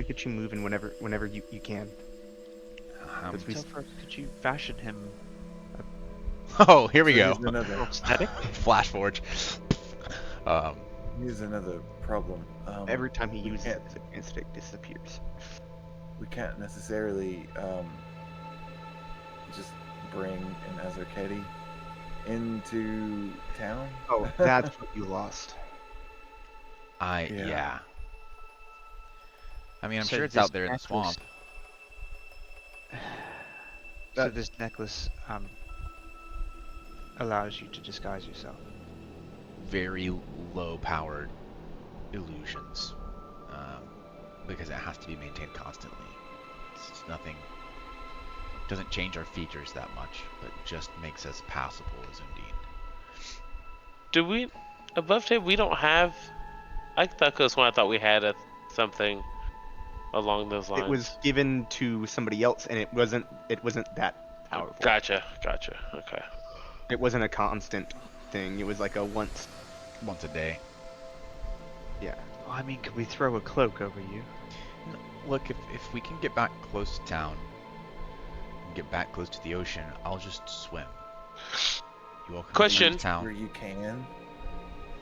get you moving whenever you can. Because we So first, could you fashion him Oh, here we So go. here's another, prosthetic? Flash Forge. here's another problem. every time he uses can't- it, the instinct disappears. We can't necessarily just bring an Azarketi into town. Oh, that's what you lost. Yeah. I mean, I'm So sure it's this out there in the necklace- swamp. So this necklace allows you to disguise yourself. Very low-powered illusions, because it has to be maintained constantly. It's nothing. Doesn't change our features that much, but just makes us passable as Undine. Do we above table? We don't have. I thought because when I thought we had something along those lines. It was given to somebody else, and it wasn't that powerful. Gotcha. Okay. It wasn't a constant thing. It was like a once. Once a day. Yeah. Well, I mean, could we throw a cloak over you? Look, if we can get back close to town, and get back close to the ocean, I'll just swim. You all can Question. leave town. Where you can.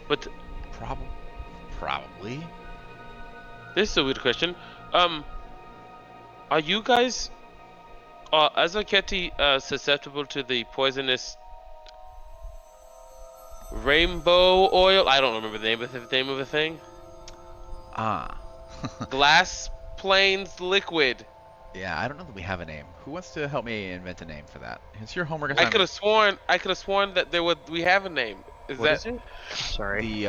But Probably. this is a weird question. Are you guys, Azaketi, susceptible to the poisonous rainbow oil? I don't remember the name of the thing. Ah. Glass plains liquid. Yeah, I don't know that we have a name. Who wants to help me invent a name for that? It's your homework I assignment. could have sworn that we have a name. What is it? Sorry.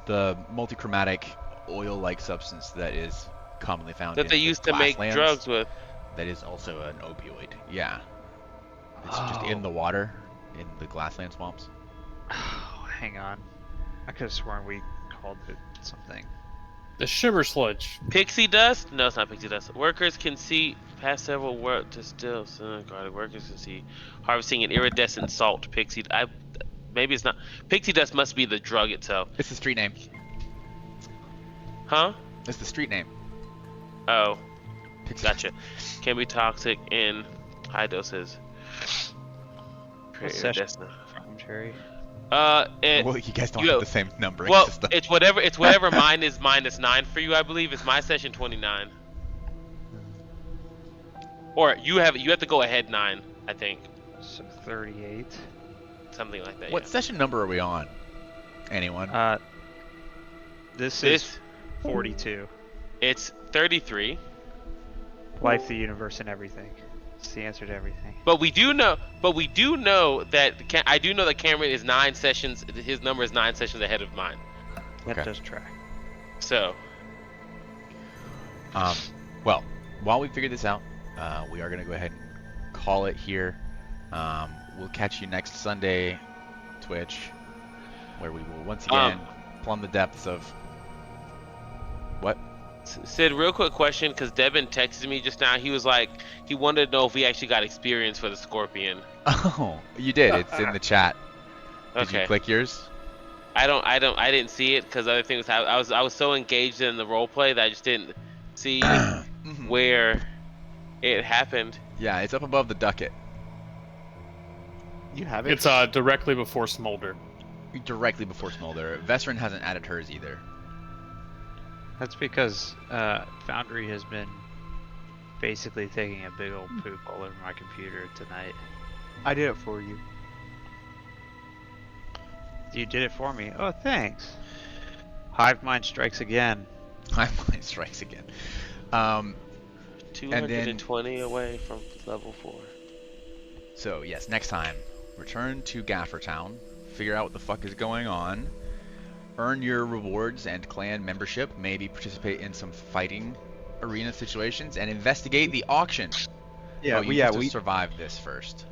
The multichromatic oil-like substance that is commonly found that in they the used to make grasslands. drugs with? That is also an opioid. Yeah. It's just in the water, in the grassland swamps. Oh, hang on. I could have sworn we called it something. The sugar sludge. Pixie dust? No, it's not pixie dust. Workers can see past several work to still. Workers can see harvesting an iridescent salt. Maybe it's not. Pixie dust must be the drug itself. It's the street name. Huh? It's the street name. Oh, Pixie. gotcha. Can be toxic in high doses. What session from Jerry? Well, you guys don't have the same numbering Well, system. it's whatever mine is -9 for you, I believe. It's my session 29. Or you have to go ahead 9, I think. So 38. Something like that. What session number are we on? Anyone? This is 42. It's 33. Life, the universe, and everything. It's the answer to everything. But we do know that I do know that Cameron is 9 sessions. His number is 9 sessions ahead of mine. That Okay. does track. So, Well, while we figure this out, we are going to go ahead and call it here. We'll catch you next Sunday, Twitch, where we will once again plumb the depths of what? Sid, real quick question, because Devin texted me just now. He was like, he wanted to know if we actually got experience for the Scorpion. Oh, you did. It's in the chat. Did Okay. you click yours? I didn't see it because other things. I was so engaged in the role play that I just didn't see where it happened. Yeah, it's up above the ducat. You have it. It's directly before Smolder. Directly before Smolder. Vesrin hasn't added hers either. That's because Foundry has been basically taking a big old poop all over my computer tonight. I did it for you. You did it for me. Oh, thanks. Hive mind strikes again. Highline strikes again. 220 away from level 4. So, yes, next time, return to Gaffertown, figure out what the fuck is going on, earn your rewards and clan membership, maybe participate in some fighting arena situations, and investigate the auction. Yeah, you have to survive this first.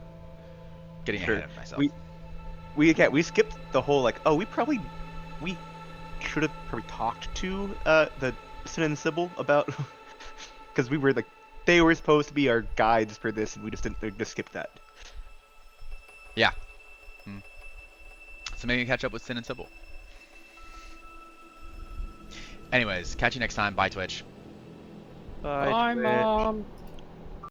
Getting Sure. ahead of myself. We skipped the whole we should have probably talked to the Sin and Sybil about because we were they were supposed to be our guides for this and we just skipped that. Yeah. So maybe catch up with Sin and Sybil. Anyways, catch you next time. Bye, Twitch. Bye, Bye, Twitch. Mom.